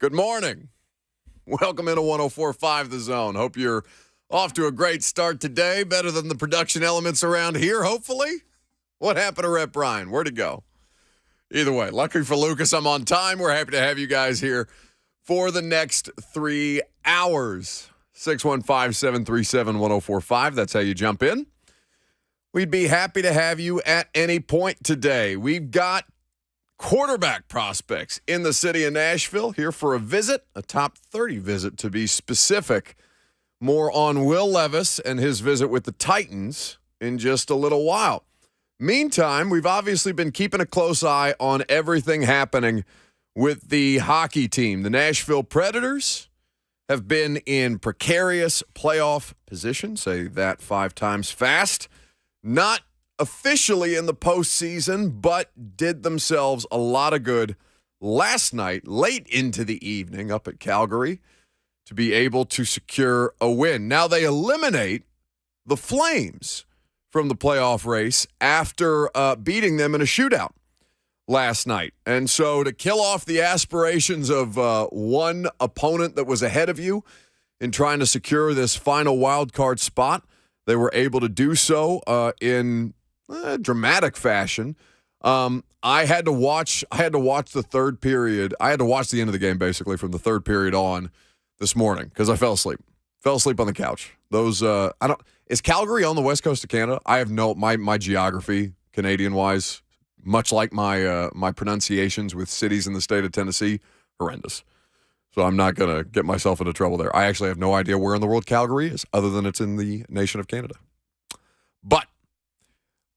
Good morning. Welcome into 104.5 The Zone. Hope you're off to a great start today. Better than the production elements around here, hopefully. What happened to Rep Brian? Where'd he go? Either way, lucky for Lucas, I'm on time. We're happy to have you guys here for the next 3 hours. 615-737-1045. That's how you jump in. We'd be happy to have you at any point today. We've got quarterback prospects in the city of Nashville here for a visit, a top 30 visit to be specific. More on Will Levis and his visit with the Titans in just a little while. Meantime, we've obviously been keeping a close eye on everything happening with the hockey team. The Nashville Predators have been in precarious playoff position, say that 5 times fast. Not officially in the postseason, but did themselves a lot of good last night, late into the evening up at Calgary, to be able to secure a win. Now they eliminate the Flames from the playoff race after beating them in a shootout last night. And so to kill off the aspirations of one opponent that was ahead of you in trying to secure this final wild card spot, they were able to do so in dramatic fashion. I had to watch the third period. I had to watch the end of the game basically from the third period on this morning because I fell asleep. Fell asleep on the couch. Is Calgary on the west coast of Canada? I have my geography Canadian wise, much like my pronunciations with cities in the state of Tennessee, horrendous. So I'm not going to get myself into trouble there. I actually have no idea where in the world Calgary is, other than it's in the nation of Canada. But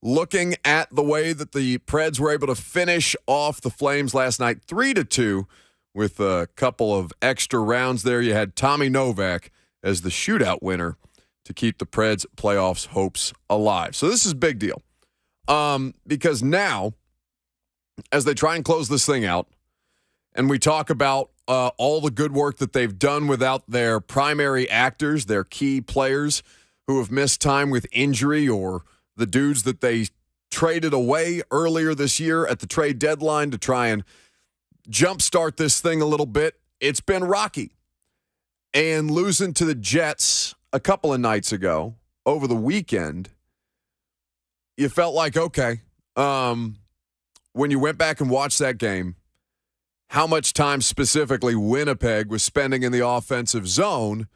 looking at the way that the Preds were able to finish off the Flames last night, 3-2, with a couple of extra rounds there. You had Tommy Novak as the shootout winner to keep the Preds' playoffs hopes alive. So this is a big deal because now, as they try and close this thing out, and we talk about all the good work that they've done without their primary actors, their key players who have missed time with injury, or the dudes that they traded away earlier this year at the trade deadline to try and jumpstart this thing a little bit. It's been rocky. And losing to the Jets a couple of nights ago, over the weekend, you felt like, okay, when you went back and watched that game, how much time specifically Winnipeg was spending in the offensive zone,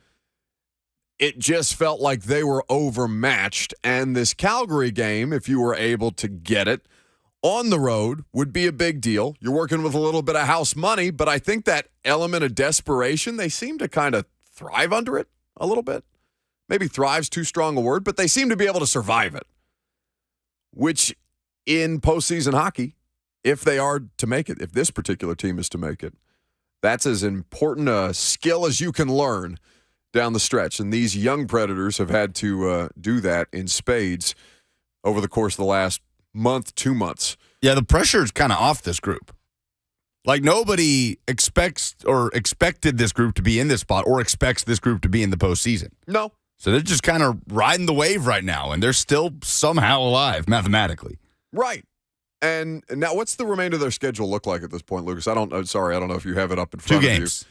it just felt like they were overmatched. And this Calgary game, if you were able to get it on the road, would be a big deal. You're working with a little bit of house money, but I think that element of desperation, they seem to kind of thrive under it a little bit. Maybe thrive's too strong a word, but they seem to be able to survive it, which in postseason hockey, if they are to make it, if this particular team is to make it, that's as important a skill as you can learn down the stretch. And these young Predators have had to do that in spades over the course of the last month, 2 months. Yeah, the pressure is kind of off this group. Like nobody expects or expected this group to be in this spot or expects this group to be in the postseason. No. So they're just kind of riding the wave right now, and they're still somehow alive mathematically. Right. And now, what's the remainder of their schedule look like at this point, Lucas? I don't know if you have it up in front of you. 2 games.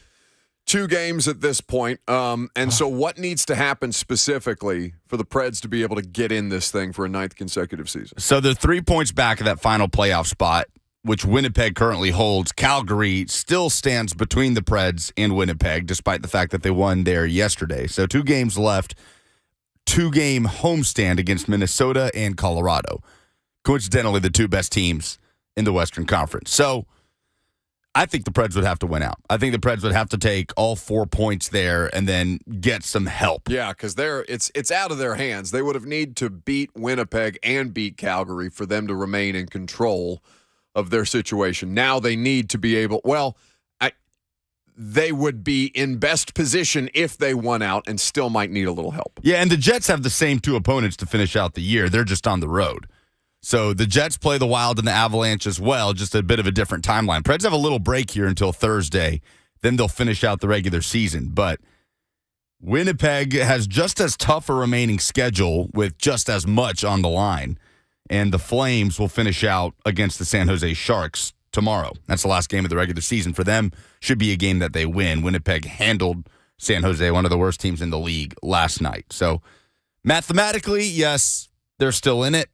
2 games at this point. And so what needs to happen specifically for the Preds to be able to get in this thing for a 9th consecutive season? So they're 3 points back of that final playoff spot, which Winnipeg currently holds. Calgary still stands between the Preds and Winnipeg, despite the fact that they won there yesterday. So 2 games left, 2-game homestand against Minnesota and Colorado. Coincidentally, the 2 best teams in the Western Conference. So I think the Preds would have to win out. I think the Preds would have to take all 4 points there and then get some help. Yeah, because it's out of their hands. They would have need to beat Winnipeg and beat Calgary for them to remain in control of their situation. Now they need to be able, they would be in best position if they won out and still might need a little help. Yeah, and the Jets have the same 2 opponents to finish out the year. They're just on the road. So the Jets play the Wild and the Avalanche as well, just a bit of a different timeline. Preds have a little break here until Thursday. Then they'll finish out the regular season. But Winnipeg has just as tough a remaining schedule with just as much on the line. And the Flames will finish out against the San Jose Sharks tomorrow. That's the last game of the regular season for them. Should be a game that they win. Winnipeg handled San Jose, one of the worst teams in the league, last night. So mathematically, yes, they're still in it.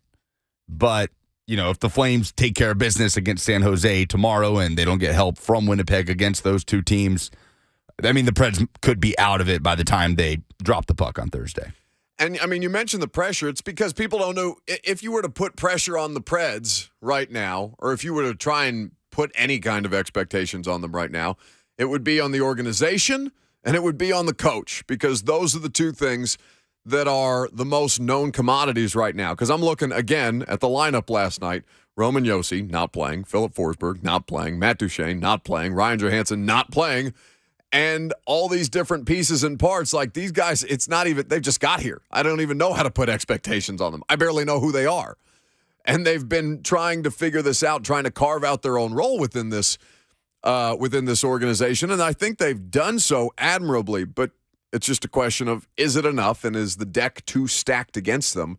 But, if the Flames take care of business against San Jose tomorrow and they don't get help from Winnipeg against those two teams, the Preds could be out of it by the time they drop the puck on Thursday. And, you mentioned the pressure. It's because people don't know if you were to put pressure on the Preds right now, or if you were to try and put any kind of expectations on them right now, it would be on the organization and it would be on the coach, because those are the two things that are the most known commodities right now. Because I'm looking, again, at the lineup last night. Roman Josi, not playing. Philip Forsberg, not playing. Matt Duchene, not playing. Ryan Johansson, not playing. And all these different pieces and parts, like these guys, it's not even, they've just got here. I don't even know how to put expectations on them. I barely know who they are. And they've been trying to figure this out, trying to carve out their own role within this organization. And I think they've done so admirably, but it's just a question of, is it enough? And is the deck too stacked against them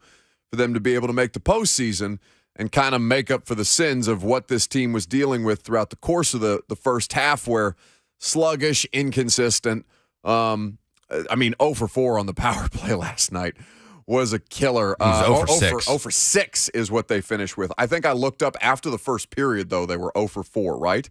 for them to be able to make the postseason and kind of make up for the sins of what this team was dealing with throughout the course of the first half, where sluggish, inconsistent. 0 for 4 on the power play last night was a killer. 0 for 6. 0 for 6 is what they finished with. I think I looked up after the first period, though, they were 0 for 4, right?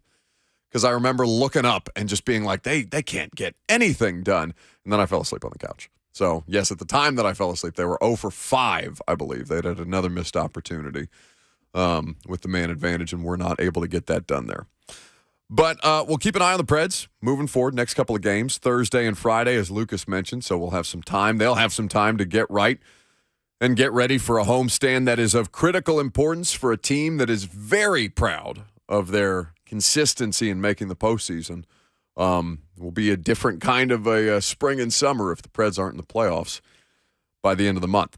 Because I remember looking up and just being like, they can't get anything done. And then I fell asleep on the couch. So, yes, at the time that I fell asleep, they were 0 for 5, I believe. They had another missed opportunity with the man advantage, and we're not able to get that done there. But we'll keep an eye on the Preds moving forward. Next couple of games, Thursday and Friday, as Lucas mentioned. So we'll have some time. They'll have some time to get right and get ready for a homestand that is of critical importance for a team that is very proud of their consistency in making the postseason. Will be a different kind of a spring and summer if the Preds aren't in the playoffs by the end of the month.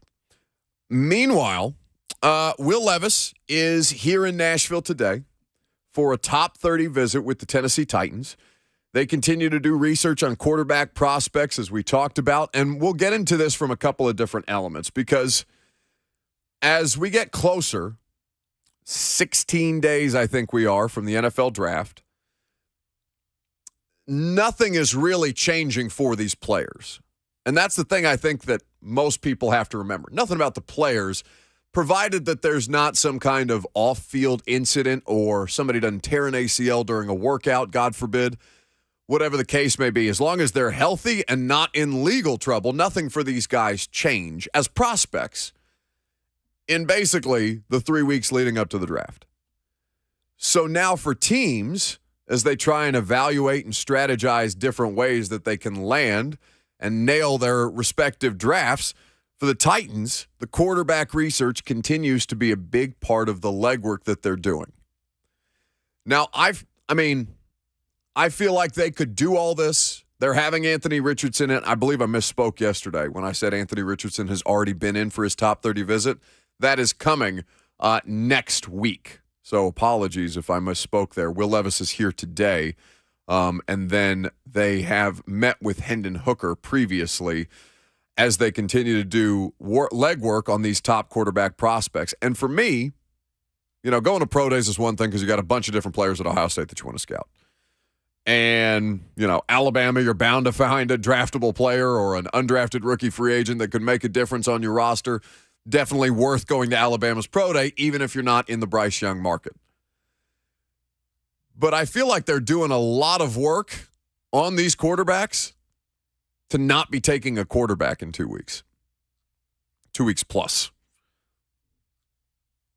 Meanwhile, Will Levis is here in Nashville today for a top 30 visit with the Tennessee Titans. They continue to do research on quarterback prospects, as we talked about, and we'll get into this from a couple of different elements, because as we get closer, 16 days I think we are from the NFL draft, nothing is really changing for these players. And that's the thing I think that most people have to remember. Nothing about the players, provided that there's not some kind of off-field incident or somebody doesn't tear an ACL during a workout, God forbid, whatever the case may be. As long as they're healthy and not in legal trouble, nothing for these guys change as prospects in basically the 3 weeks leading up to the draft. So now for teams, as they try and evaluate and strategize different ways that they can land and nail their respective drafts, for the Titans, the quarterback research continues to be a big part of the legwork that they're doing. Now, I feel like they could do all this. They're having Anthony Richardson in. I believe I misspoke yesterday when I said Anthony Richardson has already been in for his top 30 visit. That is coming next week. So apologies if I misspoke there. Will Levis is here today. And then they have met with Hendon Hooker previously as they continue to do legwork on these top quarterback prospects. And for me, going to pro days is one thing, because you got a bunch of different players at Ohio State that you want to scout. And, Alabama, you're bound to find a draftable player or an undrafted rookie free agent that could make a difference on your roster. Definitely worth going to Alabama's pro day, even if you're not in the Bryce Young market. But I feel like they're doing a lot of work on these quarterbacks to not be taking a quarterback in 2 weeks. 2 weeks plus.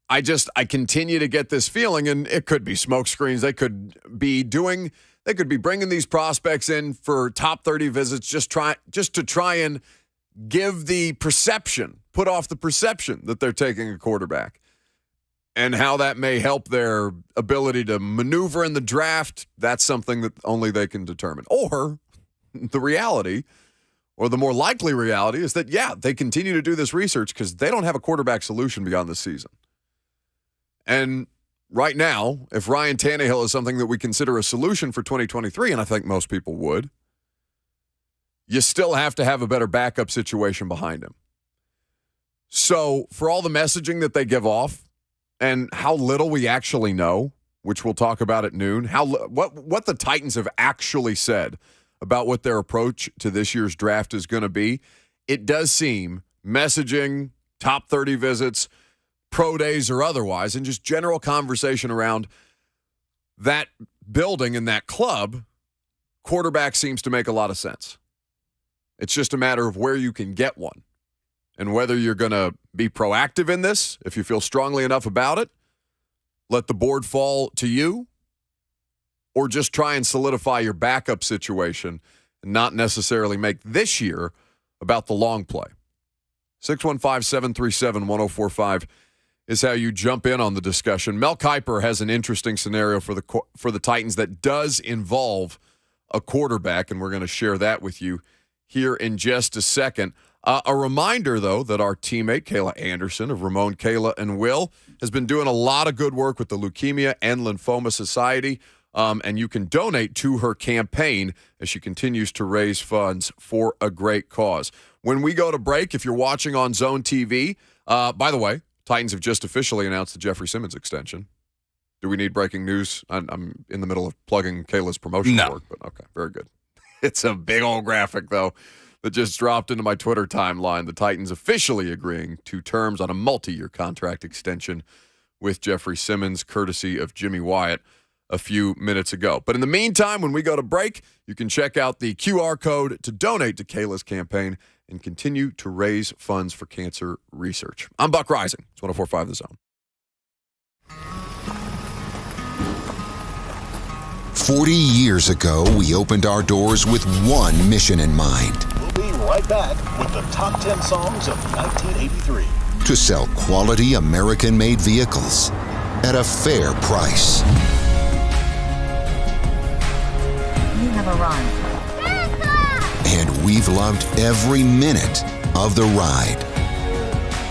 I continue to get this feeling, and it could be smoke screens. They could be bringing these prospects in for top 30 visits just to try and give the perception, put off the perception that they're taking a quarterback, and how that may help their ability to maneuver in the draft. That's something that only they can determine. Or the reality, or the more likely reality, is that, they continue to do this research because they don't have a quarterback solution beyond this season. And right now, if Ryan Tannehill is something that we consider a solution for 2023, and I think most people would, you still have to have a better backup situation behind him. So for all the messaging that they give off and how little we actually know, which we'll talk about at noon. What the Titans have actually said about what their approach to this year's draft is going to be. It does seem messaging, top 30 visits, pro days or otherwise, and just general conversation around that building and that club, quarterback seems to make a lot of sense. It's just a matter of where you can get one and whether you're going to be proactive in this, if you feel strongly enough about it, let the board fall to you, or just try and solidify your backup situation and not necessarily make this year about the long play. 615-737-1045 is how you jump in on the discussion. Mel Kiper has an interesting scenario for the Titans that does involve a quarterback, and we're going to share that with you here in just a second. A reminder, though, that our teammate, Kayla Anderson of Ramon, Kayla, and Will, has been doing a lot of good work with the Leukemia and Lymphoma Society, and you can donate to her campaign as she continues to raise funds for a great cause. When we go to break, if you're watching on Zone TV, by the way, Titans have just officially announced the Jeffrey Simmons extension. Do we need breaking news? I'm in the middle of plugging Kayla's promotional work, but okay, very good. It's a big old graphic, though, that just dropped into my Twitter timeline. The Titans officially agreeing to terms on a multi-year contract extension with Jeffrey Simmons, courtesy of Jimmy Wyatt a few minutes ago. But in the meantime, when we go to break, you can check out the QR code to donate to Kayla's campaign and continue to raise funds for cancer research. I'm Buck Rising. It's 104.5 The Zone. 40 years ago, we opened our doors with one mission in mind. We'll be right back with the top 10 songs of 1983. To sell quality American-made vehicles at a fair price. You have arrived. And we've loved every minute of the ride.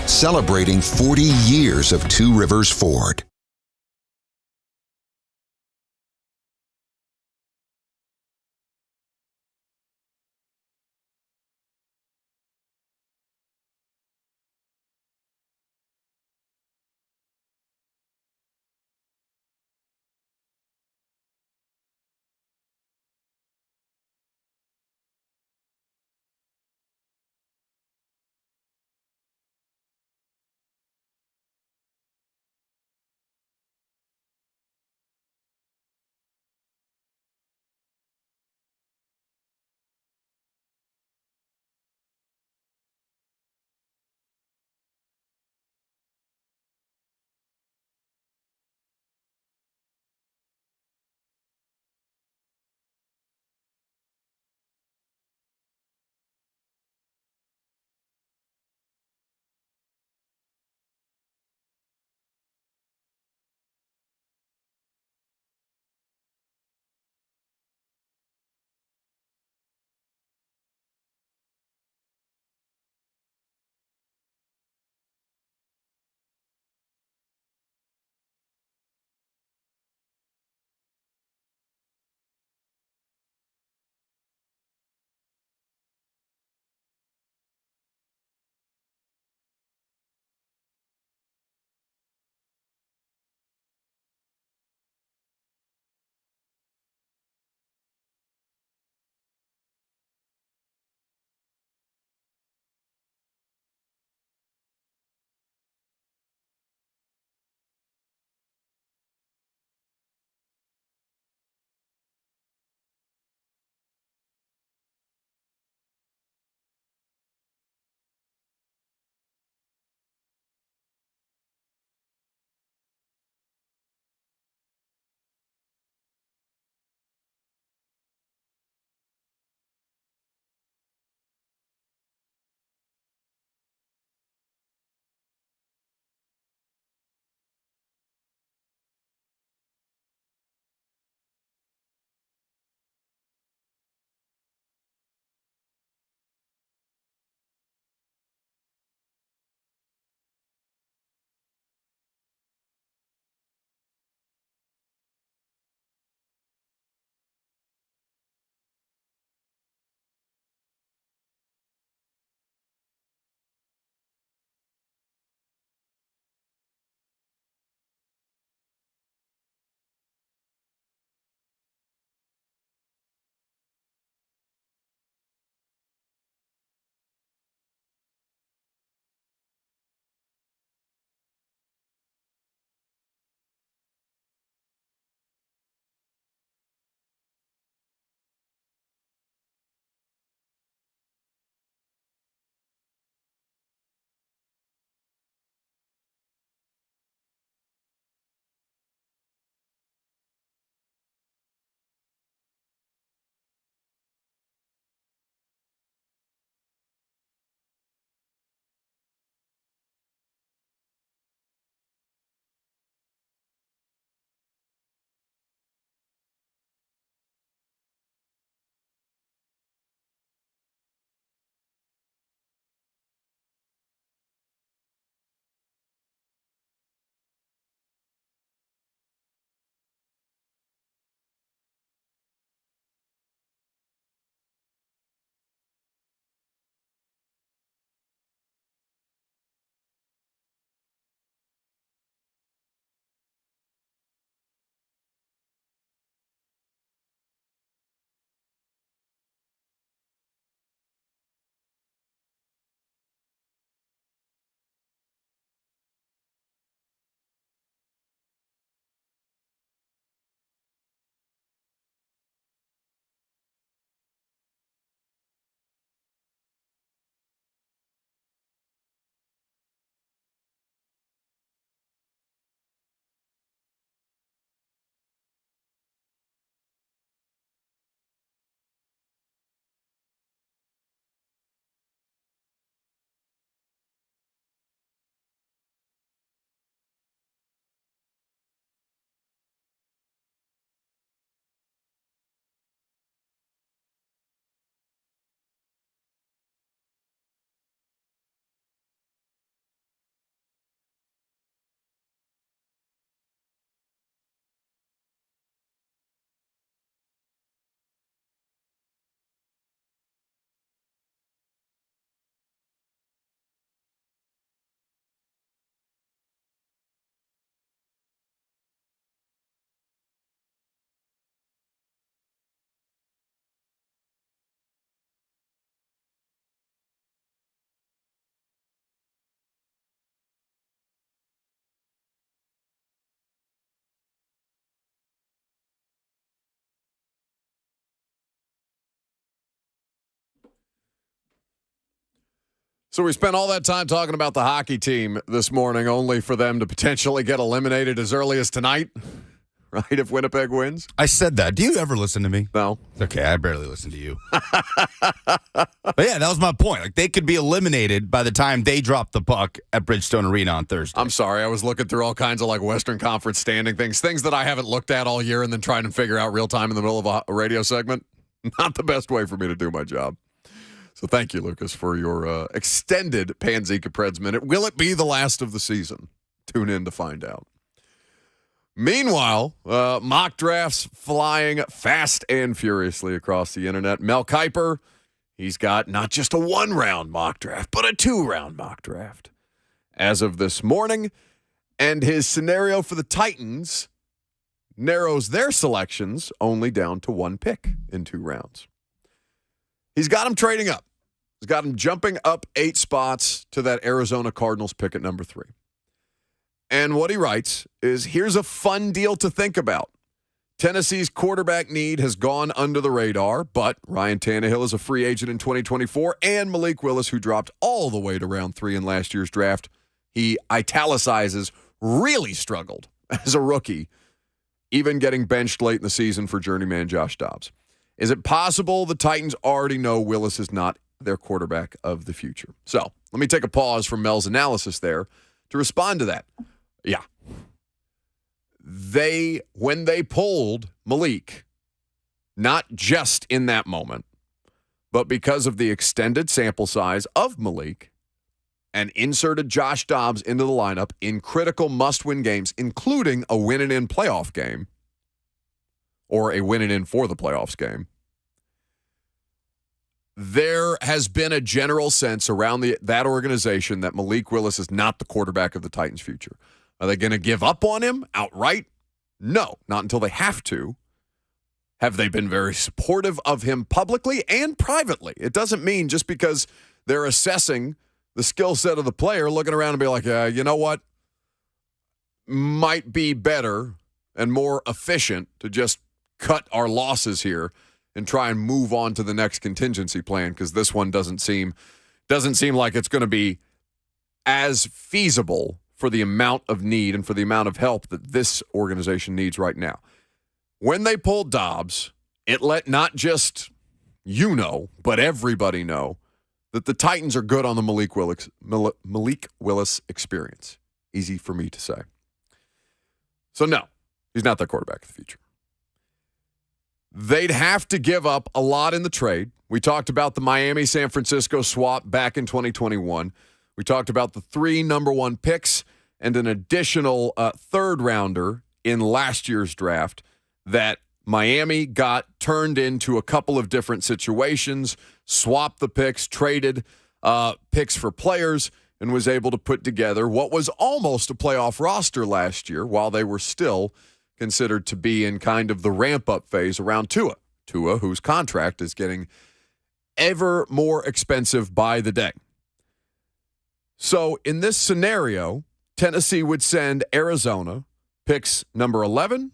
Celebrating 40 years of Two Rivers Ford. So we spent all that time talking about the hockey team this morning, only for them to potentially get eliminated as early as tonight, right, if Winnipeg wins? I said that. Do you ever listen to me? No. It's okay. I barely listen to you. But yeah, that was my point. Like, they could be eliminated by the time they drop the puck at Bridgestone Arena on Thursday. I'm sorry. I was looking through all kinds of like Western Conference standing things that I haven't looked at all year and then trying to figure out real time in the middle of a radio segment. Not the best way for me to do my job. So thank you, Lucas, for your extended Panzika Preds minute. Will it be the last of the season? Tune in to find out. Meanwhile, mock drafts flying fast and furiously across the internet. Mel Kiper, he's got not just a 1-round mock draft, but a 2-round mock draft as of this morning. And his scenario for the Titans narrows their selections only down to 1 pick in 2 rounds. He's got him trading up. He's got him jumping up 8 spots to that Arizona Cardinals pick at number 3. And what he writes is, here's a fun deal to think about. Tennessee's quarterback need has gone under the radar, but Ryan Tannehill is a free agent in 2024, and Malik Willis, who dropped all the way to round 3 in last year's draft, he italicizes, really struggled as a rookie, even getting benched late in the season for journeyman Josh Dobbs. Is it possible the Titans already know Willis is not their quarterback of the future? So let me take a pause from Mel's analysis there to respond to that. Yeah. When they pulled Malik, not just in that moment, but because of the extended sample size of Malik, and inserted Josh Dobbs into the lineup in critical must-win games, including a win-and-in playoff game, or a win-and-in for the playoffs game, there has been a general sense around that organization that Malik Willis is not the quarterback of the Titans' future. Are they going to give up on him outright? No, not until they have to. Have they been very supportive of him publicly and privately? It doesn't mean just because they're assessing the skill set of the player, looking around and be like, you know what? Might be better and more efficient to just cut our losses here and try and move on to the next contingency plan, because this one doesn't seem like it's going to be as feasible for the amount of need and for the amount of help that this organization needs right now. When they pulled Dobbs, it let not just but everybody know that the Titans are good on the Malik Willis experience. Easy for me to say. So no, he's not their quarterback of the future. They'd have to give up a lot in the trade. We talked about the Miami-San Francisco swap back in 2021. We talked about the 3 number 1 picks and an additional 3rd rounder in last year's draft that Miami got turned into a couple of different situations, swapped the picks, traded picks for players, and was able to put together what was almost a playoff roster last year while they were still considered to be in kind of the ramp-up phase around Tua. Tua, whose contract is getting ever more expensive by the day. So in this scenario, Tennessee would send Arizona picks number 11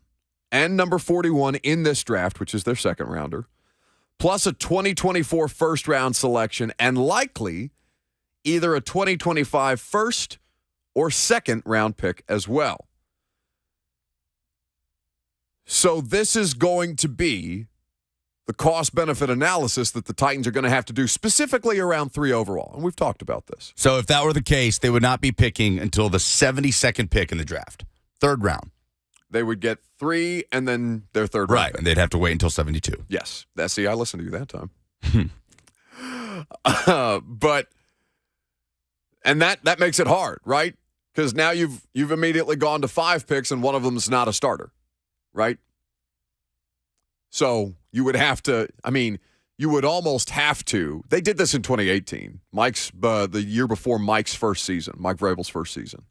and number 41 in this draft, which is their 2nd rounder, plus a 2024 first-round selection, and likely either a 2025 first or 2nd-round pick as well. So this is going to be the cost-benefit analysis that the Titans are going to have to do specifically around 3 overall, and we've talked about this. So if that were the case, they would not be picking until the 72nd pick in the draft, 3rd round. They would get 3 and then their 3rd round. Right, pick. and they'd have to wait until 72. Yes. I listened to you that time. And that makes it hard, right? Because now you've immediately gone to 5 picks and one of them is not a starter, right? So you would have to, you would almost have to. They did this in 2018, the year before Mike Vrabel's first season,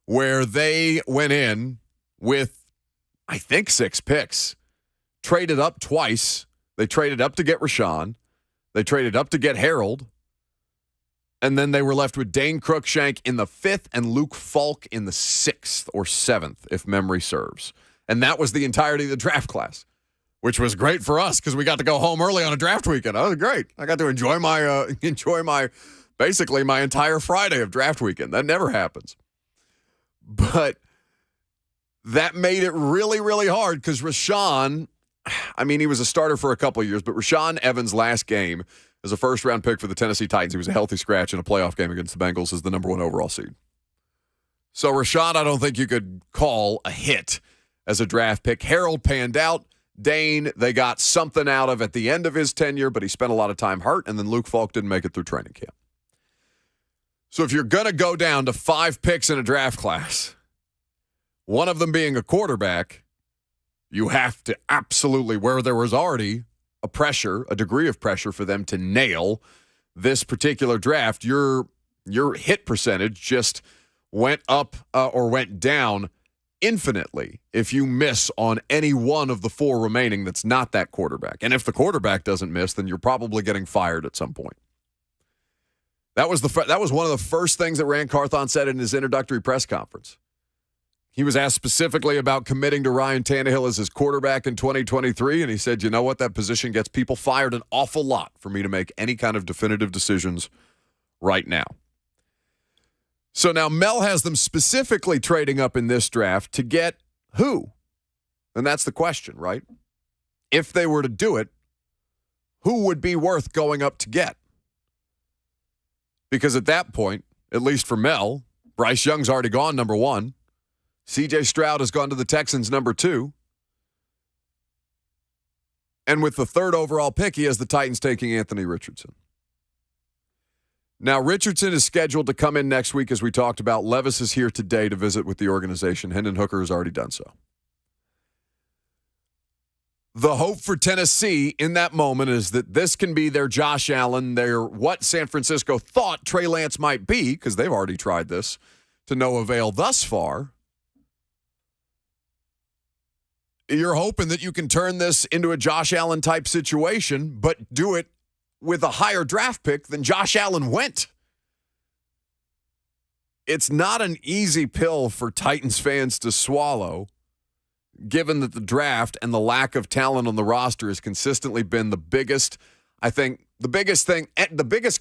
where they went in with, I think, 6 picks, traded up twice. They traded up to get Rashawn. They traded up to get Harold. And then they were left with Dane Cruikshank in the 5th and Luke Falk in the 6th or 7th, if memory serves. And that was the entirety of the draft class, which was great for us because we got to go home early on a draft weekend. That was great. I got to enjoy my basically my entire Friday of draft weekend. That never happens. But that made it really, really hard because Rashaan, I mean, he was a starter for a couple of years, but Rashaan Evans' last game as a first-round pick for the Tennessee Titans, he was a healthy scratch in a playoff game against the Bengals as the number 1 overall seed. So Rashaan, I don't think you could call a hit as a draft pick. Harold panned out. Dane, they got something out of at the end of his tenure, but he spent a lot of time hurt, and then Luke Falk didn't make it through training camp. So if you're going to go down to 5 picks in a draft class, one of them being a quarterback, you have to absolutely, where there was already a degree of pressure for them to nail this particular draft, your hit percentage just went up or went down infinitely if you miss on any one of the 4 remaining that's not that quarterback. And if the quarterback doesn't miss, then you're probably getting fired at some point. That was one of the first things that Rand Carthon said in his introductory press conference. He was asked specifically about committing to Ryan Tannehill as his quarterback in 2023, and he said, you know what, that position gets people fired an awful lot for me to make any kind of definitive decisions right now. So now Mel has them specifically trading up in this draft to get who? And that's the question, right? If they were to do it, who would be worth going up to get? Because at that point, at least for Mel, Bryce Young's already gone number 1. C.J. Stroud has gone to the Texans number 2. And with the 3rd overall pick, he has the Titans taking Anthony Richardson. Now, Richardson is scheduled to come in next week, as we talked about. Levis is here today to visit with the organization. Hendon Hooker has already done so. The hope for Tennessee in that moment is that this can be their Josh Allen, their what San Francisco thought Trey Lance might be, because they've already tried this, to no avail thus far. You're hoping that you can turn this into a Josh Allen type situation, but do it with a higher draft pick than Josh Allen went. It's not an easy pill for Titans fans to swallow, given that the draft and the lack of talent on the roster has consistently been the biggest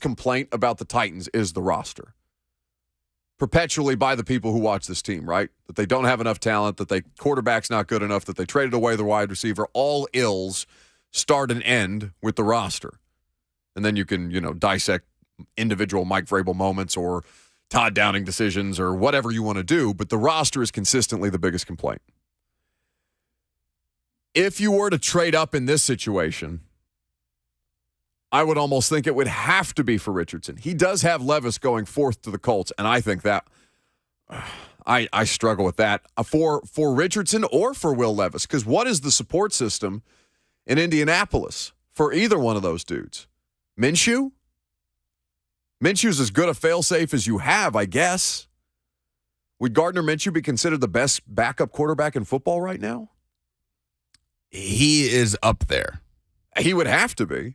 complaint about the Titans is the roster. Perpetually by the people who watch this team, right? That they don't have enough talent, that they quarterback's not good enough, that they traded away the wide receiver. All ills start and end with the roster. And then you can, dissect individual Mike Vrabel moments or Todd Downing decisions or whatever you want to do, but the roster is consistently the biggest complaint. If you were to trade up in this situation, I would almost think it would have to be for Richardson. He does have Levis going 4th to the Colts, and I think that I struggle with that for Richardson or for Will Levis, because what is the support system in Indianapolis for either one of those dudes? Minshew? Minshew's as good a failsafe as you have, I guess. Would Gardner Minshew be considered the best backup quarterback in football right now? He is up there. He would have to be.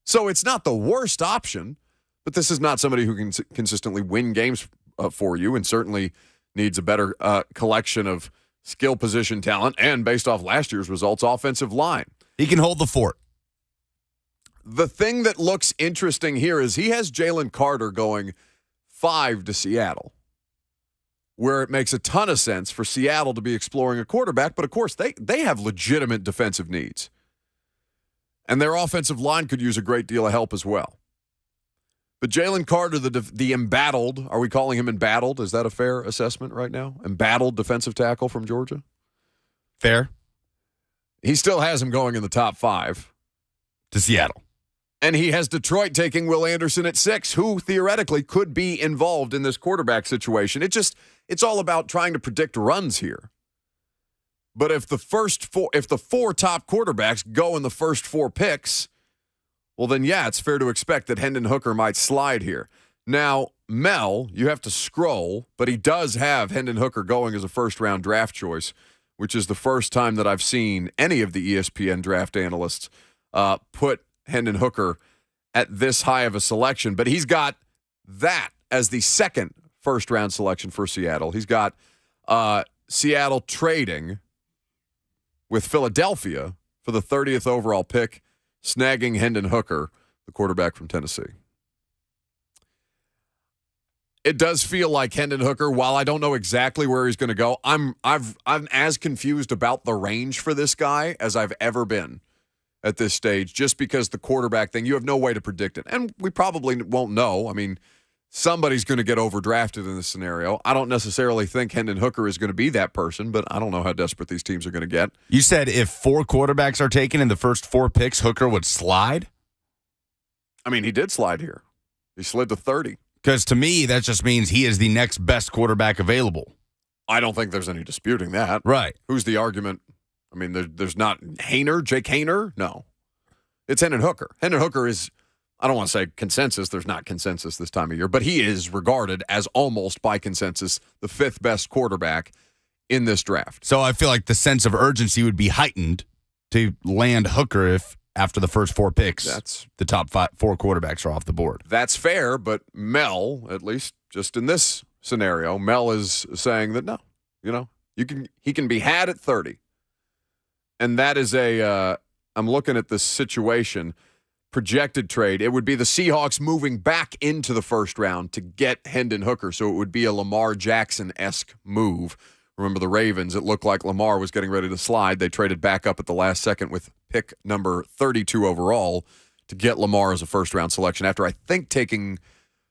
So it's not the worst option, but this is not somebody who can consistently win games for you and certainly needs a better collection of skill position talent and, based off last year's results, offensive line. He can hold the fort. The thing that looks interesting here is he has Jalen Carter going 5 to Seattle, where it makes a ton of sense for Seattle to be exploring a quarterback, but of course they have legitimate defensive needs. And their offensive line could use a great deal of help as well. But Jalen Carter, the embattled, are we calling him embattled? Is that a fair assessment right now? Embattled defensive tackle from Georgia? Fair. He still has him going in the top 5. To Seattle. And he has Detroit taking Will Anderson at 6, who theoretically could be involved in this quarterback situation. It's all about trying to predict runs here. But if the 4 top quarterbacks go in the first 4 picks, well then, yeah, it's fair to expect that Hendon Hooker might slide here. Now, Mel, you have to scroll, but he does have Hendon Hooker going as a first-round draft choice, which is the first time that I've seen any of the ESPN draft analysts put Hendon Hooker at this high of a selection. But he's got that as the second first-round selection for Seattle. He's got Seattle trading with Philadelphia for the 30th overall pick, snagging Hendon Hooker, the quarterback from Tennessee. It does feel like Hendon Hooker, while I don't know exactly where he's going to go, I'm as confused about the range for this guy as I've ever been at this stage, just because the quarterback thing, you have no way to predict it. And we probably won't know. I mean, somebody's going to get overdrafted in this scenario. I don't necessarily think Hendon Hooker is going to be that person, but I don't know how desperate these teams are going to get. You said if 4 quarterbacks are taken in the first 4 picks, Hooker would slide? I mean, he did slide here. He slid to 30. Because to me, that just means he is the next best quarterback available. I don't think there's any disputing that. Right. Who's the argument? I mean, there's not Jake Haener? No. It's Hendon Hooker. Hendon Hooker is, I don't want to say consensus. There's not consensus this time of year, but he is regarded as almost by consensus the 5th best quarterback in this draft. So I feel like the sense of urgency would be heightened to land Hooker if after the first 4 picks, the top 4 quarterbacks are off the board. That's fair, but Mel, at least just in this scenario, Mel is saying that no, he can be had at 30. And that is I'm looking at this situation, projected trade. It would be the Seahawks moving back into the first round to get Hendon Hooker. So it would be a Lamar Jackson-esque move. Remember the Ravens, it looked like Lamar was getting ready to slide. They traded back up at the last second with pick number 32 overall to get Lamar as a first-round selection after, I think, did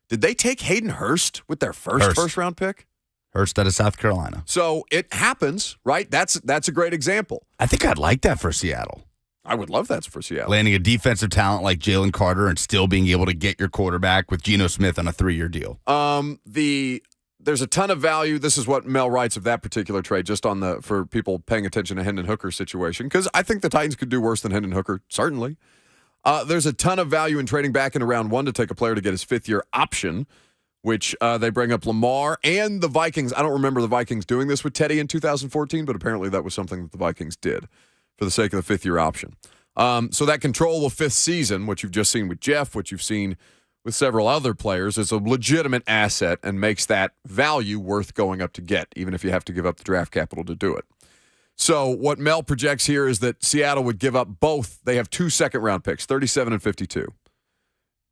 they take Hayden Hurst with their first-round pick? Hurst out of South Carolina. So it happens, right? That's a great example. I think I'd like that for Seattle. I would love that for Seattle. Landing a defensive talent like Jalen Carter and still being able to get your quarterback with Geno Smith on a 3-year deal. There's a ton of value. This is what Mel writes of that particular trade, just for people paying attention to Hendon Hooker's situation, because I think the Titans could do worse than Hendon Hooker, certainly. There's a ton of value in trading back into round 1 to take a player to get his 5th-year option, which they bring up Lamar and the Vikings. I don't remember the Vikings doing this with Teddy in 2014, but apparently that was something that the Vikings did for the sake of the 5th-year option. So that controllable 5th season, what you've just seen with Jeff, what you've seen with several other players, is a legitimate asset and makes that value worth going up to get, even if you have to give up the draft capital to do it. So what Mel projects here is that Seattle would give up both. They have 2 second-round picks, 37 and 52.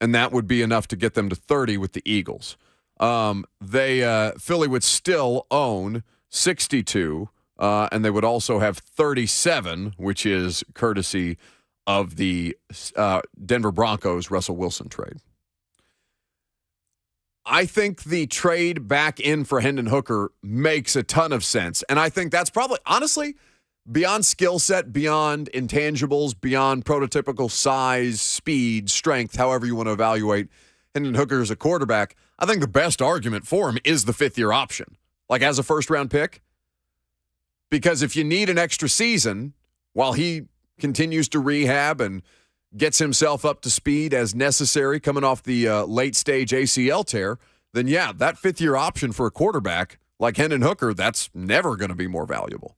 And that would be enough to get them to 30 with the Eagles. Philly would still own 62, and they would also have 37, which is courtesy of the Denver Broncos Russell Wilson trade. I think the trade back in for Hendon Hooker makes a ton of sense. And I think that's probably, honestly, beyond skill set, beyond intangibles, beyond prototypical size, speed, strength, however you want to evaluate Hendon Hooker as a quarterback, I think the best argument for him is the 5th-year option, like as a first-round pick. Because if you need an extra season while he continues to rehab and gets himself up to speed as necessary coming off the late-stage ACL tear, then yeah, that 5th-year option for a quarterback like Hendon Hooker, that's never going to be more valuable.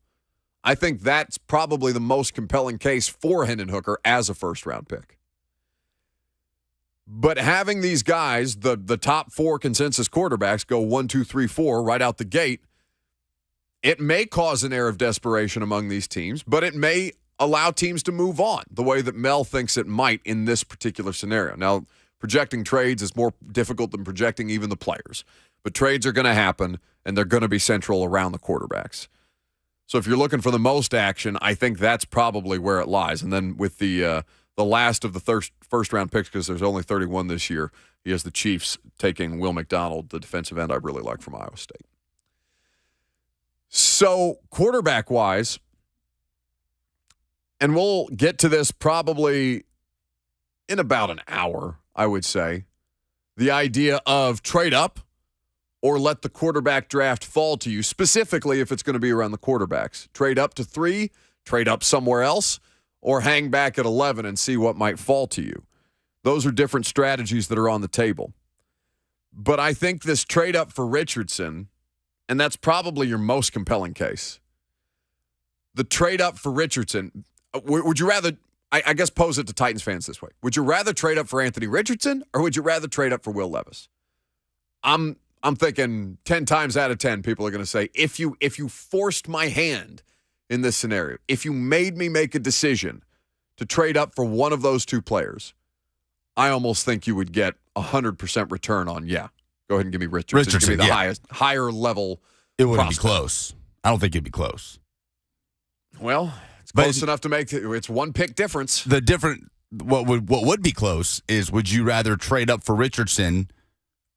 I think that's probably the most compelling case for Hendon Hooker as a first-round pick. But having these guys, the top 4 consensus quarterbacks, go 1, 2, 3, 4 right out the gate, it may cause an air of desperation among these teams, but it may allow teams to move on the way that Mel thinks it might in this particular scenario. Now, projecting trades is more difficult than projecting even the players. But trades are going to happen, and they're going to be central around the quarterbacks. So if you're looking for the most action, I think that's probably where it lies. And then with the last of the first-round picks, because there's only 31 this year, he has the Chiefs taking Will McDonald, the defensive end I really like from Iowa State. So quarterback-wise, and we'll get to this probably in about an hour, I would say, the idea of trade up or let the quarterback draft fall to you, specifically if it's going to be around the quarterbacks. Trade up to 3, trade up somewhere else, or hang back at 11 and see what might fall to you. Those are different strategies that are on the table. But I think this trade up for Richardson, and that's probably your most compelling case. The trade up for Richardson, would you rather, I guess pose it to Titans fans this way. Would you rather trade up for Anthony Richardson or would you rather trade up for Will Levis? I'm thinking 10 times out of 10 people are going to say, if you forced my hand in this scenario, if you made me make a decision to trade up for one of those 2 players, I almost think you would get 100% return on, yeah, Go ahead and give me Richardson. Give me the yeah. higher level. It wouldn't prospect. be close. I don't think it'd be close. Well, it's close enough to make it's one pick difference. What would be close is, would you rather trade up for Richardson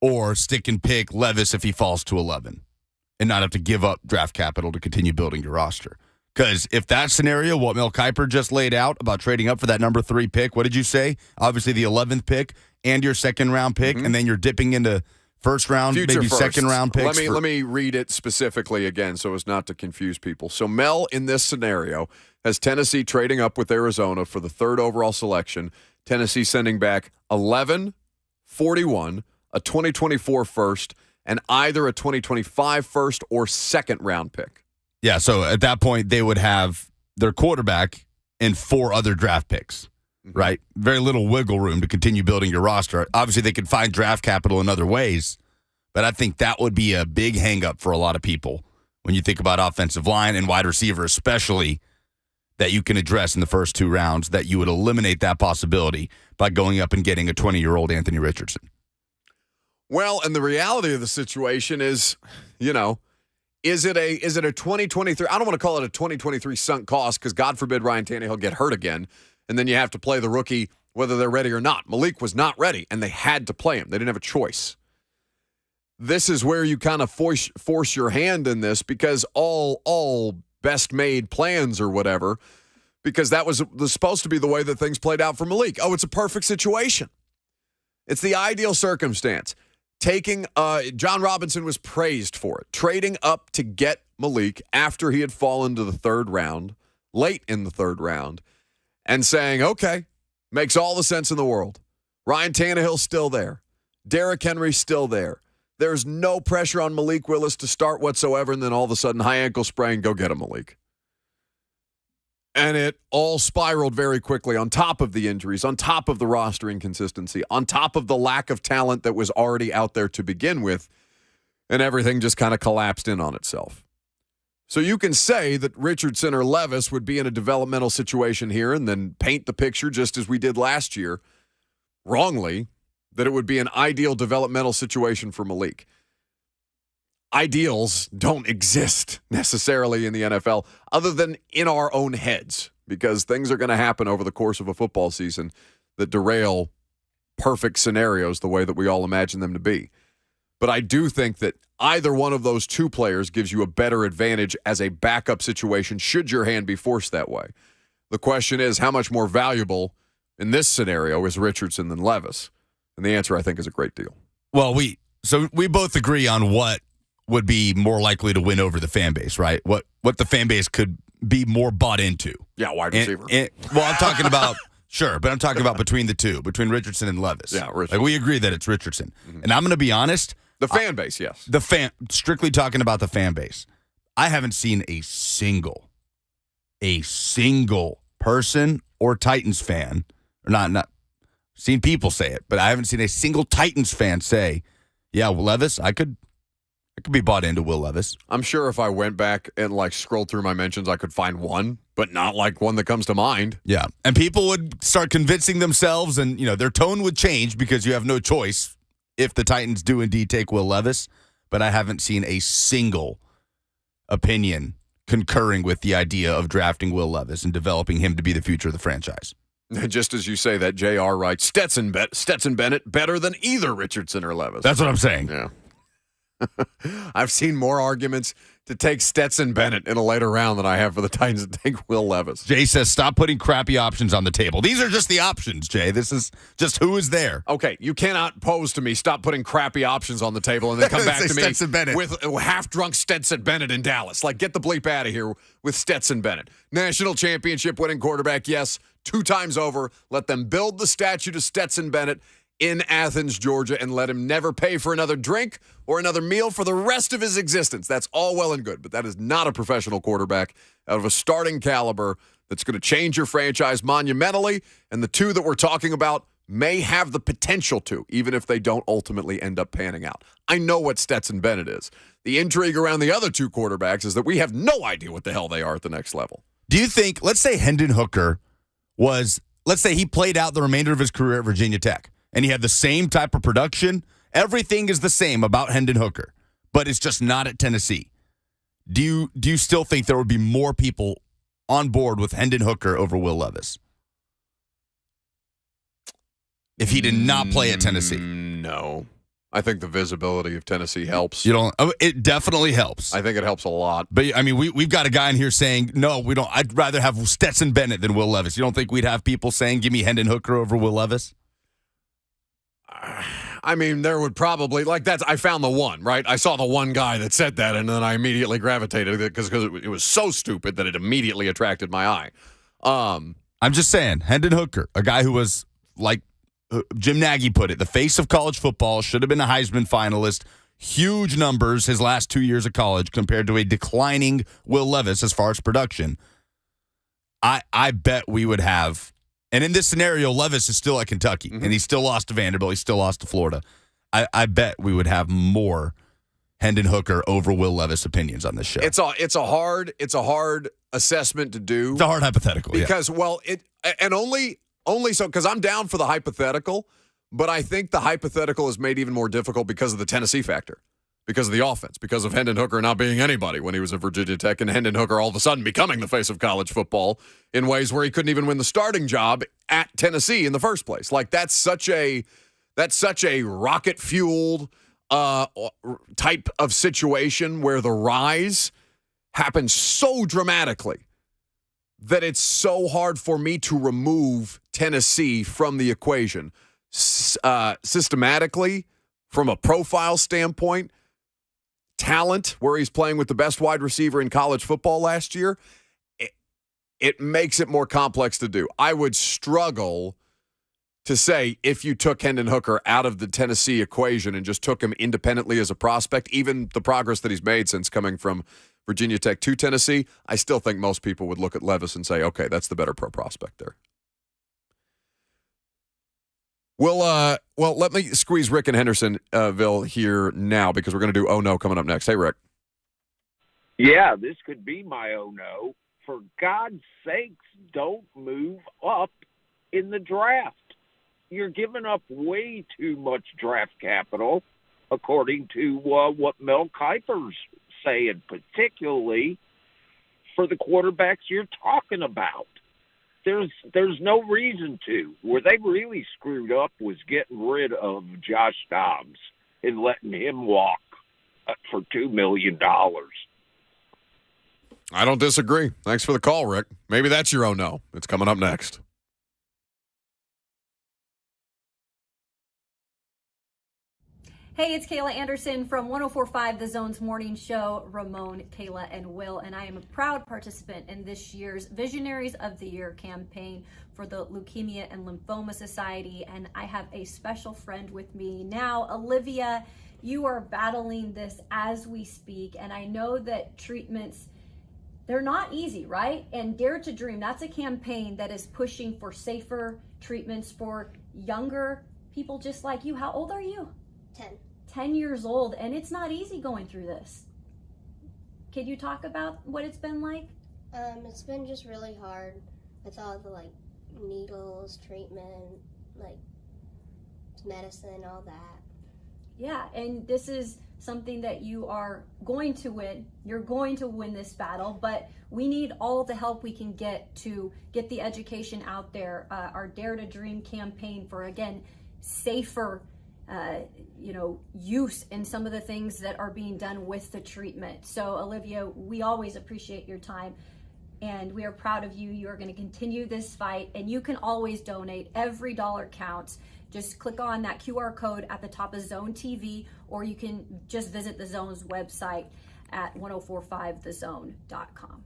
or stick and pick Levis if he falls to 11 and not have to give up draft capital to continue building your roster? Because if that scenario, what Mel Kiper just laid out about trading up for that number 3 pick, what did you say? Obviously the 11th pick and your second round pick, and then you're dipping into first round, Future maybe firsts. second round picks. Let me read it specifically again so as not to confuse people. So Mel, in this scenario, has Tennessee trading up with Arizona for the 3rd overall selection. Tennessee sending back 11, 41, a 2024 first, and either a 2025 first or second round pick. Yeah, so at that point, they would have their quarterback and 4 other draft picks, right? Very little wiggle room to continue building your roster. Obviously, they could find draft capital in other ways, but I think that would be a big hang-up for a lot of people when you think about offensive line and wide receiver especially, that you can address in the first 2 rounds, that you would eliminate that possibility by going up and getting a 20-year-old Anthony Richardson. Well, and the reality of the situation is, is it a 2023? I don't want to call it a 2023 sunk cost because God forbid Ryan Tannehill get hurt again, and then you have to play the rookie whether they're ready or not. Malik was not ready, and they had to play him. They didn't have a choice. This is where you kind of force your hand in this because all best made plans or whatever, because that was supposed to be the way that things played out for Malik. Oh, it's a perfect situation. It's the ideal circumstance. Taking John Robinson was praised for it, trading up to get Malik after he had fallen to the 3rd round, late in the 3rd round, and saying, okay, makes all the sense in the world. Ryan Tannehill's still there. Derrick Henry's still there. There's no pressure on Malik Willis to start whatsoever, and then all of a sudden, high ankle sprain, go get him, Malik. And it all spiraled very quickly on top of the injuries, on top of the roster inconsistency, on top of the lack of talent that was already out there to begin with, and everything just kind of collapsed in on itself. So you can say that Richardson or Levis would be in a developmental situation here and then paint the picture just as we did last year, wrongly, that it would be an ideal developmental situation for Malik. Ideals don't exist necessarily in the NFL other than in our own heads, because things are going to happen over the course of a football season that derail perfect scenarios the way that we all imagine them to be. But I do think that either one of those 2 players gives you a better advantage as a backup situation should your hand be forced that way. The question is, how much more valuable in this scenario is Richardson than Levis? And the answer, I think, is a great deal. Well, we both agree on what would be more likely to win over the fan base, right? What the fan base could be more bought into. Yeah, wide receiver. Well, I'm talking about, sure, but I'm talking about between the 2, between Richardson and Levis. Yeah, Richardson. Like, we agree that it's Richardson. And I'm going to be honest. The fan base, yes. Strictly talking about the fan base. I haven't seen a single person or Titans fan, or not seen people say it, but I haven't seen a single Titans fan say, yeah, Levis, I could be bought into Will Levis. I'm sure if I went back and scrolled through my mentions, I could find one, but not one that comes to mind. Yeah. And people would start convincing themselves, and their tone would change because you have no choice if the Titans do indeed take Will Levis. But I haven't seen a single opinion concurring with the idea of drafting Will Levis and developing him to be the future of the franchise. Just as you say that, JR writes, Stetson Bennett better than either Richardson or Levis. That's what I'm saying. Yeah. I've seen more arguments to take Stetson Bennett in a later round than I have for the Titans to take Will Levis. Jay says, stop putting crappy options on the table. These are just the options, Jay. This is just who is there. Okay, you cannot pose to me, stop putting crappy options on the table and then come back to me Stetson Bennett with half-drunk Stetson Bennett in Dallas. Get the bleep out of here with Stetson Bennett. National championship winning quarterback, yes, 2 times over. Let them build the statue to Stetson Bennett in Athens, Georgia, and let him never pay for another drink or another meal for the rest of his existence. That's all well and good, but that is not a professional quarterback out of a starting caliber that's going to change your franchise monumentally, and the 2 that we're talking about may have the potential to, even if they don't ultimately end up panning out. I know what Stetson Bennett is. The intrigue around the other 2 quarterbacks is that we have no idea what the hell they are at the next level. Do you think, let's say Hendon Hooker let's say he played out the remainder of his career at Virginia Tech, and he had the same type of production Everything is the same about Hendon Hooker, but it's just not at Tennessee. Do you still think there would be more people on board with Hendon Hooker over Will Levis if he did not play at Tennessee? No. I think the visibility of Tennessee helps. It definitely helps. I think it helps a lot. But, I mean, we've got a guy in here saying, no, we don't. I'd rather have Stetson Bennett than Will Levis. You don't think we'd have people saying, give me Hendon Hooker over Will Levis? I mean, there would probably, I found the one, right? I saw the one guy that said that, and then I immediately gravitated because it was so stupid that it immediately attracted my eye. I'm just saying, Hendon Hooker, a guy who was, like Jim Nagy put it, the face of college football, should have been a Heisman finalist. Huge numbers his last 2 years of college compared to a declining Will Levis as far as production. I bet we would have, and in this scenario, Levis is still at Kentucky, and he still lost to Vanderbilt. He still lost to Florida. I bet we would have more Hendon Hooker over Will Levis opinions on this show. It's a hard assessment to do. It's a hard hypothetical because only so because I'm down for the hypothetical, but I think the hypothetical is made even more difficult because of the Tennessee factor, because of the offense, because of Hendon Hooker not being anybody when he was at Virginia Tech, and Hendon Hooker all of a sudden becoming the face of college football in ways where he couldn't even win the starting job at Tennessee in the first place. Like that's such a rocket fueled type of situation where the rise happens so dramatically that it's so hard for me to remove Tennessee from the equation. Systematically, from a profile standpoint, talent, where he's playing with the best wide receiver in college football last year, it makes it more complex to do. I would struggle to say if you took Hendon Hooker out of the Tennessee equation and just took him independently as a prospect, even the progress that he's made since coming from Virginia Tech to Tennessee, I still think most people would look at Levis and say, okay, that's the better pro prospect there. Well, let me squeeze Rick in Hendersonville here now because we're going to do Oh No coming up next. Hey, Rick. Yeah, this could be my oh no. For God's sakes, don't move up in the draft. You're giving up way too much draft capital, according to what Mel Kiper's saying, particularly for the quarterbacks you're talking about. There's no reason to. Where they really screwed up was getting rid of Josh Dobbs and letting him walk for $2 million. I don't disagree. Thanks for the call, Rick. Maybe that's your oh no. It's coming up next. Hey, it's Kayla Anderson from 104.5 The Zone's morning show. Ramon, Kayla, and Will, and I am a proud participant in this year's Visionaries of the Year campaign for the Leukemia and Lymphoma Society, and I have a special friend with me now. Olivia, you are battling this as we speak, and I know that treatments, they're not easy, right? And Dare to Dream, that's a campaign that is pushing for safer treatments for younger people just like you. How old are you? 10 years old, and it's not easy going through this. Could you talk about what it's been like? It's been just really hard with all the needles, treatment, medicine, all that. Yeah, and this is something that you are going to win. You're going to win this battle, but we need all the help we can get to get the education out there. Our Dare to Dream campaign for, again, safer use in some of the things that are being done with the treatment. So Olivia, we always appreciate your time and we are proud of you. You are going to continue this fight and you can always donate. Every dollar counts. Just click on that QR code at the top of Zone TV, or you can just visit the Zone's website at 1045thezone.com.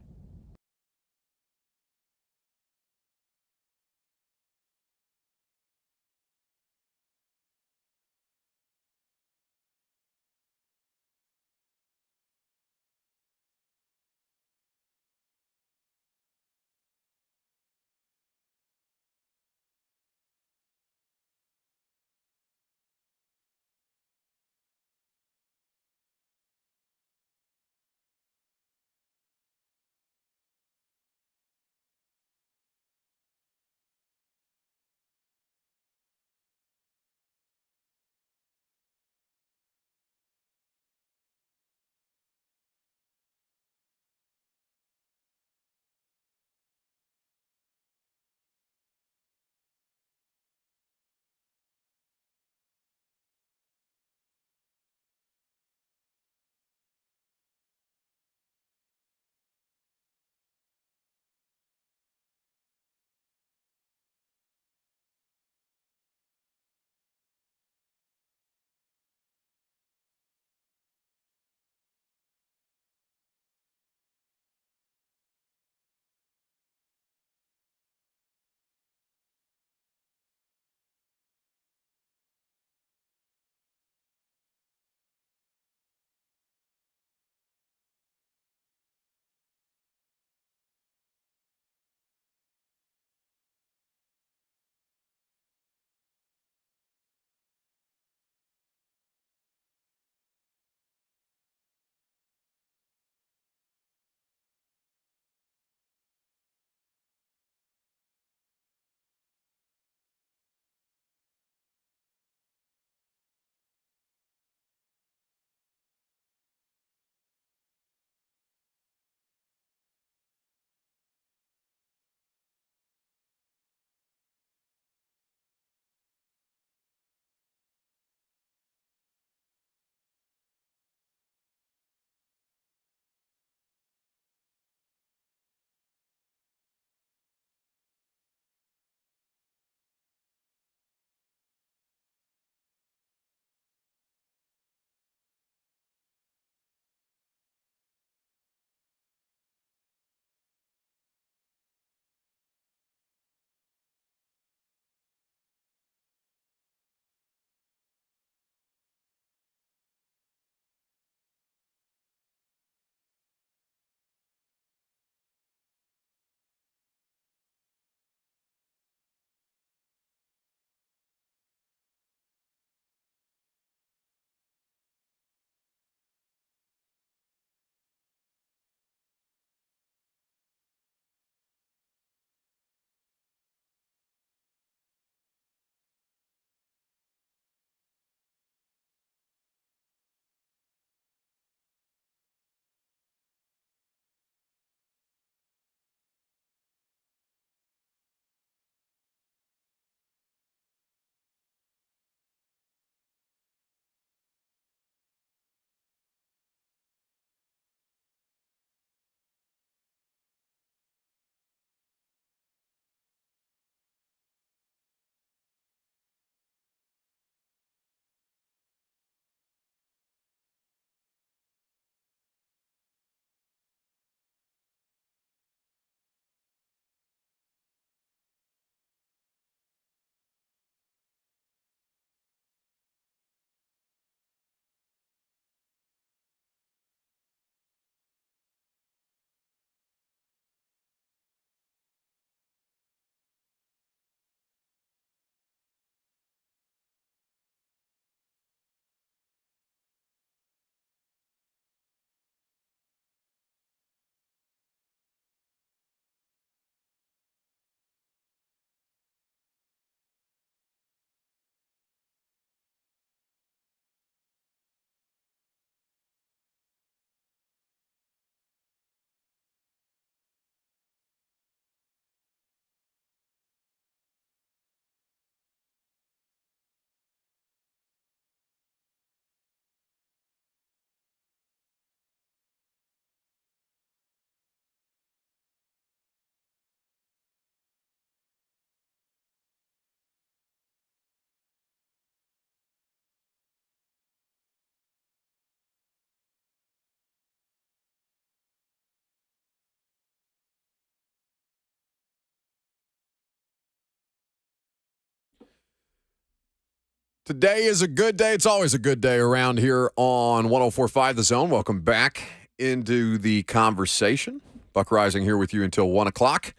Today is a good day. It's always a good day around here on 104.5 The Zone. Welcome back into the conversation. Buck Rising here with you until 1 o'clock.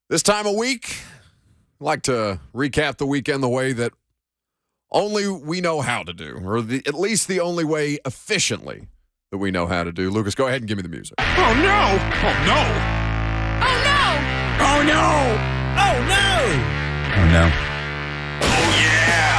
This time of week, I'd like to recap the weekend the way that only we know how to do, or at least the only way efficiently that we know how to do. Lucas, go ahead and give me the music. Oh, no. Oh, no. Oh, no. Oh, no. Oh, no. Oh, no. Oh, yeah.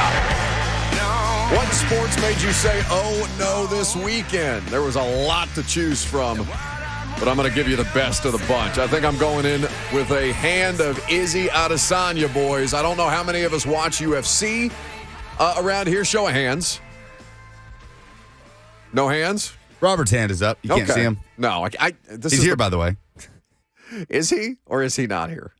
What sports made you say, oh, no, this weekend? There was a lot to choose from, but I'm going to give you the best of the bunch. I think I'm going in with a hand of Izzy Adesanya, boys. I don't know how many of us watch UFC around here. Show of hands. No hands? Robert's hand is up. You can't see him. No. He's here, by the way. Is he or is he not here?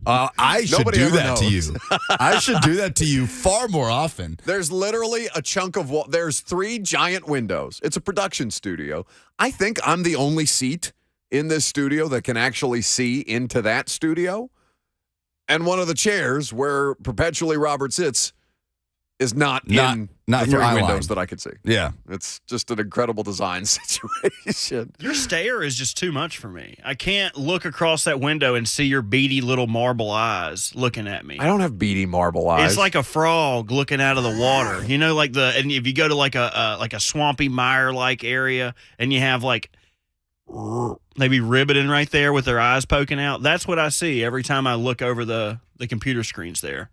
I should Nobody do ever that to you. knows. I should do that to you far more often. There's literally a chunk of wall. There's 3 giant windows. It's a production studio. I think I'm the only seat in this studio that can actually see into that studio. And one of the chairs where perpetually Robert sits is not in the 3 windows that I could see. Yeah. It's just an incredible design situation. Your stare is just too much for me. I can't look across that window and see your beady little marble eyes looking at me. I don't have beady marble eyes. It's like a frog looking out of the water. You know, like and if you go to like a swampy mire-like area and you have like maybe ribbiting right there with their eyes poking out, that's what I see every time I look over the computer screens there.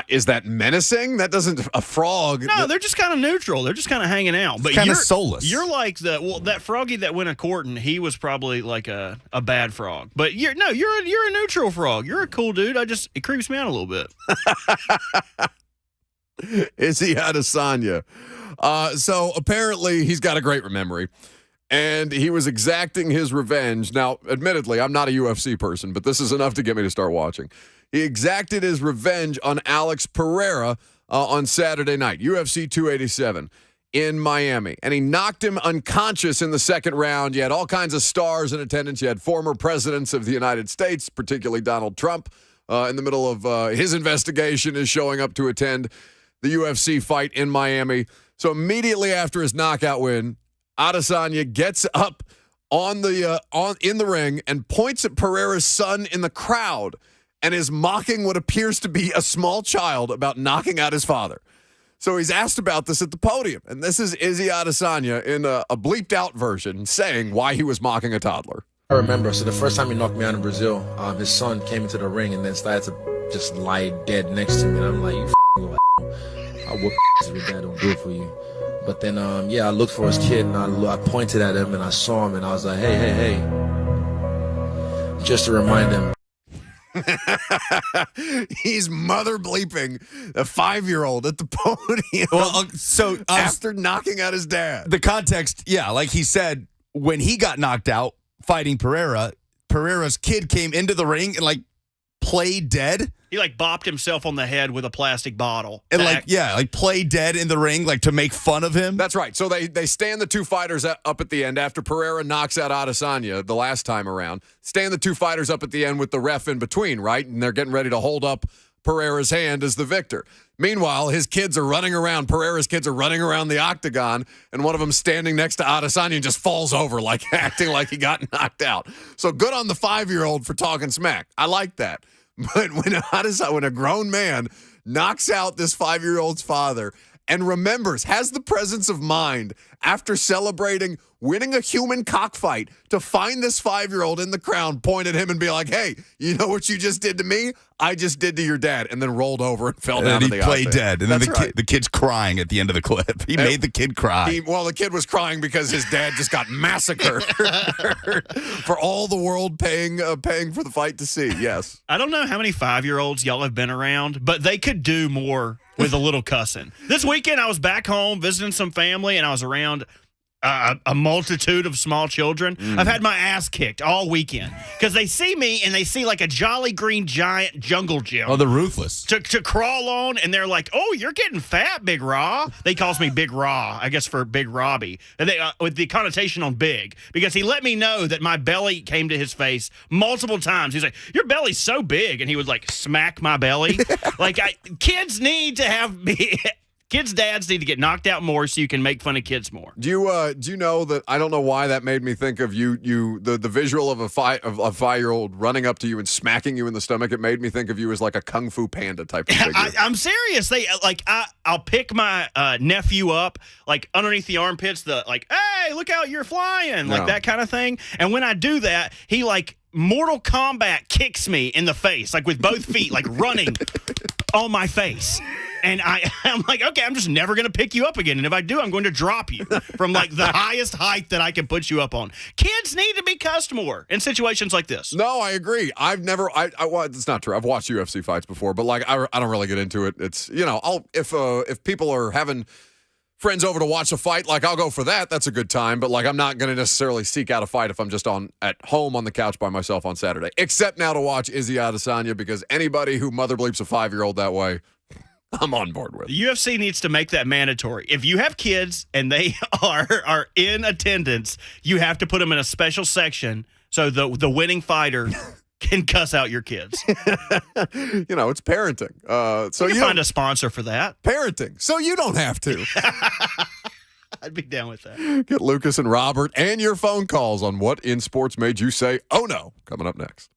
Is that menacing? That doesn't a frog. No, they're just kind of neutral. They're just kind of hanging out. But kind of soulless. You're like that froggy that went a courting. He was probably like a bad frog. But you're a neutral frog. You're a cool dude. It creeps me out a little bit. Izzy Adesanya. So apparently he's got a great memory. And he was exacting his revenge. Now, admittedly, I'm not a UFC person, but this is enough to get me to start watching. He exacted his revenge on Alex Pereira on Saturday night, UFC 287 in Miami. And he knocked him unconscious in the second round. You had all kinds of stars in attendance. You had former presidents of the United States, particularly Donald Trump, in the middle of his investigation is showing up to attend the UFC fight in Miami. So immediately after his knockout win, Adesanya gets up in the ring and points at Pereira's son in the crowd and is mocking what appears to be a small child about knocking out his father. So he's asked about this at the podium, and this is Izzy Adesanya in a bleeped out version saying why he was mocking a toddler. I remember, so the first time he knocked me out in Brazil, his son came into the ring and then started to just lie dead next to me, and I'm like, you f***ing I'll whoop your dad, don't do it for you. But then, I looked for his kid, and I pointed at him, and I saw him, and I was like, hey. Just to remind him. He's mother bleeping a 5-year-old at the podium. Well, after knocking out his dad. The context, like he said, when he got knocked out fighting Pereira's kid came into the ring and played dead. He bopped himself on the head with a plastic bottle. And played dead in the ring, to make fun of him. That's right. So they stand the 2 fighters up at the end after Pereira knocks out Adesanya the last time around. Stand the 2 fighters up at the end with the ref in between, right? And they're getting ready to hold up Pereira's hand as the victor. Meanwhile, his kids are running around. Pereira's kids are running around the octagon, and one of them standing next to Adesanya and just falls over, acting like he got knocked out. So good on the 5-year-old for talking smack. I like that. But when a grown man knocks out this 5-year-old's father and remembers, has the presence of mind after celebrating winning a human cockfight to find this 5-year-old in the crowd, point at him and be like, hey, you know what you just did to me? I just did to your dad, and then rolled over and fell down to the octagon. And he played dead. And then the kid's crying at the end of the clip. He made the kid cry. The kid was crying because his dad just got massacred for all the world paying for the fight to see. Yes. I don't know how many 5-year-olds y'all have been around, but they could do more with a little cussing. This weekend, I was back home visiting some family, and I was around A multitude of small children. I've had my ass kicked all weekend because they see me and they see like a Jolly Green Giant jungle gym. Oh, they're ruthless. To crawl on, and they're like, "Oh, you're getting fat, Big Raw." They calls me Big Raw, I guess, for Big Robbie, and they with the connotation on big, because he let me know that my belly came to his face multiple times. He's like, "Your belly's so big," and he would like smack my belly. Kids need to have me. Kids' dads need to get knocked out more so you can make fun of kids more. Do you know that I don't know why that made me think of the visual of a 5-year-old running up to you and smacking you in the stomach. It made me think of you as like a Kung Fu Panda type of figure. I'm serious. I'll pick my nephew up like underneath the armpits, hey, look out, you're flying, like that kind of thing. And when I do that, he like Mortal Kombat kicks me in the face, like with both feet, like running on my face. And I'm like, okay, I'm just never going to pick you up again. And if I do, I'm going to drop you from like the highest height that I can put you up on. Kids need to be cussed more in situations like this. No, I agree. It's not true. I've watched UFC fights before, but like I don't really get into it. It's, if people are having friends over to watch a fight, like I'll go for that. That's a good time. But like I'm not going to necessarily seek out a fight if I'm just at home on the couch by myself on Saturday. Except now to watch Izzy Adesanya, because anybody who mother bleeps a 5-year-old that way, I'm on board with. The UFC needs to make that mandatory. If you have kids and they are in attendance, you have to put them in a special section so the winning fighter can cuss out your kids. It's parenting. So you find a sponsor for that. Parenting. So you don't have to. I'd be down with that. Get Lucas and Robert and your phone calls on what in sports made you say, "Oh no," coming up next.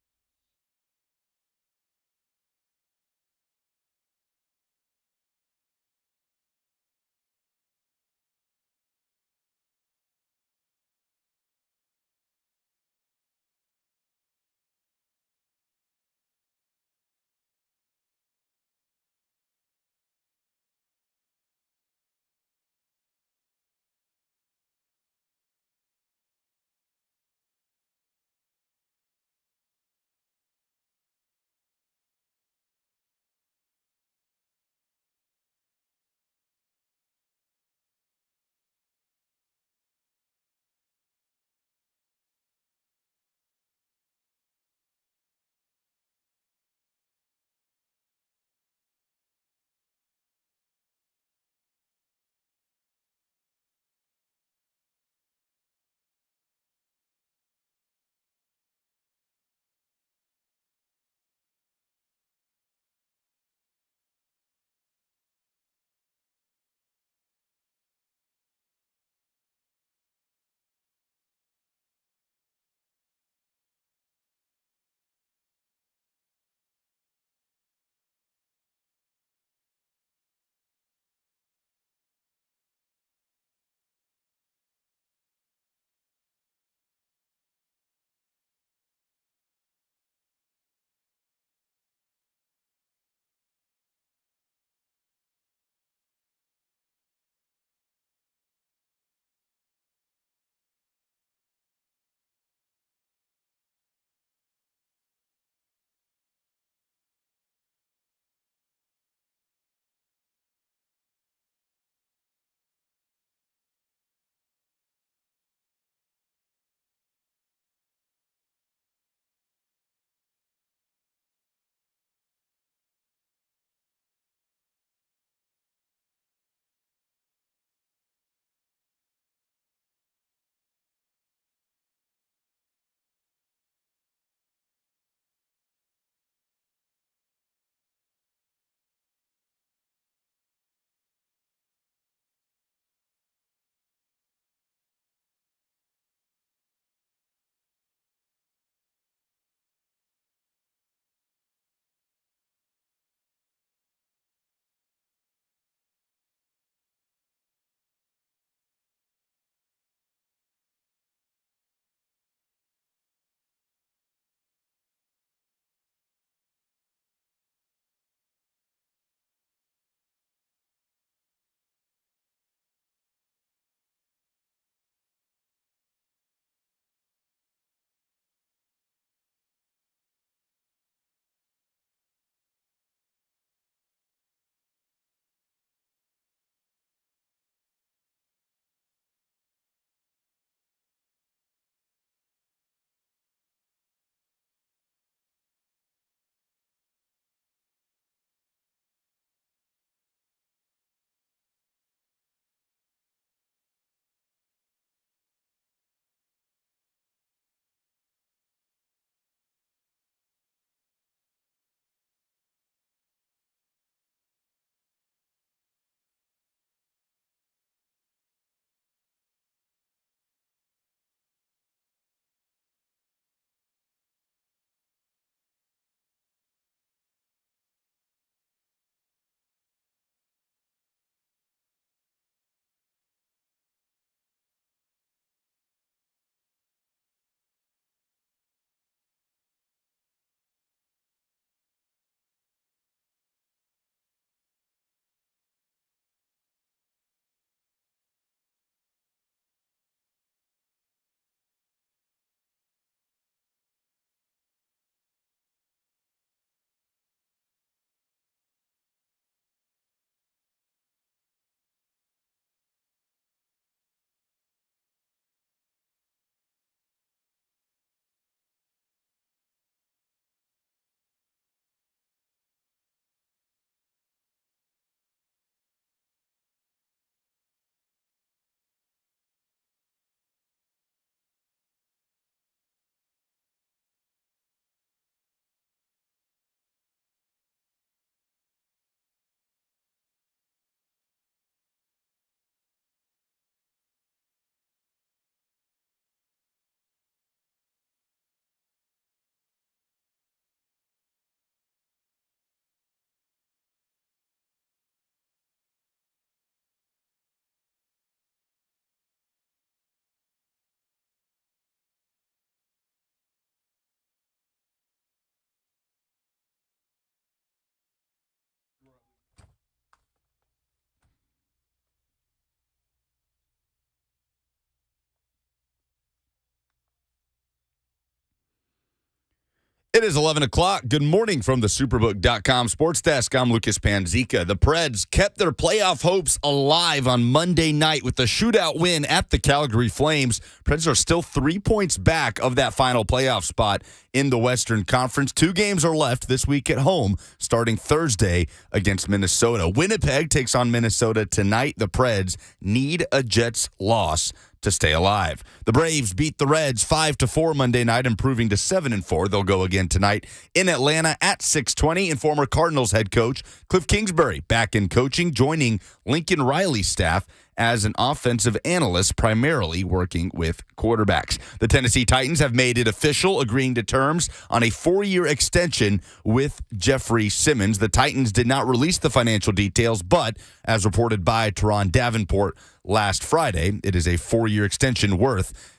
It is 11 o'clock. Good morning from the Superbook.com Sports Desk. I'm Lucas Panzica. The Preds kept their playoff hopes alive on Monday night with a shootout win at the Calgary Flames. Preds are still 3 points back of that final playoff spot in the Western Conference. 2 games are left this week at home, starting Thursday against Minnesota. Winnipeg takes on Minnesota tonight. The Preds need a Jets loss to stay alive. The Braves beat the Reds 5-4 Monday night, improving to 7-4. They'll go again tonight in Atlanta at 6:20. And former Cardinals head coach Cliff Kingsbury back in coaching, joining Lincoln Riley's staff as an offensive analyst, primarily working with quarterbacks. The Tennessee Titans have made it official, agreeing to terms on a 4-year extension with Jeffrey Simmons. The Titans did not release the financial details, but as reported by Teron Davenport last Friday, it is a 4-year extension worth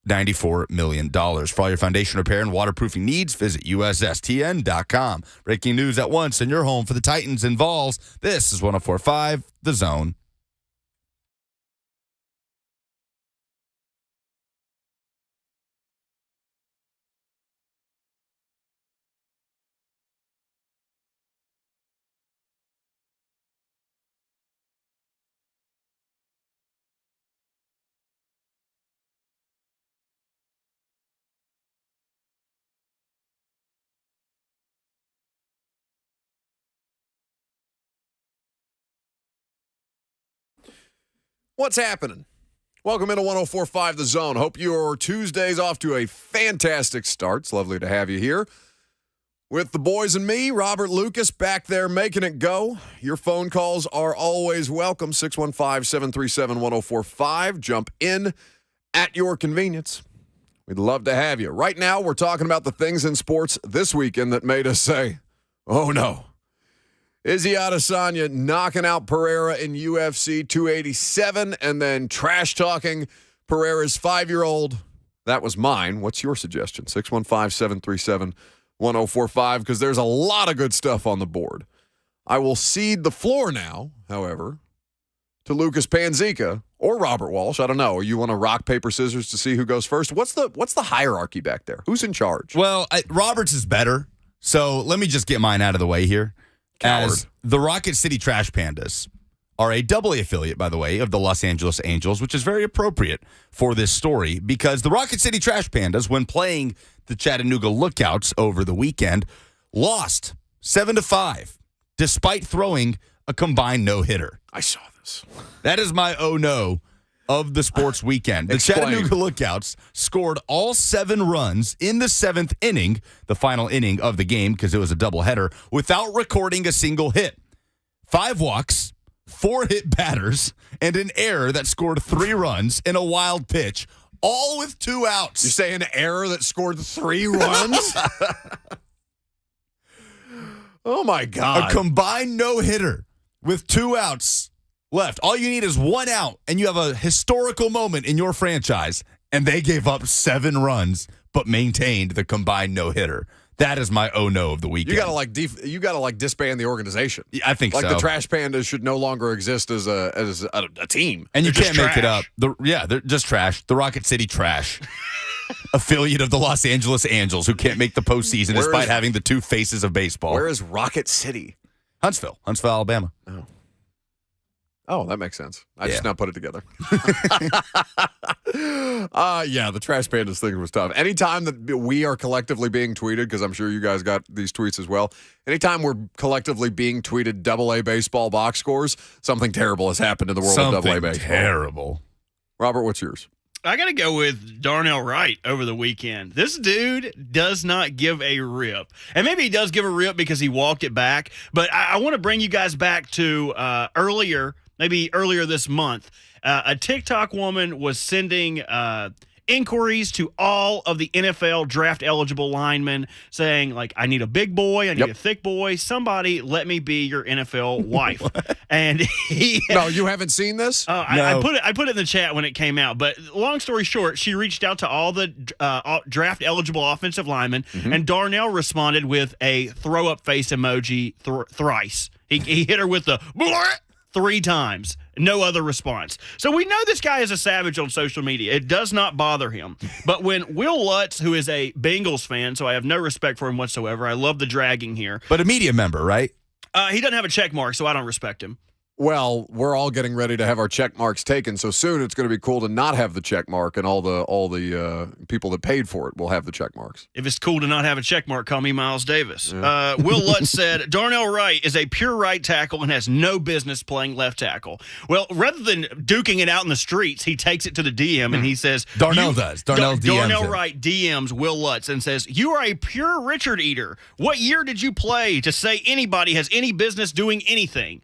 $94 million. For all your foundation repair and waterproofing needs, visit USSTN.com. Breaking news at once in your home for the Titans and Vols. This is 104.5 The Zone. What's happening? Welcome into 104.5 The Zone. Hope your Tuesday's off to a fantastic start. It's lovely to have you here with the boys and me, Robert Lucas, back there making it go. Your phone calls are always welcome. 615-737-1045. Jump in at your convenience. We'd love to have you. Right now, we're talking about the things in sports this weekend that made us say, oh no. Izzy Adesanya knocking out Pereira in UFC 287 and then trash-talking Pereira's 5-year-old. That was mine. What's your suggestion? 615-737-1045, because there's a lot of good stuff on the board. I will cede the floor now, however, to Lucas Panzica or Robert Walsh. I don't know. You want to rock, paper, scissors to see who goes first? What's the hierarchy back there? Who's in charge? Well, Roberts is better, so let me just get mine out of the way here. Coward. As the Rocket City Trash Pandas are a AA affiliate, by the way, of the Los Angeles Angels, which is very appropriate for this story because the Rocket City Trash Pandas, when playing the Chattanooga Lookouts over the weekend, lost 7-5, despite throwing a combined no-hitter. I saw this. That is my oh no of the sports weekend. The Chattanooga Lookouts scored all 7 runs in the 7th inning, the final inning of the game because it was a doubleheader, without recording a single hit. 5 walks, 4 hit batters, and an error that scored 3 runs in a wild pitch, all with 2 outs. You're saying an error that scored 3 runs? Oh, my God. A combined no-hitter with 2 outs left. All you need is 1 out, and you have a historical moment in your franchise, and they gave up 7 runs but maintained the combined no-hitter. That is my oh no of the weekend. You gotta disband the organization. Yeah, I think so. The Trash Pandas should no longer exist as a team. And you can't make it trash. up. They're just trash. The Rocket City Trash. Affiliate of the Los Angeles Angels who can't make the postseason despite having the 2 faces of baseball. Where is Rocket City? Huntsville, Alabama. Oh, that makes sense. I just now put it together. The Trash Pandas thing was tough. Anytime that we are collectively being tweeted, because I'm sure you guys got these tweets as well, anytime we're collectively being tweeted AA baseball box scores, something terrible has happened in the world of AA baseball. Terrible. Robert, what's yours? I got to go with Darnell Wright over the weekend. This dude does not give a rip. And maybe he does give a rip because he walked it back. But I want to bring you guys back to earlier this month. A TikTok woman was sending inquiries to all of the NFL draft-eligible linemen saying, I need a big boy, I need a thick boy. Somebody let me be your NFL wife. And No, you haven't seen this? No. I put it in the chat when it came out. But long story short, she reached out to all the draft-eligible offensive linemen, and Darnell responded with a throw-up face emoji thrice. He hit her with the 3 times. No other response. So we know this guy is a savage on social media. It does not bother him. But when Will Lutz, who is a Bengals fan, so I have no respect for him whatsoever. I love the dragging here. But a media member, right? He doesn't have a check mark, so I don't respect him. Well, we're all getting ready to have our check marks taken, so soon it's going to be cool to not have the check mark, and all the people that paid for it will have the check marks. If it's cool to not have a check mark, call me Miles Davis. Will Lutz said, Darnell Wright is a pure right tackle and has no business playing left tackle. Well, rather than duking it out in the streets, he takes it to the DM and he says, Darnell DMs Darnell him. Wright DMs Will Lutz and says, you are a pure Richard eater. What year did you play to say anybody has any business doing anything?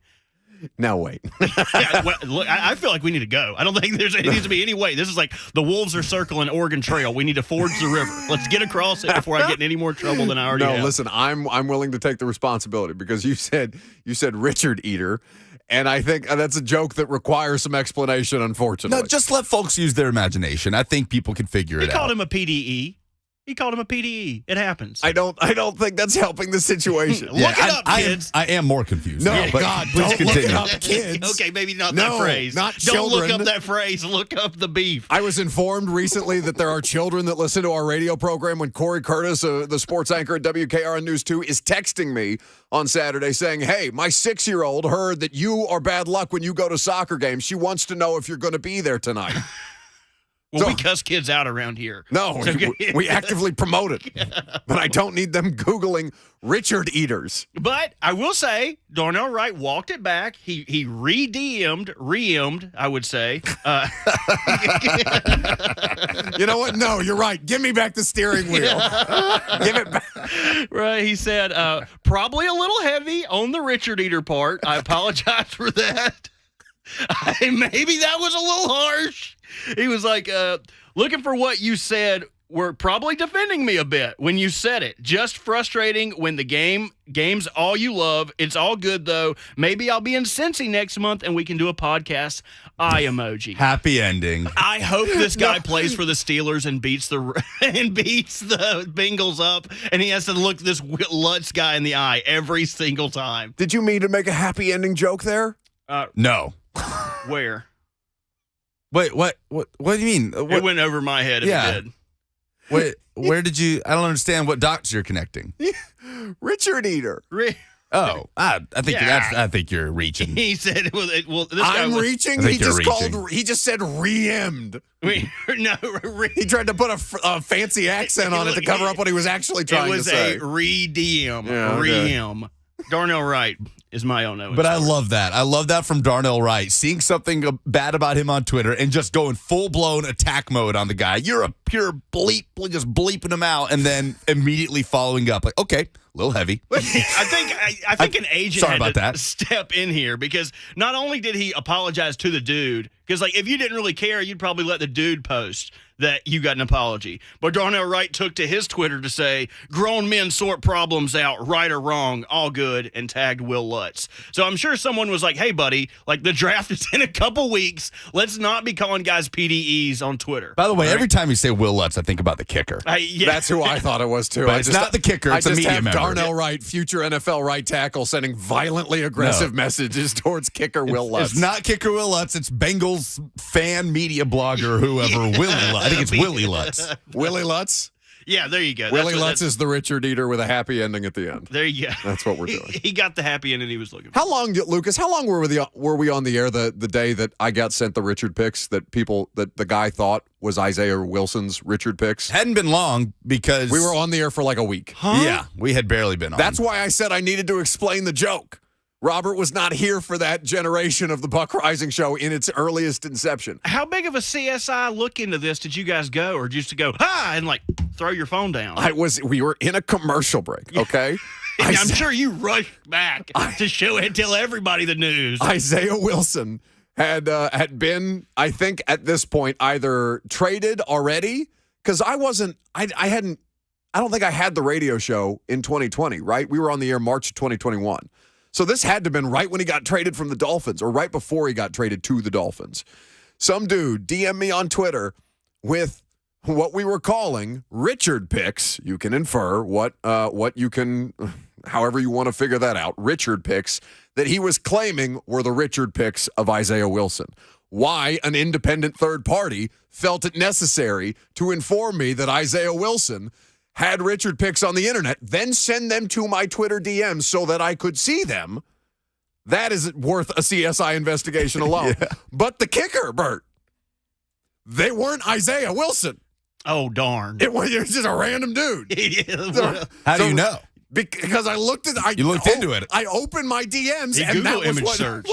Now wait. Yeah, well, look, I feel like we need to go. I don't think it needs to be any way. This is like the wolves are circling Oregon Trail. We need to forge the river. Let's get across it before I get in any more trouble than I already have. No, listen, I'm willing to take the responsibility because you said Richard Eater, and I think that's a joke that requires some explanation, unfortunately. No, just let folks use their imagination. I think people can figure it out. He called him a PDE. He called him a PDE. It happens. I don't think that's helping the situation. Look it up, kids. I am more confused. No, now, but God, please don't continue. look it up, kids. Okay, maybe not that phrase. Not don't children. look up that phrase. Look up the beef. I was informed recently that there are children that listen to our radio program when Corey Curtis, the sports anchor at WKRN News 2, is texting me on Saturday saying, hey, my 6-year-old heard that you are bad luck when you go to soccer games. She wants to know if you're going to be there tonight. Well, we cuss kids out around here. No, we actively promote it. But I don't need them Googling Richard Eaters. But I will say, Darnell Wright walked it back. He re-DM'd, I would say. You know what? No, you're right. Give me back the steering wheel. Give it back. Right. He said, probably a little heavy on the Richard Eater part. I apologize for that. Maybe that was a little harsh. He was like, looking for what you said. We're probably defending me a bit when you said it. Just frustrating when the game's all you love. It's all good, though. Maybe I'll be in Cincy next month and we can do a podcast. Eye emoji. Happy ending. I hope this guy plays for the Steelers and beats the Bengals up, and he has to look this Lutz guy in the eye every single time. Did you mean to make a happy ending joke there? No. Where? Wait, what do you mean? It went over my head if it did. Wait, where did you? I don't understand what dots you're connecting. Richard Eater. Oh, I think you're reaching. He said, this guy I'm was, reaching. He just said re-emmed. He tried to put a fancy accent on it to cover up what he was actually trying to say. It was a re-DM. Yeah, okay. Re-him. Darnell Wright is my own no. But I love that. I love that from Darnell Wright. Seeing something bad about him on Twitter and just going full-blown attack mode on the guy. You're a pure bleep, just bleeping him out, and then immediately following up. Like, okay, a little heavy. I think an agent sorry had about to that. step in here because not only did he apologize to the dude, because like if you didn't really care, you'd probably let the dude post that you got an apology. But Darnell Wright took to his Twitter to say, grown men sort problems out, right or wrong, all good, and tagged Will Lutz. So I'm sure someone was like, hey, buddy, like the draft is in a couple weeks. Let's not be calling guys PDEs on Twitter. By the way, every time you say Will Lutz, I think about the kicker. That's who I thought it was, too. But it's not the kicker. It's a media member. Darnell Wright, future NFL right tackle, sending violently aggressive messages towards kicker Will Lutz. It's not kicker Will Lutz. It's Bengals fan media blogger, whoever, Willie Lutz. I think it's Willie Lutz. Willie Lutz? Yeah, there you go. Willie Lutz is the Richard Eater with a happy ending at the end. There you go. That's what we're doing. He got the happy ending he was looking for. How long, Lucas, were we on the air the day that I got sent the Richard picks that the guy thought was Isaiah Wilson's Richard picks? Hadn't been long because we were on the air for like a week. Huh? Yeah, we had barely been on. That's why I said I needed to explain the joke. Robert was not here for that generation of the Buck Rising show in its earliest inception. How big of a CSI look into this did you guys go, or just to go, and like throw your phone down? We were in a commercial break, okay? I'm sure you rushed back to show and tell everybody the news. Isaiah Wilson had been, I think, at this point either traded already because I don't think I had the radio show in 2020, right? We were on the air March 2021. So this had to have been right when he got traded from the Dolphins or right before he got traded to the Dolphins. Some dude DM me on Twitter with what we were calling Richard picks. You can infer what you can, however you want to figure that out. Richard picks that he was claiming were the Richard picks of Isaiah Wilson. Why an independent third party felt it necessary to inform me that Isaiah Wilson had Richard picks on the internet, then send them to my Twitter DMs so that I could see them, that is worth a CSI investigation alone. Yeah. But the kicker, Bert, they weren't Isaiah Wilson. Oh, darn. It was just a random dude. How do you know? Because I looked at You looked into it. I opened my DMs He and Google that was image search.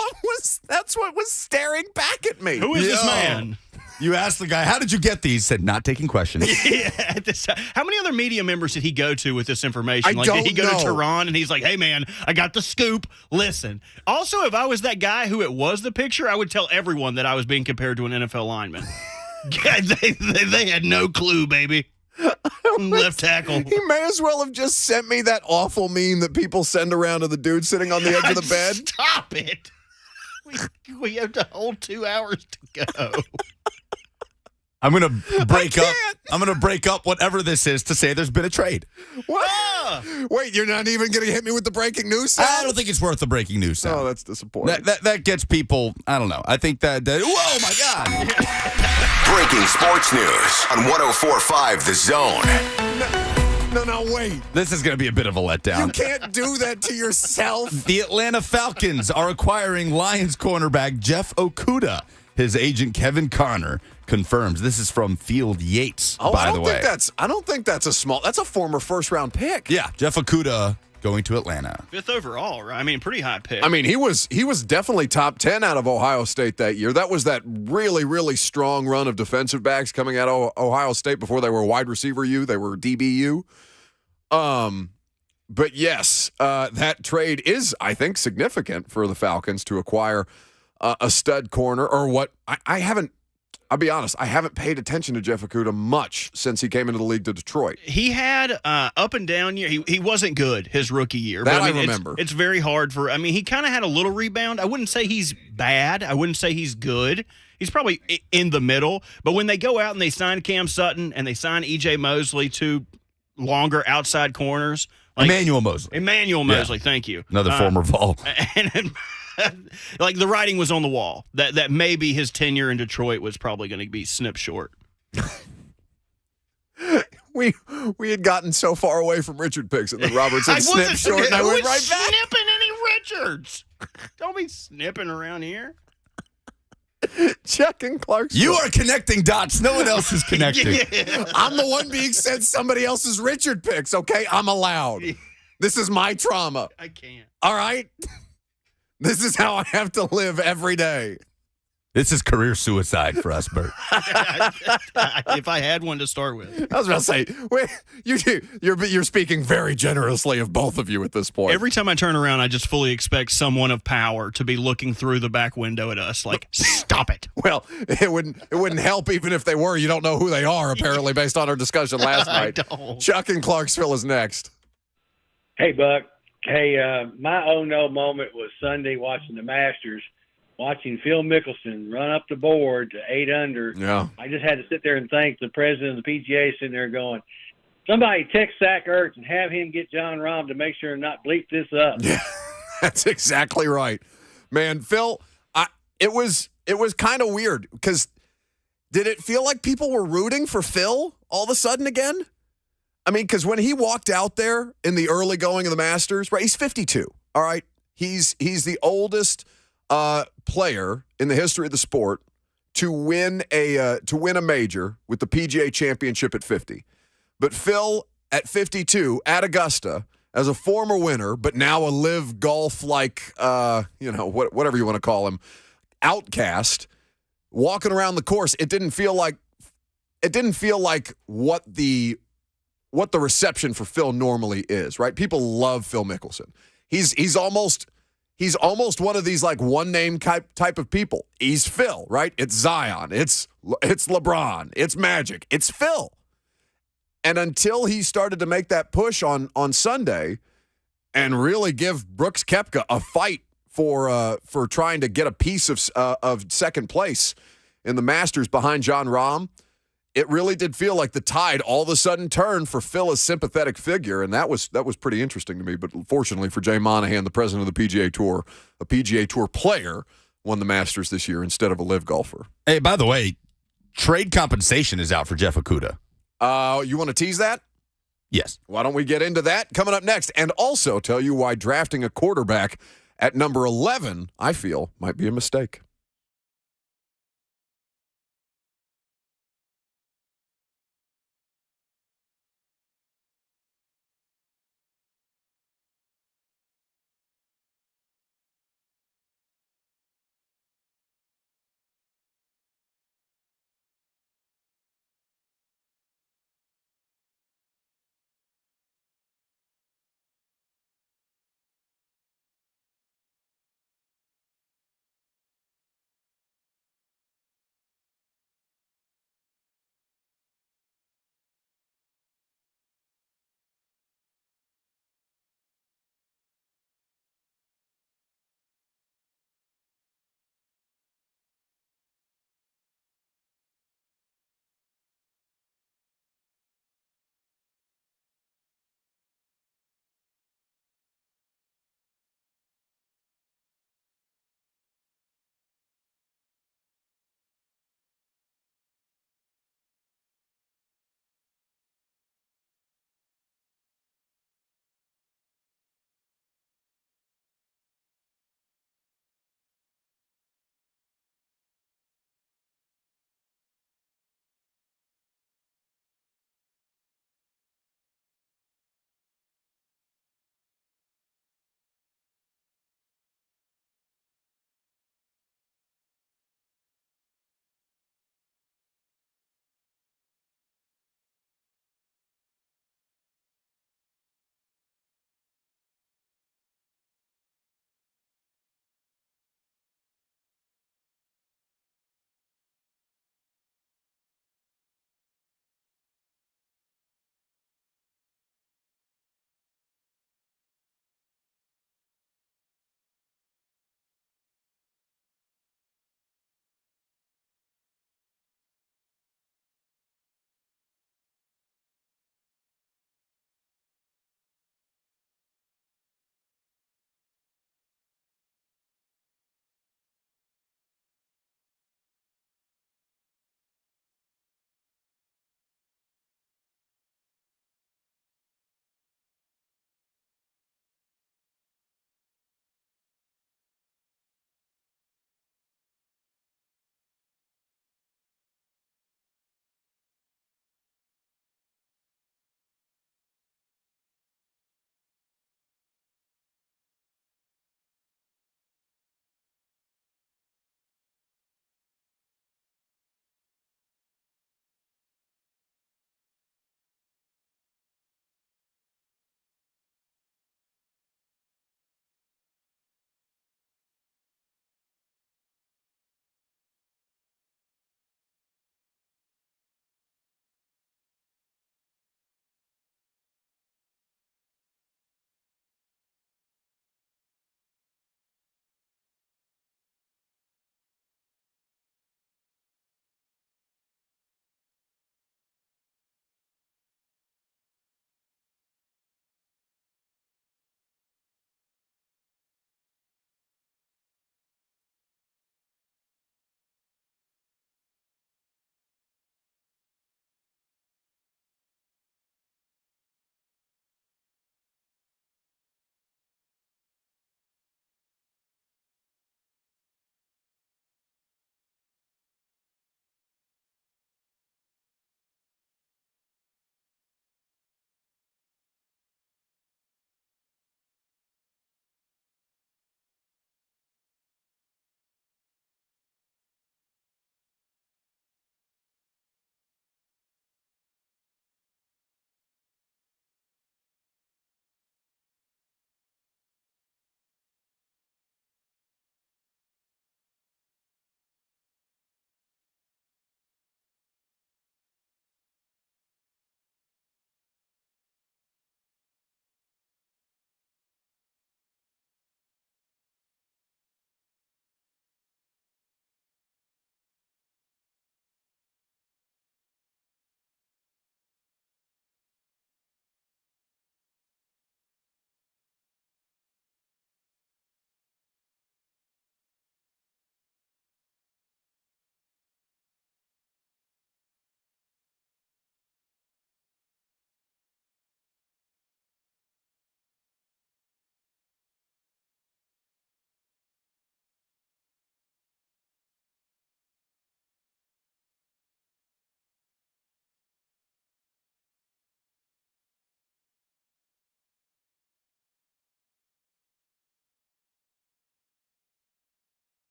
that's what was staring back at me. Who is this Yo. man? You asked the guy, how did you get these? He said, not taking questions. Yeah, at this time. How many other media members did he go to with this information? I Did he don't go know. to Tehran and he's like, hey, man, I got the scoop. Listen. Also, if I was that guy who it was the picture, I would tell everyone that I was being compared to an NFL lineman. God, they had no clue, baby. Left tackle. He may as well have just sent me that awful meme that people send around of the dude sitting on the edge of the bed. Stop it. We have the whole 2 hours to go. I'm going to break up. I'm going to break up whatever this is to say there's been a trade. What? Ah! Wait, you're not even going to hit me with the breaking news sound? I don't think it's worth the breaking news sound. Oh, that's disappointing. That gets people, I don't know. I think that whoa, my God. Breaking sports news on 104.5 The Zone. No, wait. This is going to be a bit of a You letdown. can't do that to yourself. The Atlanta Falcons are acquiring Lions cornerback Jeff Okudah. His agent Kevin Connor confirms. This is from Field Yates, by the way. I don't think that's that's a former first-round pick. Yeah, Jeff Okudah going to Atlanta. 5th overall, right? I mean, pretty high pick. I mean, he was definitely top 10 out of Ohio State that year. That was that really, really strong run of defensive backs coming out of Ohio State before they were wide receiver U. They were DBU. But yes, that trade is, I think, significant for the Falcons to acquire a stud corner or what I haven't. I'll be honest, I haven't paid attention to Jeff Okudah much since he came into the league to Detroit. He had up and down year. He wasn't good his rookie year. That but I mean, remember. It's very hard for. I mean, he kind of had a little rebound. I wouldn't say he's bad. I wouldn't say he's good. He's probably in the middle. But when they go out and they sign Cam Sutton and they sign E.J. Mosley, two longer outside corners. Emmanuel Mosley. Yeah. Thank you. Another former Vol. And like the writing was on the wall that maybe his tenure in Detroit was probably going to be snipped short. We had gotten so far away from Richard picks and then Robert said snip short and I went right back. Snipping any Richards. Don't be snipping around here. Chuck and Clarksville. You are connecting dots. No one else is connecting. Yeah. I'm the one being sent somebody else's Richard picks, okay? I'm allowed. This is my trauma. I can't. All right? This is how I have to live every day. This is career suicide for us, Bert. If I had one to start with. I was about to say, wait, you're speaking very generously of both of you at this point. Every time I turn around, I just fully expect someone of power to be looking through the back window at us like, stop it. Well, it wouldn't help even if they were. You don't know who they are, apparently, based on our discussion last night. don't. Chuck in Clarksville is next. Hey, Buck. Hey, my oh no moment was Sunday watching the Masters, watching Phil Mickelson run up the board to 8 under. Yeah. I just had to sit there and thank the president of the PGA sitting there going, somebody text Zach Ertz and have him get John Rahm to make sure and not bleep this up. Yeah, that's exactly right. Man, Phil, it was kind of weird because did it feel like people were rooting for Phil all of a sudden again? I mean, because when he walked out there in the early going of the Masters, right, he's 52, all right? He's the oldest player in the history of the sport to win a major with the PGA Championship at 50. But Phil at 52 at Augusta as a former winner, but now a live golf like whatever you want to call him, outcast, walking around the course. It didn't feel like what the reception for Phil normally is, right? People love Phil Mickelson. He's almost one of these like one name type of people. He's Phil, right? It's Zion, it's LeBron, it's Magic, it's Phil. And until he started to make that push on Sunday and really give Brooks Koepka a fight for trying to get a piece of second place in the Masters behind John Rahm, it really did feel like the tide all of a sudden turned for Phil as sympathetic figure, and that was pretty interesting to me. But fortunately for Jay Monahan, the president of the PGA Tour, a PGA Tour player, won the Masters this year instead of a live golfer. Hey, by the way, trade compensation is out for Jeff Okuda. You want to tease that? Yes. Why don't we get into that coming up next, and also tell you why drafting a quarterback at number 11, I feel, might be a mistake.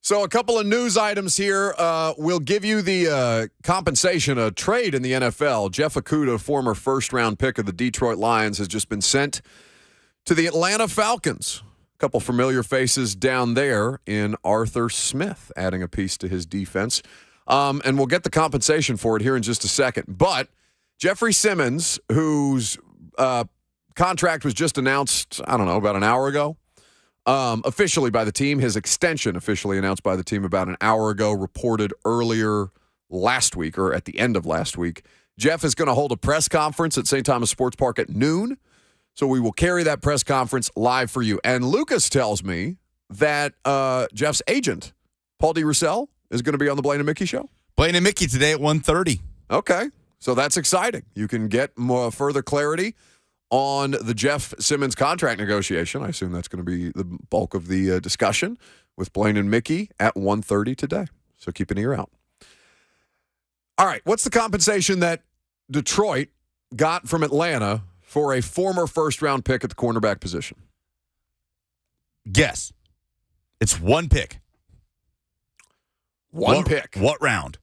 So a couple of news items here. We'll give you the compensation, a trade in the NFL. Jeff Okudah, former first-round pick of the Detroit Lions, has just been sent to the Atlanta Falcons. A couple familiar faces down there in Arthur Smith, adding a piece to his defense. And we'll get the compensation for it here in just a second. But Jeffrey Simmons, whose contract was just announced, I don't know, about an hour ago, officially by the team. His extension officially announced by the team about an hour ago, reported earlier last week or at the end of last week. Jeff is going to hold a press conference at St. Thomas Sports Park at noon. So we will carry that press conference live for you. And Lucas tells me that Jeff's agent, Paul D. Russell, is going to be on the Blaine and Mickey show. Blaine and Mickey today at 1:30. Okay. So that's exciting. You can get more further clarity on the Jeff Simmons contract negotiation. I assume that's going to be the bulk of the discussion with Blaine and Mickey at 1:30 today. So keep an ear out. All right. What's the compensation that Detroit got from Atlanta for a former first-round pick at the cornerback position? Guess. It's one pick. One pick. What round?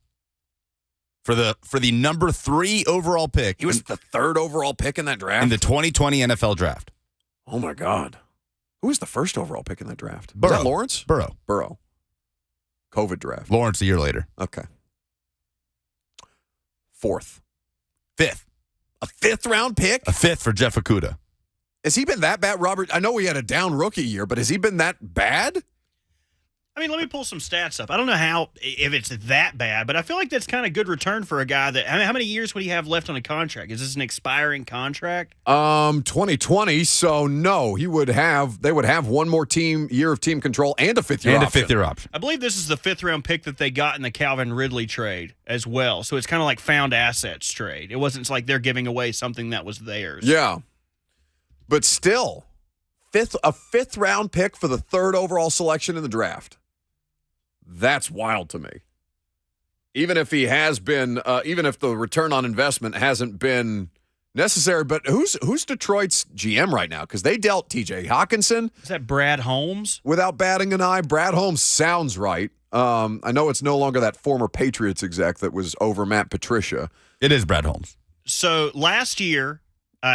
For the number 3 overall pick. He was the 3rd overall pick in that draft? In the 2020 NFL draft. Oh, my God. Who was the first overall pick in that draft? Burrow. Was that Lawrence? Burrow. COVID draft. Lawrence a year later. Okay. 4th. 5th. A 5th-round pick? A 5th for Jeff Okudah. Has he been that bad, Robert? I know he had a down rookie year, but has he been that bad? I mean, let me pull some stats up. I don't know if it's that bad, but I feel like that's kind of good return for a guy that. I mean, how many years would he have left on a contract? Is this an expiring contract? 2020. So no, they would have one more year of team control and a 5th-year option. And a 5th-year option. I believe this is the 5th-round pick that they got in the Calvin Ridley trade as well. So it's kind of like found assets trade. It wasn't like they're giving away something that was theirs. Yeah, but still, a 5th-round pick for the 3rd overall selection in the draft. That's wild to me. Even if he has been, even if the return on investment hasn't been necessary, but who's Detroit's GM right now? Because they dealt T.J. Hawkinson. Is that Brad Holmes? Without batting an eye, Brad Holmes sounds right. I know it's no longer that former Patriots exec that was over Matt Patricia. It is Brad Holmes. So last year,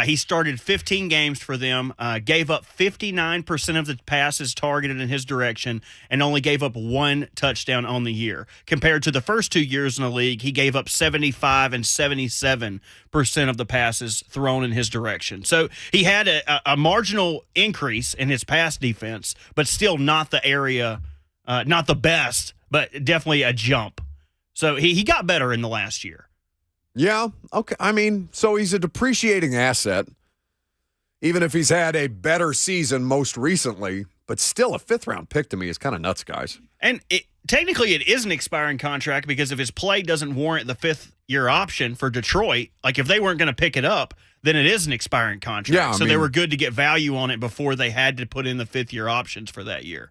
he started 15 games for them, gave up 59% of the passes targeted in his direction, and only gave up 1 touchdown on the year. Compared to the first 2 years in the league, he gave up 75 and 77% of the passes thrown in his direction. So he had a marginal increase in his pass defense, but still not the area, not the best, but definitely a jump. So he got better in the last year. Yeah, okay. I mean, so he's a depreciating asset, even if he's had a better season most recently, but still a 5th-round pick to me is kind of nuts, guys. And technically it is an expiring contract because if his play doesn't warrant the 5th-year option for Detroit, like if they weren't going to pick it up, then it is an expiring contract. Yeah, so they were good to get value on it before they had to put in the 5th-year options for that year.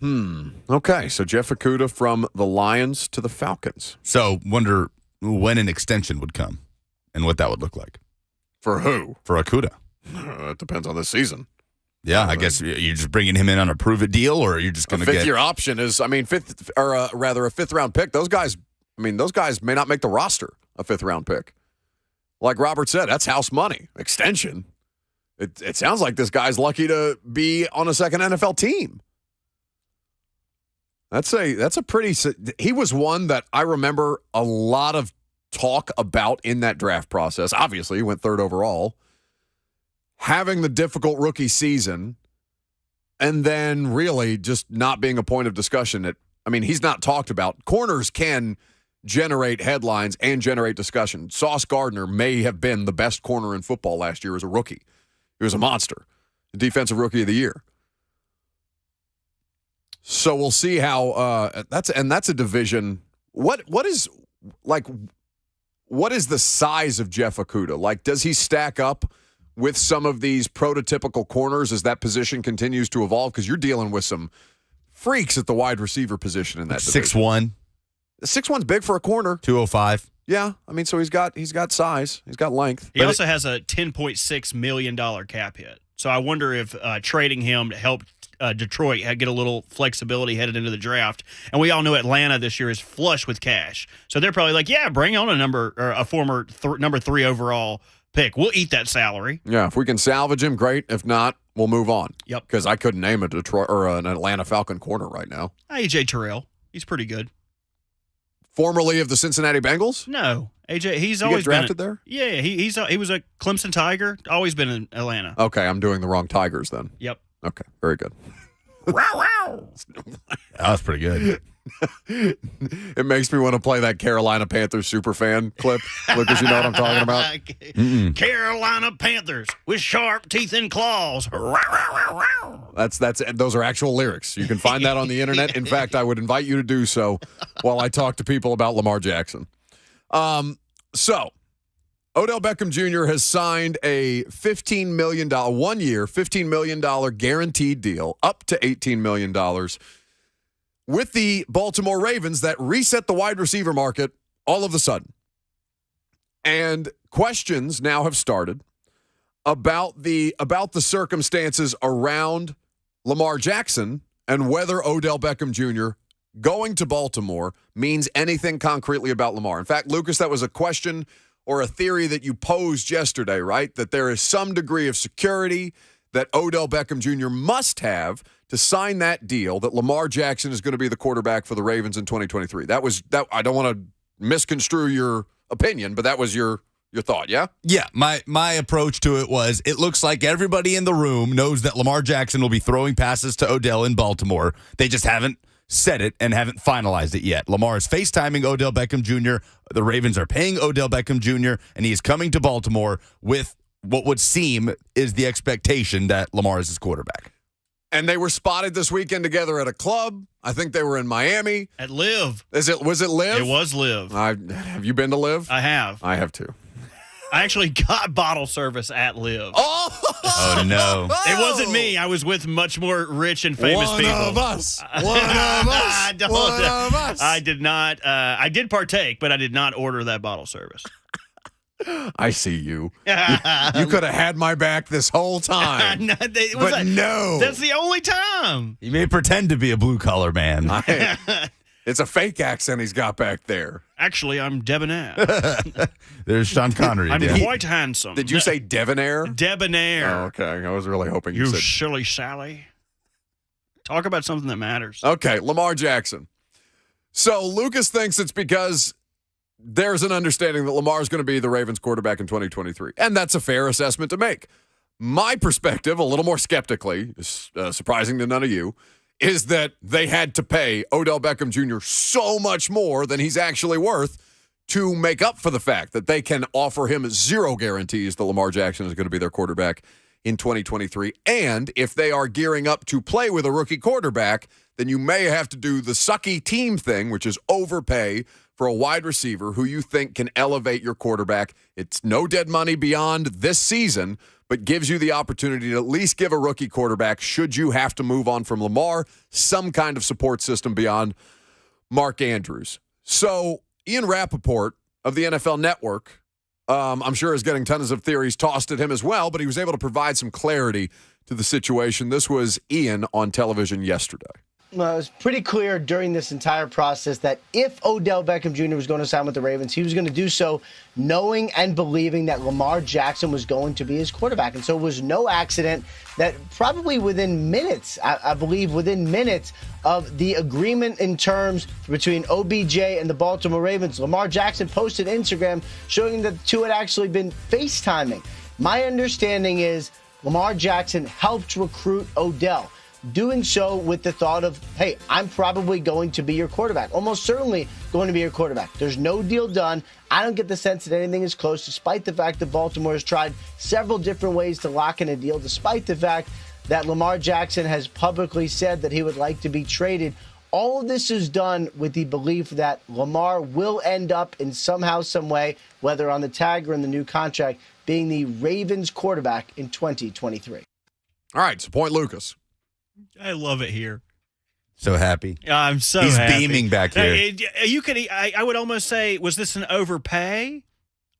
Okay, so Jeff Okudah from the Lions to the Falcons. So wonder when an extension would come and what that would look like. For who? For Okudah. It depends on the season. Yeah, I guess you're just bringing him in on a prove-it deal, or you're just going to get... A 5th-year option is, a 5th-round pick. Those guys may not make the roster, a 5th-round pick. Like Robert said, that's house money. Extension. It sounds like this guy's lucky to be on a second NFL team. That's a pretty... He was one that I remember a lot of talk about in that draft process. Obviously, he went 3rd overall. Having the difficult rookie season and then really just not being a point of discussion. He's not talked about. Corners can generate headlines and generate discussion. Sauce Gardner may have been the best corner in football last year as a rookie. He was a monster. Defensive Rookie of the Year. So we'll see how that's a division. What is the size of Jeff Okudah? Like, does he stack up with some of these prototypical corners as that position continues to evolve? Because you're dealing with some freaks at the wide receiver position in that division. 6'1". 6'1's big for a corner. 205. Yeah, so he's got size, he's got length. He also has a $10.6 million cap hit. So I wonder if trading him helped Detroit get a little flexibility headed into the draft. And we all know Atlanta this year is flush with cash. So they're probably like, yeah, bring on a former number 3 overall pick. We'll eat that salary. Yeah, if we can salvage him, great. If not, we'll move on. Yep. Because I couldn't name a Detroit or an Atlanta Falcon corner right now. AJ Terrell. He's pretty good. Formerly of the Cincinnati Bengals? No. AJ, he's You always get drafted been there? Yeah, he was a Clemson Tiger, always been in Atlanta. Okay, I'm doing the wrong Tigers then. Yep. Okay, very good. That was pretty good. It makes me want to play that Carolina Panthers superfan clip. Lucas, you know what I'm talking about? Carolina Panthers with sharp teeth and claws. Those are actual lyrics. You can find that on the internet. In fact, I would invite you to do so while I talk to people about Lamar Jackson. So Odell Beckham Jr. has signed a $15 million, 1 year, $15 million guaranteed deal, up to $18 million with the Baltimore Ravens that reset the wide receiver market all of a sudden. And questions now have started about the circumstances around Lamar Jackson and whether Odell Beckham Jr. going to Baltimore means anything concretely about Lamar. In fact, Lucas, that was a question or a theory that you posed yesterday, right? That there is some degree of security that Odell Beckham Jr. must have to sign that deal that Lamar Jackson is going to be the quarterback for the Ravens in 2023. That I don't want to misconstrue your opinion, but that was your thought, yeah? Yeah, my approach to it was it looks like everybody in the room knows that Lamar Jackson will be throwing passes to Odell in Baltimore. They just haven't said it and haven't finalized it yet. Lamar is FaceTiming Odell Beckham Jr. The Ravens are paying Odell Beckham Jr., and he is coming to Baltimore with what would seem is the expectation that Lamar is his quarterback. And they were spotted this weekend together at a club. I think they were in Miami. At Live. Was it Live? It was Live. Have you been to Live? I have. I have too. I actually got bottle service at Live. Oh no. It wasn't me. I was with much more rich and famous people. One of us. I did not. I did partake, but I did not order that bottle service. I see you. You could have had my back this whole time. No. That's the only time. He may pretend to be a blue-collar man. It's a fake accent he's got back there. Actually, I'm debonair. There's Sean Connery. I'm quite handsome. Did you say debonair? Debonair. Oh, okay. I was really hoping you You said. silly Sally. Talk about something that matters. Okay, Lamar Jackson. So Lucas thinks it's because there's an understanding that Lamar is going to be the Ravens quarterback in 2023. And that's a fair assessment to make. My perspective, a little more skeptically, surprising to none of you, is that they had to pay Odell Beckham Jr. so much more than he's actually worth to make up for the fact that they can offer him zero guarantees that Lamar Jackson is going to be their quarterback in 2023. And if they are gearing up to play with a rookie quarterback, then you may have to do the sucky team thing, which is overpay for a wide receiver who you think can elevate your quarterback. It's no dead money beyond this season, but gives you the opportunity to at least give a rookie quarterback, should you have to move on from Lamar, some kind of support system beyond Mark Andrews. So Ian Rappaport of the NFL Network, I'm sure is getting tons of theories tossed at him as well, but he was able to provide some clarity to the situation. This was Ian on television yesterday. Well, it was pretty clear during this entire process that if Odell Beckham Jr. was going to sign with the Ravens, he was going to do so knowing and believing that Lamar Jackson was going to be his quarterback. And so it was no accident that probably within minutes, I believe within minutes of the agreement in terms between OBJ and the Baltimore Ravens, Lamar Jackson posted Instagram showing that the two had actually been FaceTiming. My understanding is Lamar Jackson helped recruit Odell, doing so with the thought of, hey, I'm probably going to be your quarterback, almost certainly going to be your quarterback. There's no deal done. I don't get the sense that anything is close, despite the fact that Baltimore has tried several different ways to lock in a deal, despite the fact that Lamar Jackson has publicly said that he would like to be traded. All of this is done with the belief that Lamar will end up in somehow, some way, whether on the tag or in the new contract, being the Ravens quarterback in 2023. All right, so Point Lucas. I love it here. So happy. I'm so He's happy. beaming back here. I would almost say, was this an overpay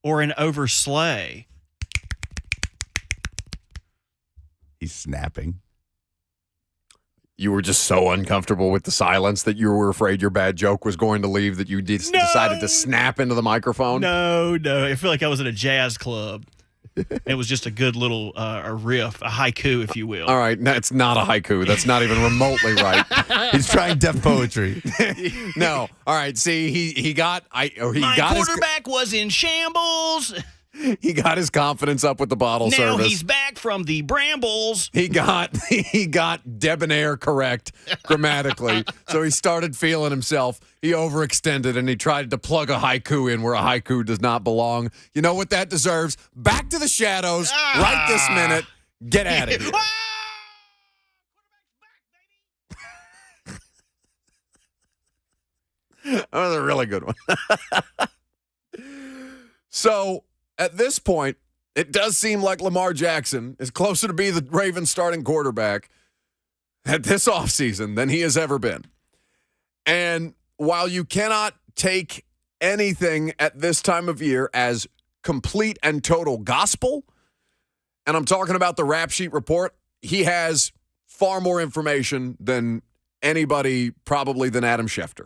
or an overslay? He's snapping. You were just so uncomfortable with the silence that you were afraid your bad joke was going to leave that you decided to snap into the microphone? No. I feel like I was at a jazz club. It was just a good little a riff, a haiku, if you will. All right, no, it's not a haiku. That's not even remotely right. He's trying deaf poetry. No. All right. See, he got My got quarterback was in shambles. he got his confidence up with the bottle Now service. he's back from the brambles. He got debonair correct grammatically. So he started feeling himself. He overextended and he tried to plug a haiku in where a haiku does not belong. You know what that deserves? Back to the shadows right this minute. Get at it. That was a really good one. So at this point, it does seem like Lamar Jackson is closer to be the Ravens starting quarterback at this offseason than he has ever been. And while you cannot take anything at this time of year as complete and total gospel, and I'm talking about the rap sheet report, he has far more information than anybody, probably than Adam Schefter,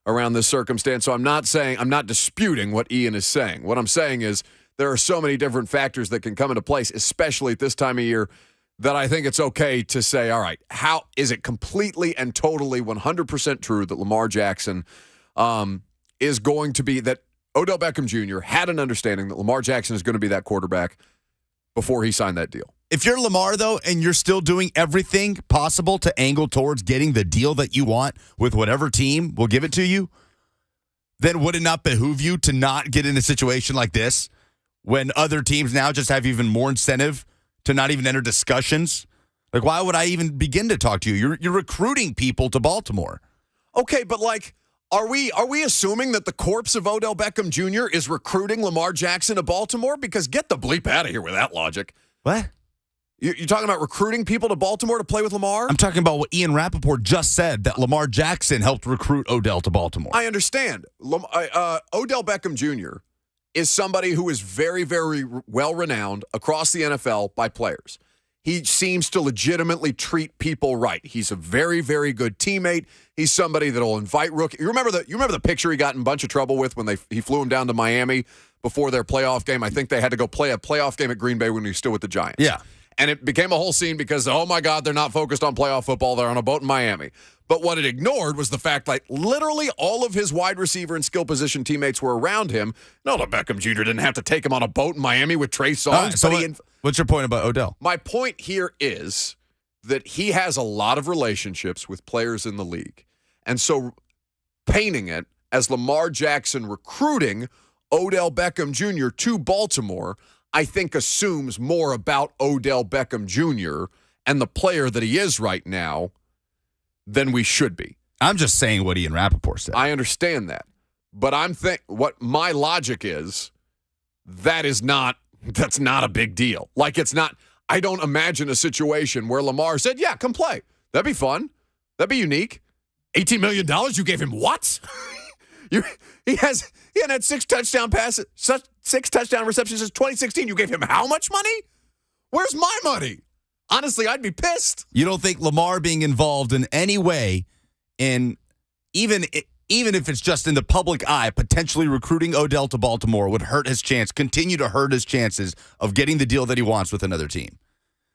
around this circumstance. So I'm not disputing what Ian is saying. What I'm saying is there are so many different factors that can come into place, especially at this time of year, that I think it's okay to say, all right, how is it completely and totally 100% true that Lamar Jackson is going to be, that Odell Beckham Jr. had an understanding that Lamar Jackson is going to be that quarterback before he signed that deal? If you're Lamar, though, and you're still doing everything possible to angle towards getting the deal that you want with whatever team will give it to you, then would it not behoove you to not get in a situation like this when other teams now just have even more incentive to not even enter discussions? Like, why would I even begin to talk to you? You're recruiting people to Baltimore. Okay, but like, are we assuming that the corpse of Odell Beckham Jr. is recruiting Lamar Jackson to Baltimore? Because get the bleep out of here with that logic. What? You're talking about recruiting people to Baltimore to play with Lamar? I'm talking about what Ian Rappaport just said, that Lamar Jackson helped recruit Odell to Baltimore. I understand. Odell Beckham Jr. is somebody who is very, very well-renowned across the NFL by players. He seems to legitimately treat people right. He's a very, very good teammate. He's somebody that'll invite rookie. You remember the picture he got in a bunch of trouble with when he flew him down to Miami before their playoff game? I think they had to go play a playoff game at Green Bay when he was still with the Giants. Yeah. And it became a whole scene because, oh, my God, they're not focused on playoff football. They're on a boat in Miami. But what it ignored was the fact, like, literally all of his wide receiver and skill position teammates were around him. No, the Beckham Jr. didn't have to take him on a boat in Miami with Trey Songz. What's your point about Odell? My point here is that he has a lot of relationships with players in the league. And so painting it as Lamar Jackson recruiting Odell Beckham Jr. to Baltimore, I think assumes more about Odell Beckham Jr. and the player that he is right now than we should be. I'm just saying what Ian Rappaport said. I understand that. But what my logic is, that's not a big deal. Like, it's not, I don't imagine a situation where Lamar said, yeah, come play. That'd be fun. That'd be unique. $18 million? You gave him what? He had 6 touchdown passes, 6 touchdown receptions since 2016. You gave him how much money? Where's my money? Honestly, I'd be pissed. You don't think Lamar being involved in any way in even if it's just in the public eye, potentially recruiting Odell to Baltimore would continue to hurt his chances of getting the deal that he wants with another team?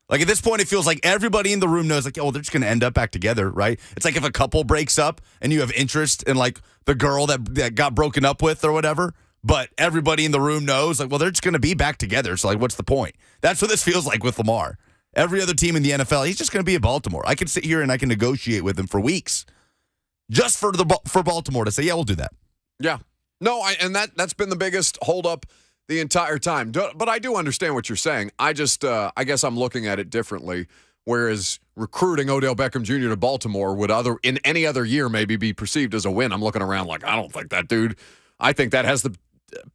Like, at this point, it feels like everybody in the room knows, like, oh, they're just going to end up back together, right? It's like if a couple breaks up and you have interest in, like, the girl that got broken up with or whatever, but everybody in the room knows, like, well, they're just going to be back together. So, like, what's the point? That's what this feels like with Lamar. Every other team in the NFL, he's just going to be in Baltimore. I can sit here and I can negotiate with him for weeks just for Baltimore to say, yeah, we'll do that. Yeah. No, and that's been the biggest holdup the entire time. But I do understand what you're saying. I guess I'm looking at it differently. Whereas recruiting Odell Beckham Jr. to Baltimore would in any other year maybe be perceived as a win. I'm looking around like, I don't think that dude. I think that has the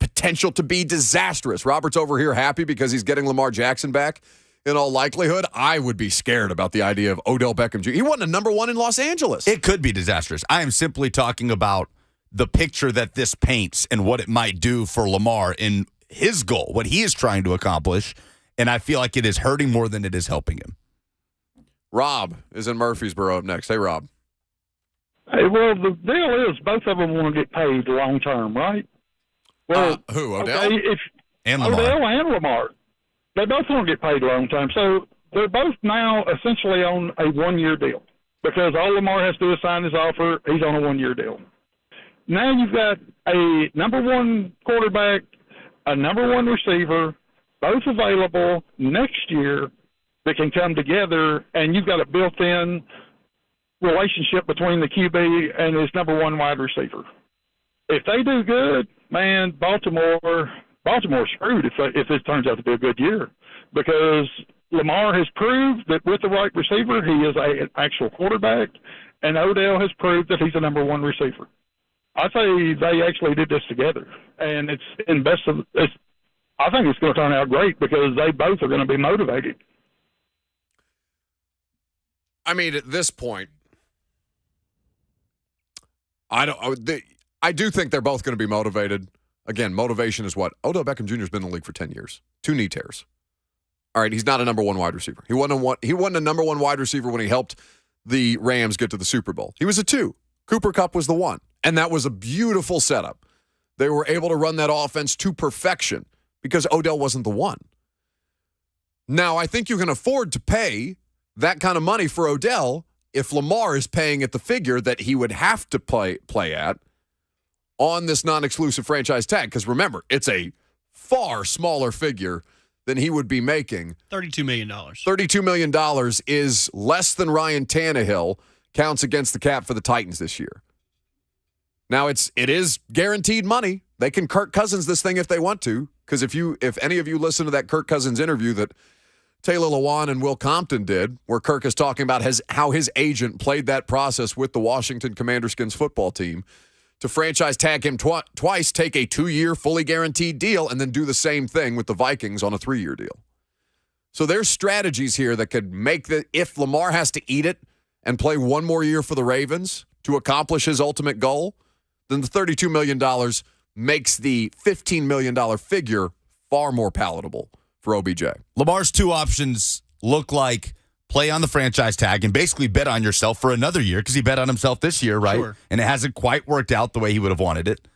potential to be disastrous. Robert's over here happy because he's getting Lamar Jackson back. In all likelihood, I would be scared about the idea of Odell Beckham Jr. He wasn't a number one in Los Angeles. It could be disastrous. I am simply talking about the picture that this paints and what it might do for Lamar in his goal, what he is trying to accomplish, and I feel like it is hurting more than it is helping him. Rob is in Murfreesboro up next. Hey, Rob. Hey, well, the deal is both of them want to get paid long term, right? Well, who, Odell? Okay, and Lamar. Odell and Lamar. They both want to get paid long term. So they're both now essentially on a 1-year deal because all Lamar has to do is sign his offer. He's on a 1-year deal. Now you've got a number one quarterback, a number one receiver, both available next year that can come together, and you've got a built-in relationship between the QB and his number one wide receiver. If they do good, man, Baltimore's screwed if this turns out to be a good year because Lamar has proved that with the right receiver, he is an actual quarterback, and Odell has proved that he's a number one receiver. I say they actually did this together, and I think it's going to turn out great because they both are going to be motivated. I mean, at this point, I do think they're both going to be motivated. Again, motivation is what? Odell Beckham Jr. has been in the league for 10 years. 2 knee tears. All right, he's not a number one wide receiver. He wasn't a number one wide receiver when he helped the Rams get to the Super Bowl. He was a 2. Cooper Kupp was the 1. And that was a beautiful setup. They were able to run that offense to perfection because Odell wasn't the 1. Now, I think you can afford to pay that kind of money for Odell if Lamar is paying at the figure that he would have to play at on this non-exclusive franchise tag. Because remember, it's a far smaller figure than he would be making. $32 million. $32 million is less than Ryan Tannehill counts against the cap for the Titans this year. Now, it is guaranteed money. They can Kirk Cousins this thing if they want to. Because if any of you listen to that Kirk Cousins interview that Taylor Lewan and Will Compton did, where Kirk is talking about how his agent played that process with the Washington Commanderskins football team to franchise tag him twice, take a 2-year fully guaranteed deal, and then do the same thing with the Vikings on a 3-year deal. So there's strategies here that could make if Lamar has to eat it and play 1 more year for the Ravens to accomplish his ultimate goal, then the $32 million makes the $15 million figure far more palatable for OBJ. Lamar's 2 options look like play on the franchise tag and basically bet on yourself for another year because he bet on himself this year, right? Sure. And it hasn't quite worked out the way he would have wanted it.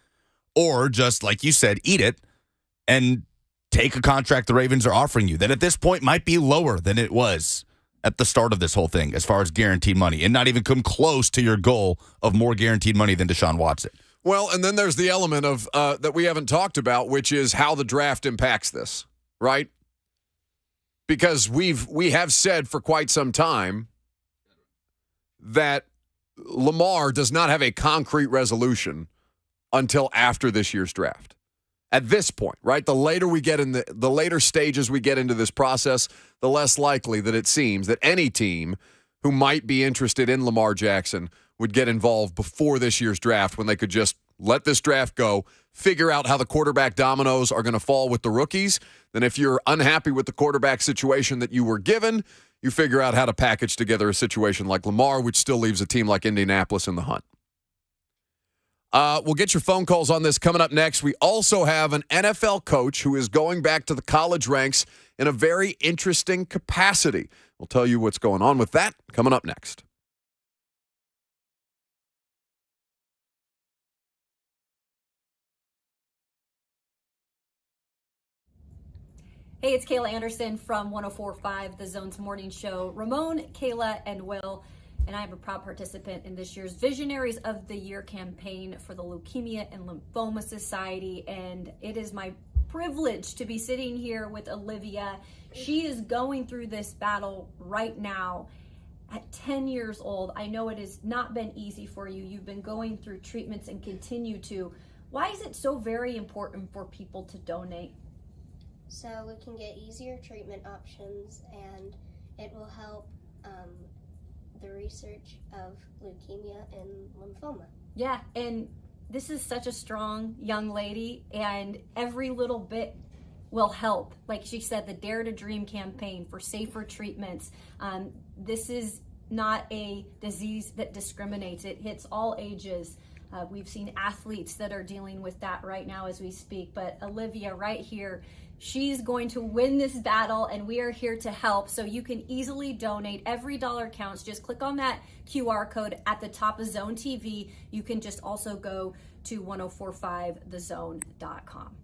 Or just, like you said, eat it and take a contract the Ravens are offering you that at this point might be lower than it was at the start of this whole thing as far as guaranteed money and not even come close to your goal of more guaranteed money than Deshaun Watson. Well, and then there's the element of that we haven't talked about, which is how the draft impacts this, right? Because we have said for quite some time that Lamar does not have a concrete resolution until after this year's draft. At this point, right? The later we get in the later stages we get into this process, the less likely that it seems that any team who might be interested in Lamar Jackson would get involved before this year's draft when they could just let this draft go, figure out how the quarterback dominoes are going to fall with the rookies. Then if you're unhappy with the quarterback situation that you were given, you figure out how to package together a situation like Lamar, which still leaves a team like Indianapolis in the hunt. We'll get your phone calls on this coming up next. We also have an NFL coach who is going back to the college ranks in a very interesting capacity. We'll tell you what's going on with that coming up next. Hey, it's Kayla Anderson from 104.5, The Zone's morning show. Ramon, Kayla, and Will, and I am a proud participant in this year's Visionaries of the Year campaign for the Leukemia and Lymphoma Society, and it is my privilege to be sitting here with Olivia. She is going through this battle right now at 10 years old. I know it has not been easy for you. You've been going through treatments and continue to. Why is it so very important for people to donate? So we can get easier treatment options, and it will help the research of leukemia and lymphoma. Yeah, and this is such a strong young lady, and every little bit will help. Like she said, the Dare to Dream campaign for safer treatments. This is not a disease that discriminates. It hits all ages. We've seen athletes that are dealing with that right now as we speak. But Olivia right here, she's going to win this battle, and we are here to help. So you can easily donate. Every dollar counts. Just click on that QR code at the top of Zone TV. You can just also go to 1045thezone.com.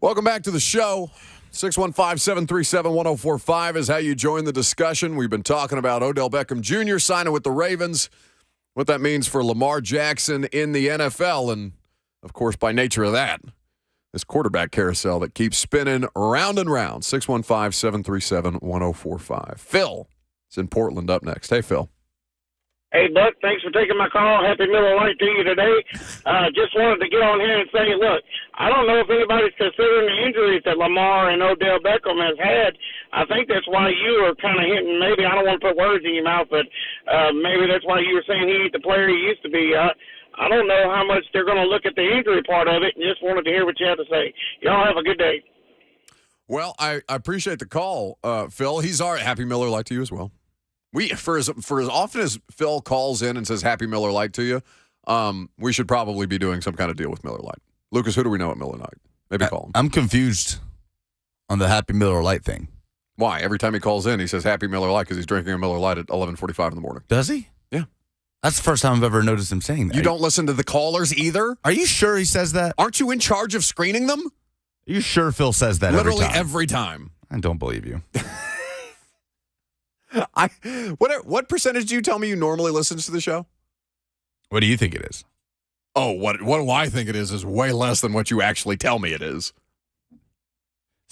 Welcome back to the show. 615-737-1045 is how you join the discussion. We've been talking about Odell Beckham Jr. signing with the Ravens, what that means for Lamar Jackson in the NFL, and, of course, by nature of that, this quarterback carousel that keeps spinning round and round. 615-737-1045. Phil is in Portland up next. Hey, Phil. Hey, Buck, thanks for taking my call. Happy Miller Lite to you today. Just wanted to get on here and say, look, I don't know if anybody's considering the injuries that Lamar and Odell Beckham has had. I think that's why you were kind of hinting, maybe, I don't want to put words in your mouth, but maybe that's why you were saying he ain't the player he used to be. I don't know how much they're going to look at the injury part of it, and just wanted to hear what you had to say. Y'all have a good day. Well, I appreciate the call, Phil. He's all right. Happy Miller Lite to you as well. For as often as Phil calls in and says Happy Miller Lite to you, we should probably be doing some kind of deal with Miller Lite. Lucas, who do we know at Miller Lite? Maybe call him. I'm confused on the Happy Miller Lite thing. Why? Every time he calls in, he says Happy Miller Lite because he's drinking a Miller Lite at 11:45 in the morning. Does he? Yeah. That's the first time I've ever noticed him saying that. You don't listen to the callers either? Are you sure he says that? Aren't you in charge of screening them? Are you sure Phil says that Literally every time? I don't believe you. What percentage do you tell me you normally listens to the show? What do you think it is? Oh, what do I think it is way less than what you actually tell me it is.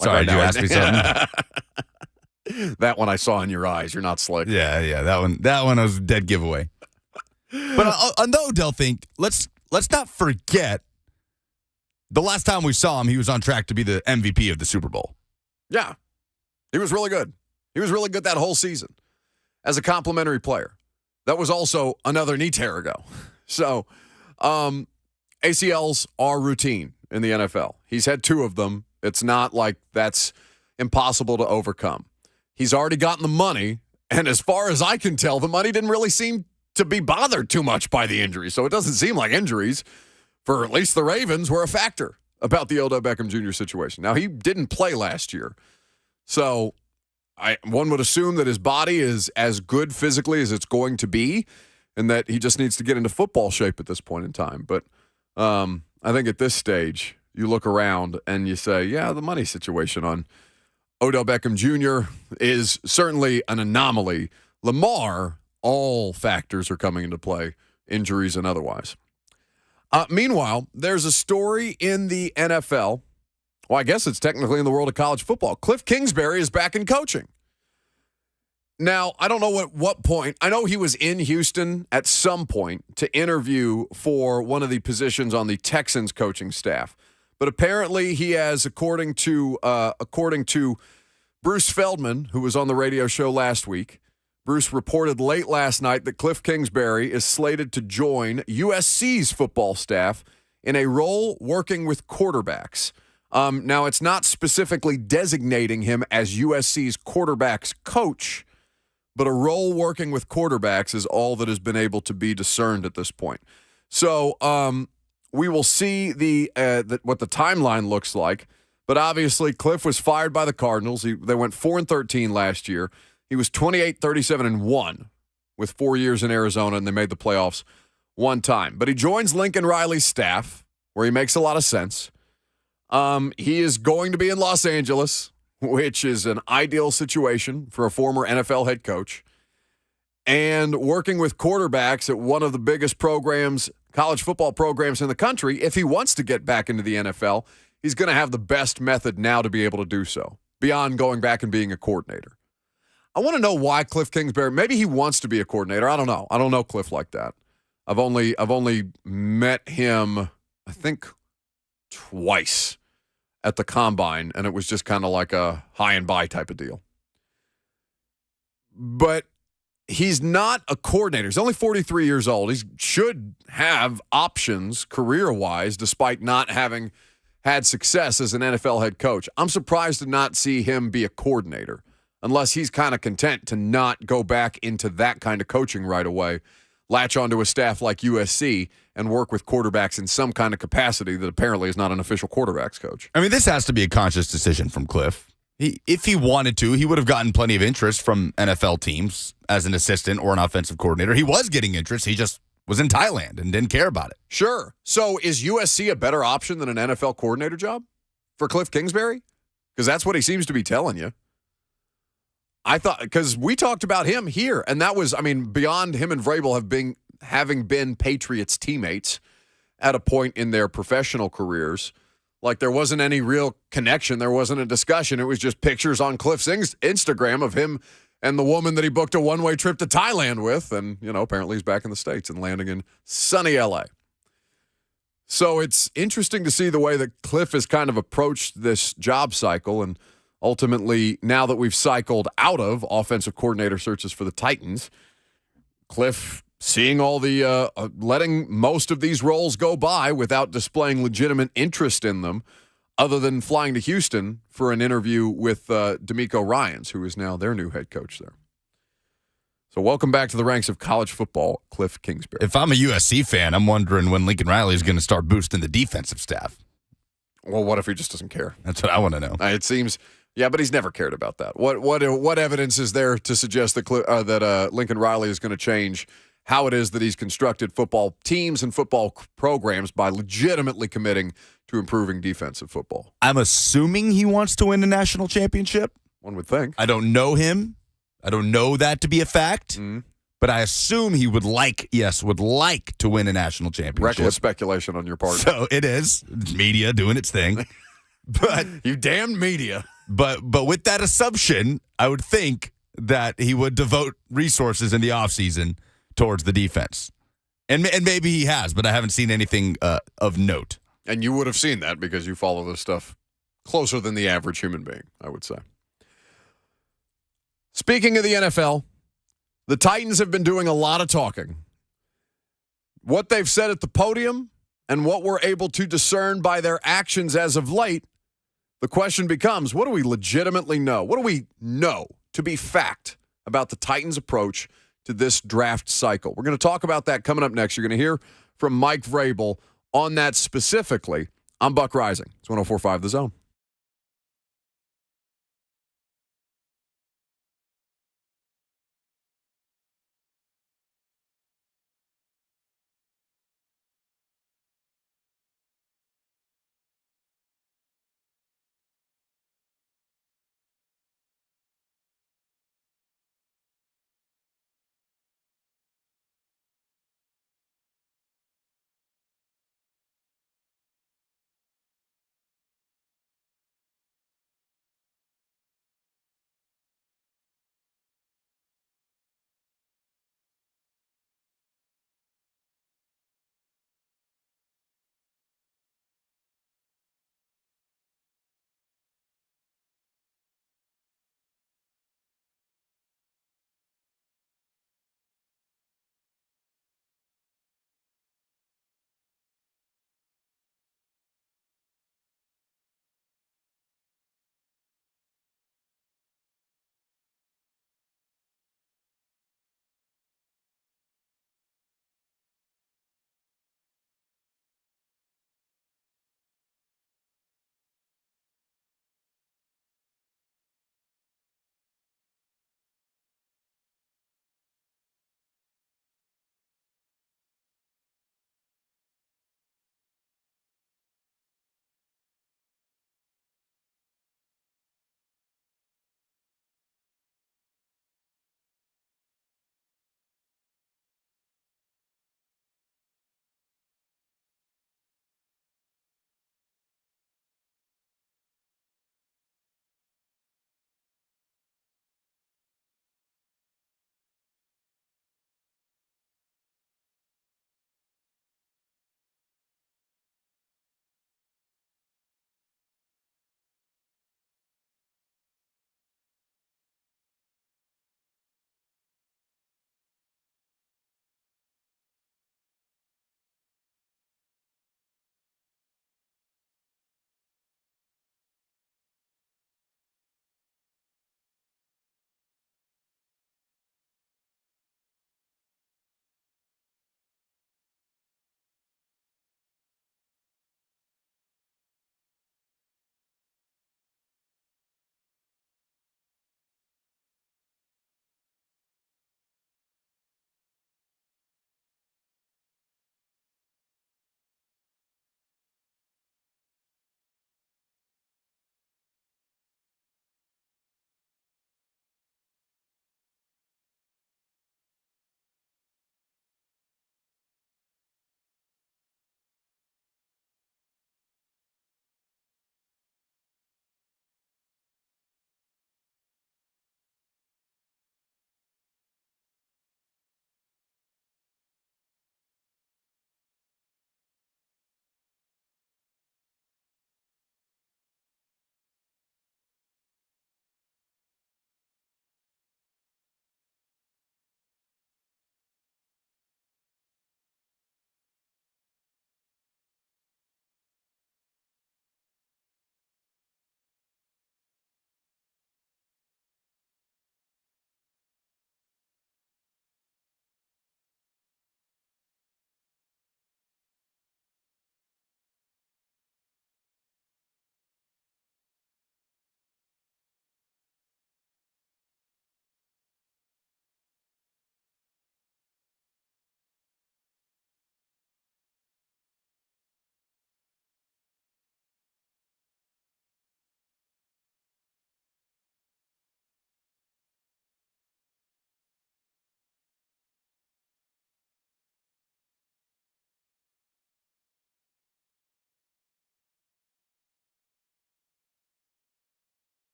Sorry, did you ask me something? That one I saw in your eyes. You're not slick. Yeah, that one was a dead giveaway. But on the Odell thing, let's not forget the last time we saw him, he was on track to be the MVP of the Super Bowl. Yeah, he was really good. He was really good that whole season as a complimentary player. That was also another knee tear ago. So ACLs are routine in the NFL. He's had 2 of them. It's not like that's impossible to overcome. He's already gotten the money, and as far as I can tell, the money didn't really seem to be bothered too much by the injury. So it doesn't seem like injuries, for at least the Ravens, were a factor about the Odell Beckham Jr. situation. Now, he didn't play last year. So one would assume that his body is as good physically as it's going to be and that he just needs to get into football shape at this point in time. But I think at this stage, you look around and you say, yeah, the money situation on Odell Beckham Jr. is certainly an anomaly. Lamar, all factors are coming into play, injuries and otherwise. Meanwhile, there's a story in the NFL. Well, I guess it's technically in the world of college football. Cliff Kingsbury is back in coaching. Now, I don't know at what point. I know he was in Houston at some point to interview for one of the positions on the Texans coaching staff. But apparently he has, according to Bruce Feldman, who was on the radio show last week, Bruce reported late last night that Cliff Kingsbury is slated to join USC's football staff in a role working with quarterbacks. Now, it's not specifically designating him as USC's quarterbacks coach, but a role working with quarterbacks is all that has been able to be discerned at this point. So we will see what the timeline looks like. But obviously, Cliff was fired by the Cardinals. They went 4-13 last year. He was 28-37-1 with 4 years in Arizona, and they made the playoffs one time. But he joins Lincoln Riley's staff, where he makes a lot of sense. He is going to be in Los Angeles, which is an ideal situation for a former NFL head coach, and working with quarterbacks at one of the biggest programs, college football programs in the country. If he wants to get back into the NFL, he's going to have the best method now to be able to do so, beyond going back and being a coordinator. I want to know why Cliff Kingsbury, maybe he wants to be a coordinator. I don't know. I don't know Cliff like that. I've only met him, I think, twice at the combine, and it was just kind of like a high and by type of deal. But he's not a coordinator. He's only 43 years old. He should have options career-wise, despite not having had success as an NFL head coach. I'm surprised to not see him be a coordinator, unless he's kind of content to not go back into that kind of coaching right away, latch onto a staff like USC, and work with quarterbacks in some kind of capacity that apparently is not an official quarterbacks coach. I mean, this has to be a conscious decision from Cliff. If he wanted to, he would have gotten plenty of interest from NFL teams as an assistant or an offensive coordinator. He was getting interest. He just was in Thailand and didn't care about it. Sure. So is USC a better option than an NFL coordinator job? for Cliff Kingsbury? Because that's what he seems to be telling you. I thought, because we talked about him here, and that was, I mean, beyond him and Vrabel having been Patriots teammates at a point in their professional careers, like there wasn't any real connection. There wasn't a discussion. It was just pictures on Cliff's Instagram of him and the woman that he booked a one-way trip to Thailand with. And, apparently he's back in the States and landing in sunny L.A. So it's interesting to see the way that Cliff has kind of approached this job cycle. And ultimately, now that we've cycled out of offensive coordinator searches for the Titans, Cliff seeing all the letting most of these roles go by without displaying legitimate interest in them, other than flying to Houston for an interview with D'Amico Ryans, who is now their new head coach there. So welcome back to the ranks of college football, Cliff Kingsbury. If I'm a USC fan, I'm wondering when Lincoln Riley is going to start boosting the defensive staff. Well, what if he just doesn't care? That's what I want to know. It seems, yeah, but he's never cared about that. What evidence is there to suggest that Lincoln Riley is going to change how it is that he's constructed football teams and football programs by legitimately committing to improving defensive football? I'm assuming he wants to win a national championship. One would think. I don't know him. I don't know that to be a fact. But I assume he would like to win a national championship. Reckless speculation on your part. So it is. It's media doing its thing. But you damned media. But with that assumption, I would think that he would devote resources in the offseason towards the defense. And maybe he has, but I haven't seen anything of note. And you would have seen that because you follow this stuff closer than the average human being, I would say. Speaking of the NFL, the Titans have been doing a lot of talking. What they've said at the podium and what we're able to discern by their actions as of late, the question becomes, what do we legitimately know? What do we know to be fact about the Titans' approach to this draft cycle? We're going to talk about that coming up next. You're going to hear from Mike Vrabel on that specifically. I'm Buck Rising. It's 104.5 The Zone.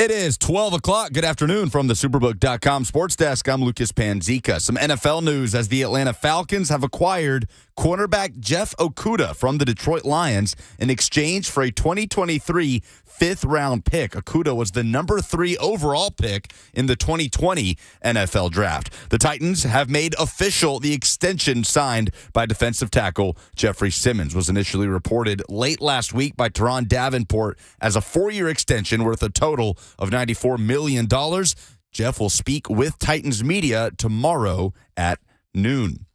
It is 12 o'clock. Good afternoon from the Superbook.com Sports Desk. I'm Lucas Panzica. Some NFL news as the Atlanta Falcons have acquired cornerback Jeff Okudah from the Detroit Lions in exchange for a 2023 fifth-round pick. Okudah was the number 3 overall pick in the 2020 NFL Draft. The Titans have made official the extension signed by defensive tackle Jeffrey Simmons. Was initially reported late last week by Teron Davenport as a 4-year extension worth a total of $94 million. Jeff will speak with Titans media tomorrow at noon.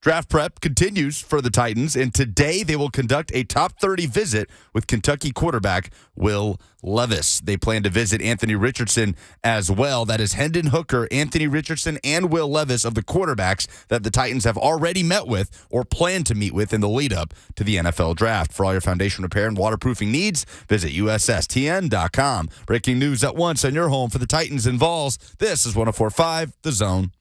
Draft prep continues for the Titans, and today they will conduct a top 30 visit with Kentucky quarterback Will Levis. They plan to visit Anthony Richardson as well. That is Hendon Hooker, Anthony Richardson, and Will Levis of the quarterbacks that the Titans have already met with or plan to meet with in the lead-up to the NFL Draft. For all your foundation repair and waterproofing needs, visit USSTN.com. Breaking news at once on your home for the Titans and Vols. This is 104.5 The Zone.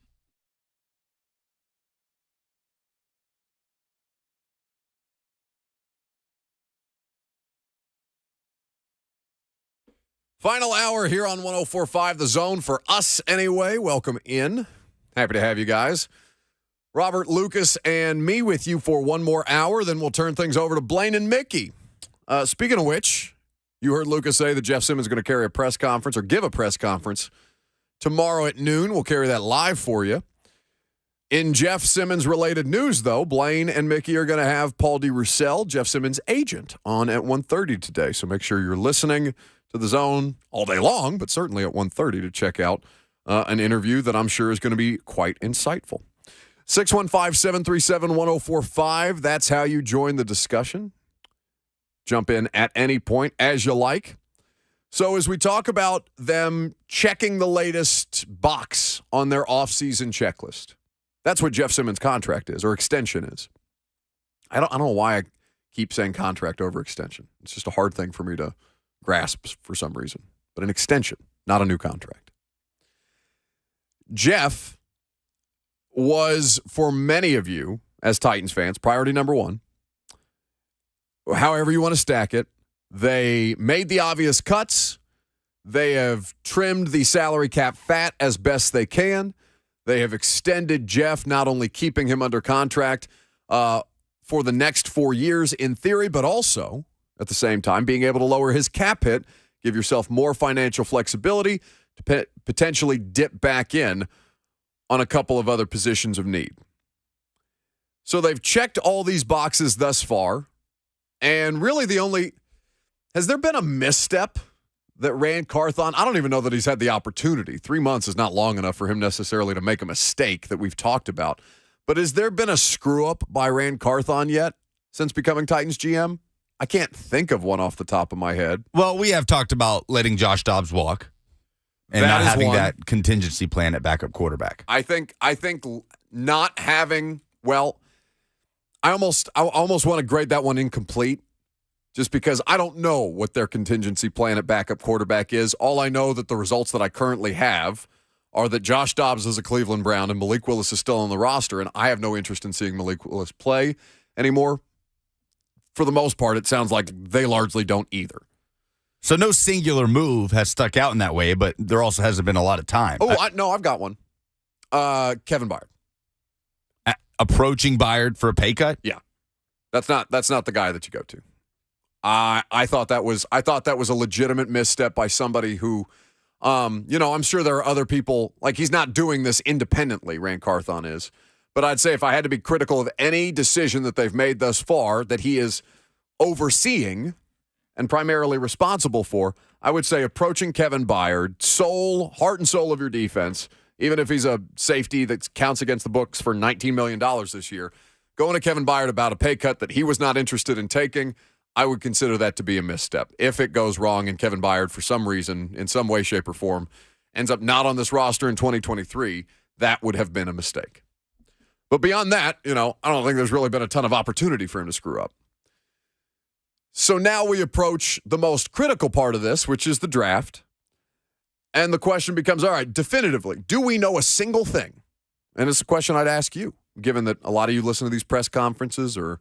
Final hour here on 104.5 The Zone for us anyway. Welcome in. Happy to have you guys. Robert, Lucas, and me with you for one more hour. Then we'll turn things over to Blaine and Mickey. Speaking of which, you heard Lucas say that Jeff Simmons is going to carry a press conference or give a press conference tomorrow at noon. We'll carry that live for you. In Jeff Simmons-related news, though, Blaine and Mickey are going to have Paul DeRussell, Jeff Simmons' agent, on at 1:30 today. So make sure you're listening to The Zone all day long, but certainly at 1:30 to check out an interview that I'm sure is going to be quite insightful. 615-737-1045. That's how you join the discussion. Jump in at any point as you like. So as we talk about them checking the latest box on their offseason checklist, that's what Jeff Simmons' contract is, or extension is. I don't know why I keep saying contract over extension. It's just a hard thing for me to grasp for some reason. But an extension, not a new contract. Jeff was, for many of you as Titans fans, priority number one. However you want to stack it, they made the obvious cuts. They have trimmed the salary cap fat as best they can. They have extended Jeff, not only keeping him under contract for the next 4 years in theory, but also at the same time being able to lower his cap hit, give yourself more financial flexibility to potentially dip back in on a couple of other positions of need. So they've checked all these boxes thus far, and really has there been a misstep that Rand Carthon, I don't even know that he's had the opportunity. 3 months is not long enough for him necessarily to make a mistake that we've talked about. But has there been a screw-up by Rand Carthon yet since becoming Titans GM? I can't think of one off the top of my head. Well, we have talked about letting Josh Dobbs walk and not having that contingency plan at backup quarterback. I think not having, well, I almost want to grade that one incomplete. Just because I don't know what their contingency plan at backup quarterback is. All I know that the results that I currently have are that Josh Dobbs is a Cleveland Brown and Malik Willis is still on the roster, and I have no interest in seeing Malik Willis play anymore. For the most part, it sounds like they largely don't either. So no singular move has stuck out in that way, but there also hasn't been a lot of time. No, I've got one. Kevin Byard. Approaching Byard for a pay cut? Yeah. That's not the guy that you go to. I thought that was a legitimate misstep by somebody who, I'm sure there are other people, like he's not doing this independently, Rand Carthon is. But I'd say if I had to be critical of any decision that they've made thus far that he is overseeing and primarily responsible for, I would say approaching Kevin Byard, heart and soul of your defense, even if he's a safety that counts against the books for $19 million this year, going to Kevin Byard about a pay cut that he was not interested in taking, I would consider that to be a misstep. If it goes wrong and Kevin Byard, for some reason, in some way, shape, or form, ends up not on this roster in 2023, that would have been a mistake. But beyond that, I don't think there's really been a ton of opportunity for him to screw up. So now we approach the most critical part of this, which is the draft. And the question becomes, all right, definitively, do we know a single thing? And it's a question I'd ask you, given that a lot of you listen to these press conferences or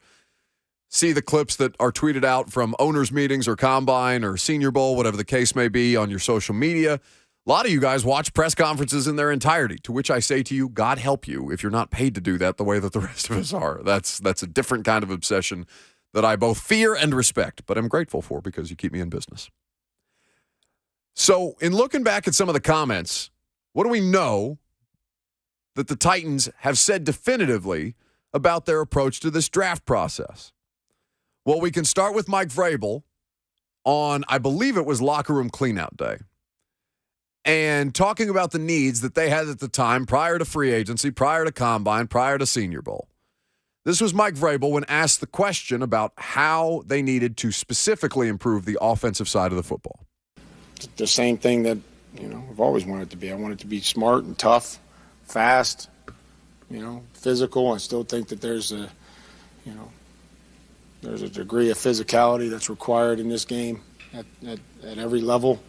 see the clips that are tweeted out from owners' meetings or combine or Senior Bowl, whatever the case may be, on your social media. A lot of you guys watch press conferences in their entirety, to which I say to you, God help you if you're not paid to do that the way that the rest of us are. That's a different kind of obsession that I both fear and respect, but I'm grateful for because you keep me in business. So in looking back at some of the comments, what do we know that the Titans have said definitively about their approach to this draft process? Well, we can start with Mike Vrabel on, I believe it was locker room cleanout day, and talking about the needs that they had at the time prior to free agency, prior to combine, prior to Senior Bowl. This was Mike Vrabel when asked the question about how they needed to specifically improve the offensive side of the football. The same thing that, I've always wanted it to be. I want it to be smart and tough, fast, physical. I still think that there's a degree of physicality that's required in this game at every level.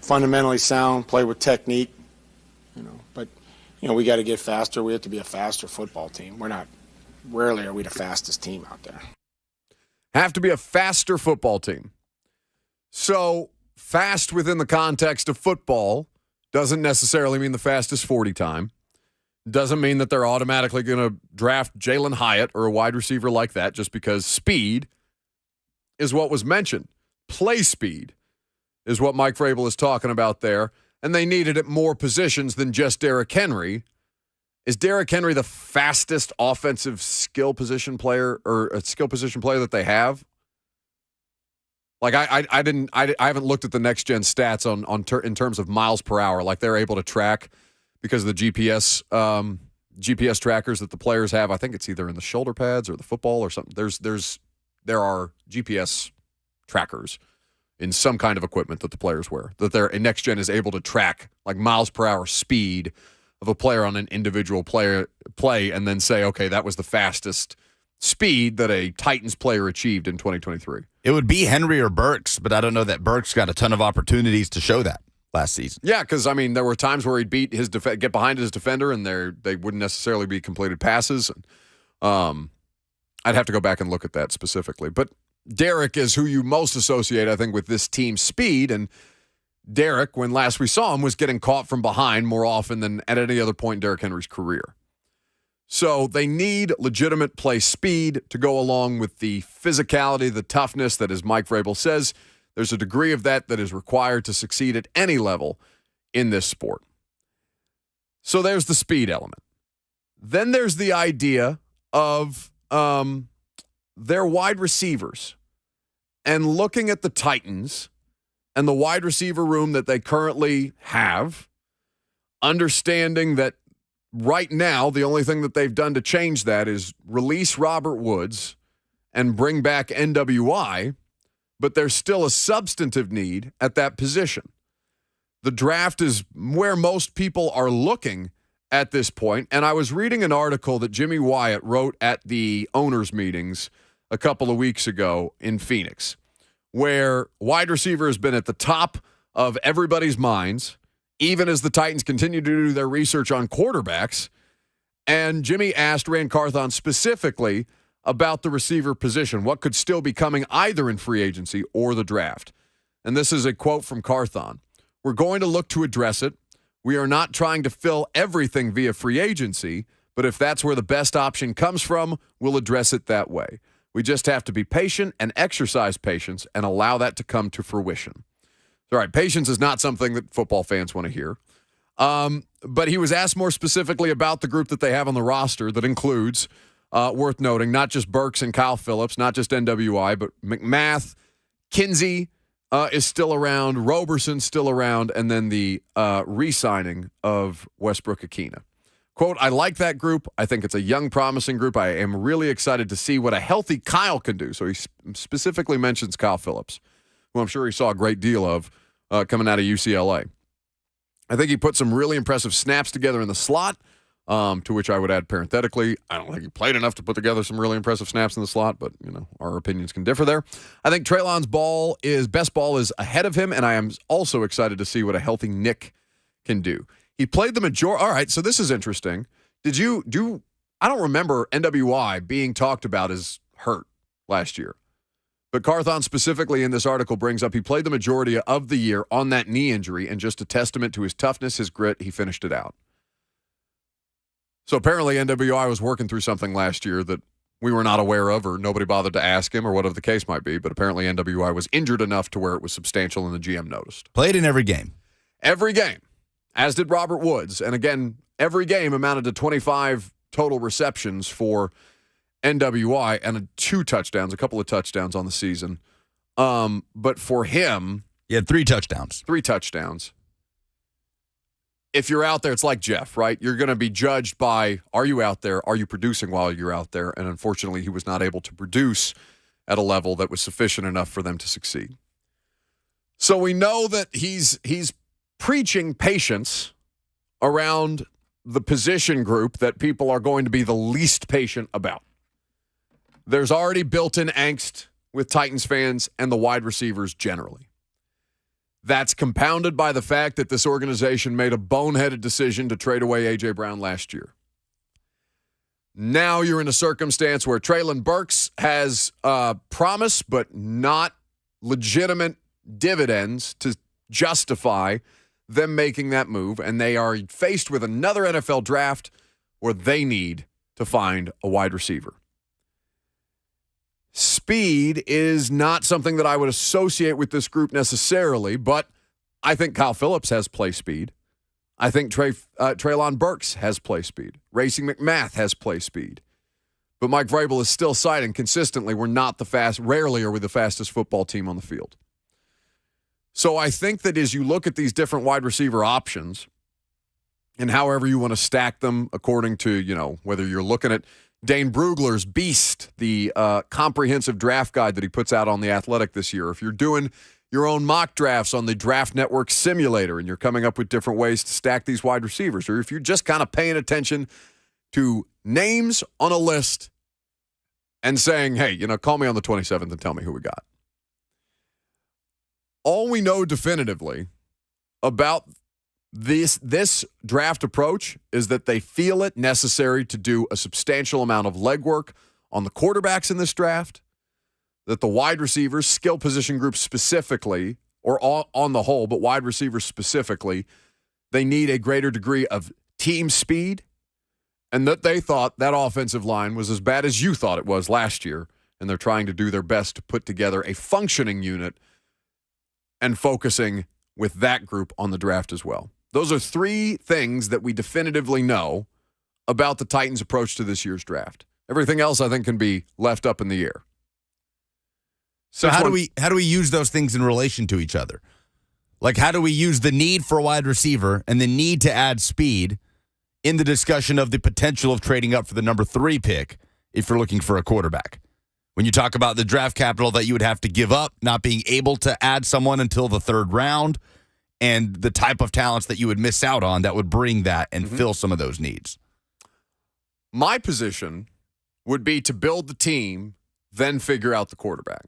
Fundamentally sound, play with technique, but we got to get faster. We have to be a faster football team. Rarely are we the fastest team out there. Have to be a faster football team. So fast within the context of football doesn't necessarily mean the fastest 40 time. Doesn't mean that they're automatically going to draft Jalen Hyatt or a wide receiver like that just because speed is what was mentioned. Play speed is what Mike Vrabel is talking about there, and they need it at more positions than just Derrick Henry. Is Derrick Henry the fastest offensive skill position player or a skill position player that they have? Like I haven't looked at the next gen stats in terms of miles per hour. Like they're able to track because of the GPS trackers that the players have. I think it's either in the shoulder pads or the football or something. There are GPS trackers in some kind of equipment that the players wear, that their next gen is able to track like miles per hour speed of a player on an individual play and then say, okay, that was the fastest speed that a Titans player achieved in 2023. It would be Henry or Burks, but I don't know that Burks got a ton of opportunities to show that last season. Yeah, because, there were times where he'd beat get behind his defender, and they wouldn't necessarily be completed passes. I'd have to go back and look at that specifically. But Derrick is who you most associate, I think, with this team's speed, and Derrick, when last we saw him, was getting caught from behind more often than at any other point in Derrick Henry's career. So they need legitimate play speed to go along with the physicality, the toughness that, as Mike Vrabel says, there's a degree of that is required to succeed at any level in this sport. So there's the speed element. Then there's the idea of their wide receivers. And looking at the Titans and the wide receiver room that they currently have, understanding that right now the only thing that they've done to change that is release Robert Woods and bring back NWI, but there's still a substantive need at that position. The draft is where most people are looking at this point, and I was reading an article that Jimmy Wyatt wrote at the owners' meetings a couple of weeks ago in Phoenix, where wide receiver has been at the top of everybody's minds, even as the Titans continue to do their research on quarterbacks. And Jimmy asked Rand Carthon specifically about the receiver position, what could still be coming either in free agency or the draft. And this is a quote from Carthon. "We're going to look to address it. We are not trying to fill everything via free agency, but if that's where the best option comes from, we'll address it that way. We just have to be patient and exercise patience and allow that to come to fruition." All right, patience is not something that football fans want to hear. But he was asked more specifically about the group that they have on the roster that includes, worth noting, not just Burks and Kyle Phillips, not just NWI, but McMath, Kinsey is still around, Roberson's still around, and then the re-signing of Westbrook-Ikhine. Quote, "I like that group. I think it's a young, promising group. I am really excited to see what a healthy Kyle can do." So he specifically mentions Kyle Phillips, who I'm sure he saw a great deal of coming out of UCLA. I think he put some really impressive snaps together in the slot, to which I would add parenthetically, I don't think he played enough to put together some really impressive snaps in the slot, but, our opinions can differ there. I think Treylon's best ball is ahead of him, and I am also excited to see what a healthy Nick can do. He played the majority. All right, so this is interesting. Did you I don't remember NWI being talked about as hurt last year. But Carthon specifically in this article brings up he played the majority of the year on that knee injury, and just a testament to his toughness, his grit, he finished it out. So apparently NWI was working through something last year that we were not aware of, or nobody bothered to ask him, or whatever the case might be. But apparently NWI was injured enough to where it was substantial and the GM noticed. Played in every game. Every game, as did Robert Woods. And again, every game amounted to 25 total receptions for NWI and a couple of touchdowns on the season. But for him... He had 3 touchdowns. 3 touchdowns. If you're out there, it's like Jeff, right? You're going to be judged by, are you out there? Are you producing while you're out there? And unfortunately, he was not able to produce at a level that was sufficient enough for them to succeed. So we know that he's preaching patience around the position group that people are going to be the least patient about. There's already built-in angst with Titans fans and the wide receivers generally. That's compounded by the fact that this organization made a boneheaded decision to trade away A.J. Brown last year. Now you're in a circumstance where Treylon Burks has promise but not legitimate dividends to justify them making that move, and they are faced with another NFL draft where they need to find a wide receiver. Speed is not something that I would associate with this group necessarily, but I think Kyle Phillips has play speed. I think Treylon Burks has play speed. Racing McMath has play speed. But Mike Vrabel is still citing consistently rarely are we the fastest football team on the field. So I think that as you look at these different wide receiver options and however you want to stack them according to, whether you're looking at Dane Brugler's Beast, the comprehensive draft guide that he puts out on The Athletic this year. If you're doing your own mock drafts on the Draft Network simulator and you're coming up with different ways to stack these wide receivers, or if you're just kind of paying attention to names on a list and saying, hey, call me on the 27th and tell me who we got. All we know definitively about this draft approach is that they feel it necessary to do a substantial amount of legwork on the quarterbacks in this draft, that the wide receivers, skill position groups specifically, or on the whole, but wide receivers specifically, they need a greater degree of team speed, and that they thought that offensive line was as bad as you thought it was last year, and they're trying to do their best to put together a functioning unit and focusing with that group on the draft as well. Those are 3 things that we definitively know about the Titans' approach to this year's draft. Everything else, I think, can be left up in the air. So how do we use those things in relation to each other? Like, how do we use the need for a wide receiver and the need to add speed in the discussion of the potential of trading up for the number 3 pick if you're looking for a quarterback? When you talk about the draft capital that you would have to give up, not being able to add someone until the 3rd round, and the type of talents that you would miss out on that would bring that and fill some of those needs. My position would be to build the team, then figure out the quarterback.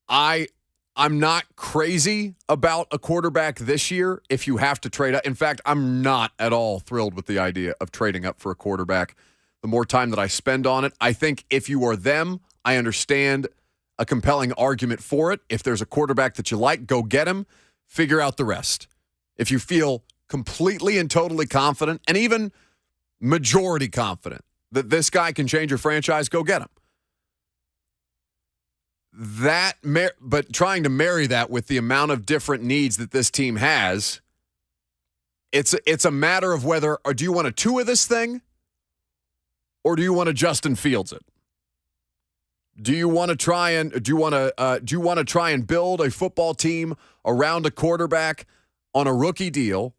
I'm not crazy about a quarterback this year if you have to trade up. In fact, I'm not at all thrilled with the idea of trading up for a quarterback. The more time that I spend on it, I think if you are them, I understand a compelling argument for it. If there's a quarterback that you like, go get him. Figure out the rest. If you feel completely and totally confident, and even majority confident, that this guy can change your franchise, go get him. But trying to marry that with the amount of different needs that this team has, it's a matter of whether, or do you want to Tua this thing, or do you want to Justin Fields it? Do you want to try and build a football team around a quarterback on a rookie deal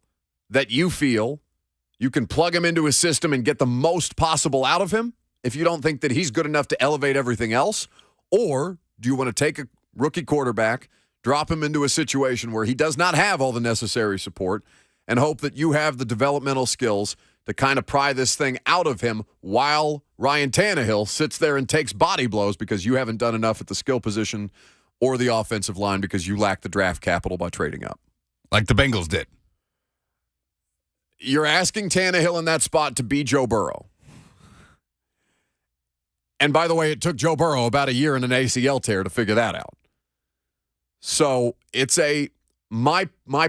that you feel you can plug him into a system and get the most possible out of him if you don't think that he's good enough to elevate everything else? Or do you want to take a rookie quarterback, drop him into a situation where he does not have all the necessary support, and hope that you have the developmental skills to kind of pry this thing out of him while Ryan Tannehill sits there and takes body blows because you haven't done enough at the skill position or the offensive line because you lack the draft capital by trading up? Like the Bengals did. you're asking Tannehill in that spot to be Joe Burrow. And by the way, it took Joe Burrow about a year and an ACL tear to figure that out. So it's my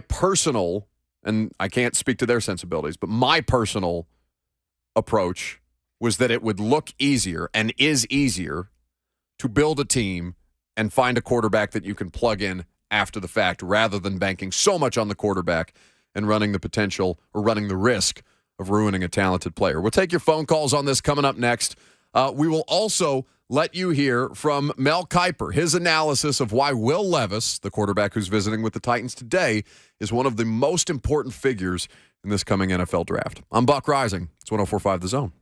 personal, and I can't speak to their sensibilities, but my personal approach was that it would look easier and is easier to build a team and find a quarterback that you can plug in after the fact rather than banking so much on the quarterback and running the potential or running the risk of ruining a talented player. We'll take your phone calls on this coming up next. We will also let you hear from Mel Kiper, his analysis of why Will Levis, the quarterback who's visiting with the Titans today, is one of the most important figures in this coming NFL draft. I'm Buck Rising. It's 104.5 The Zone.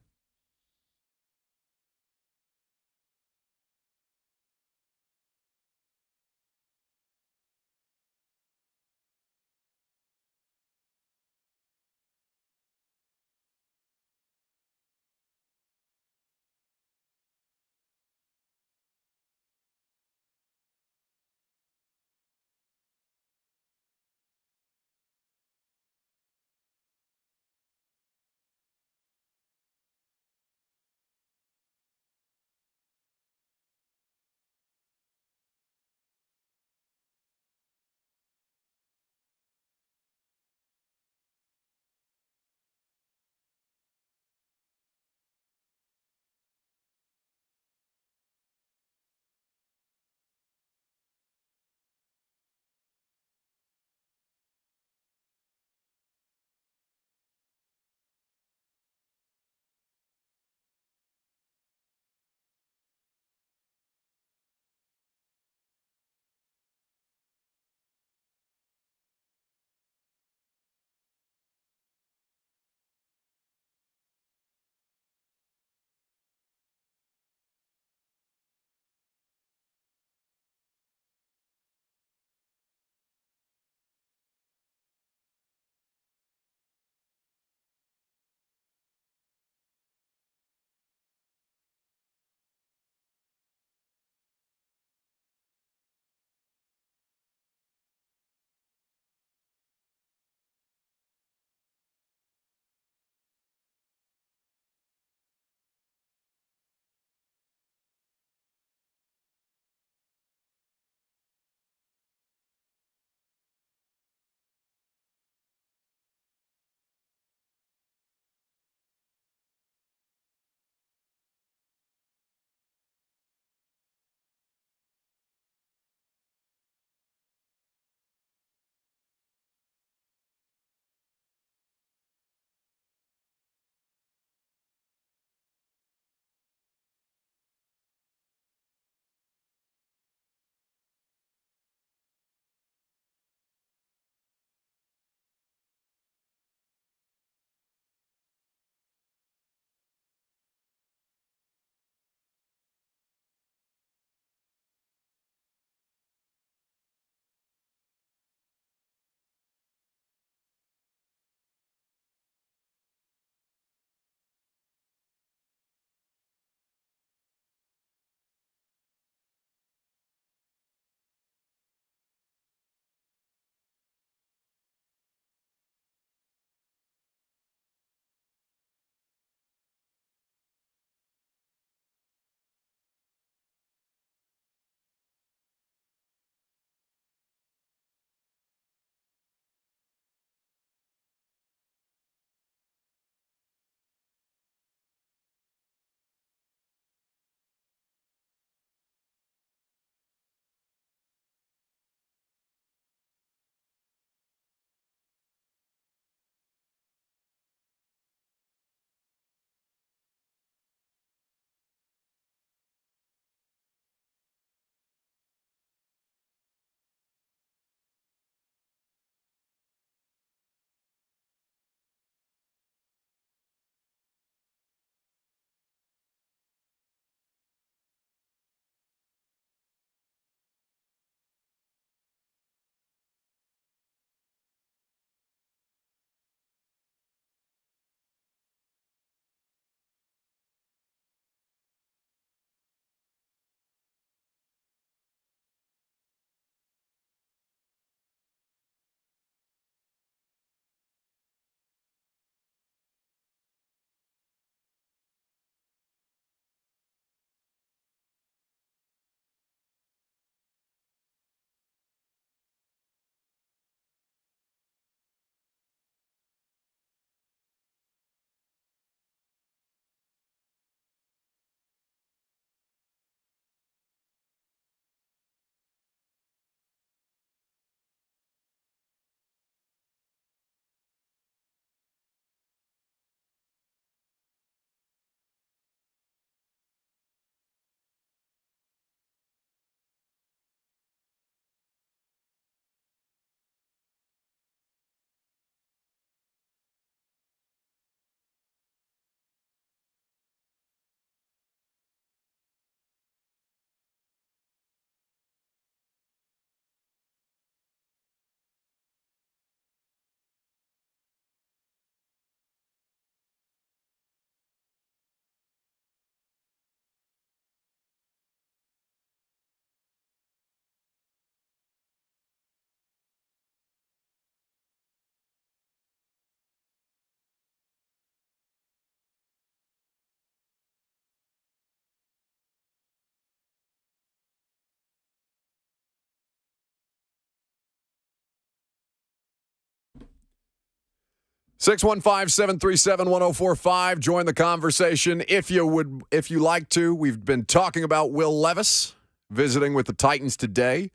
615-737-1045. Join the conversation if you like to. We've been talking about Will Levis visiting with the Titans today.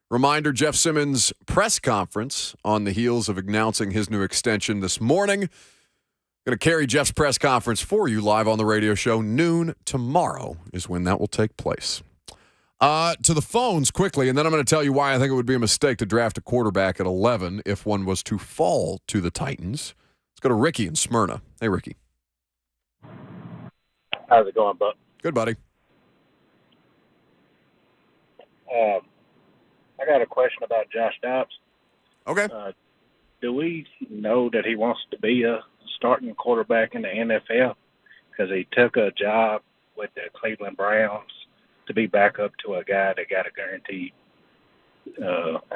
Reminder, Jeff Simmons' press conference on the heels of announcing his new extension this morning. Going to carry Jeff's press conference for you live on the radio show. Noon tomorrow is when that will take place. To the phones quickly, and then I'm going to tell you why I think it would be a mistake to draft a quarterback at 11 if one was to fall to the Titans. Let's go to Ricky in Smyrna. Hey, Ricky. How's it going, Buck? Good, buddy. I got a question about Josh Dobbs. Okay. Do we know that he wants to be a starting quarterback in the NFL? Because he took a job with the Cleveland Browns to be back up to a guy that got a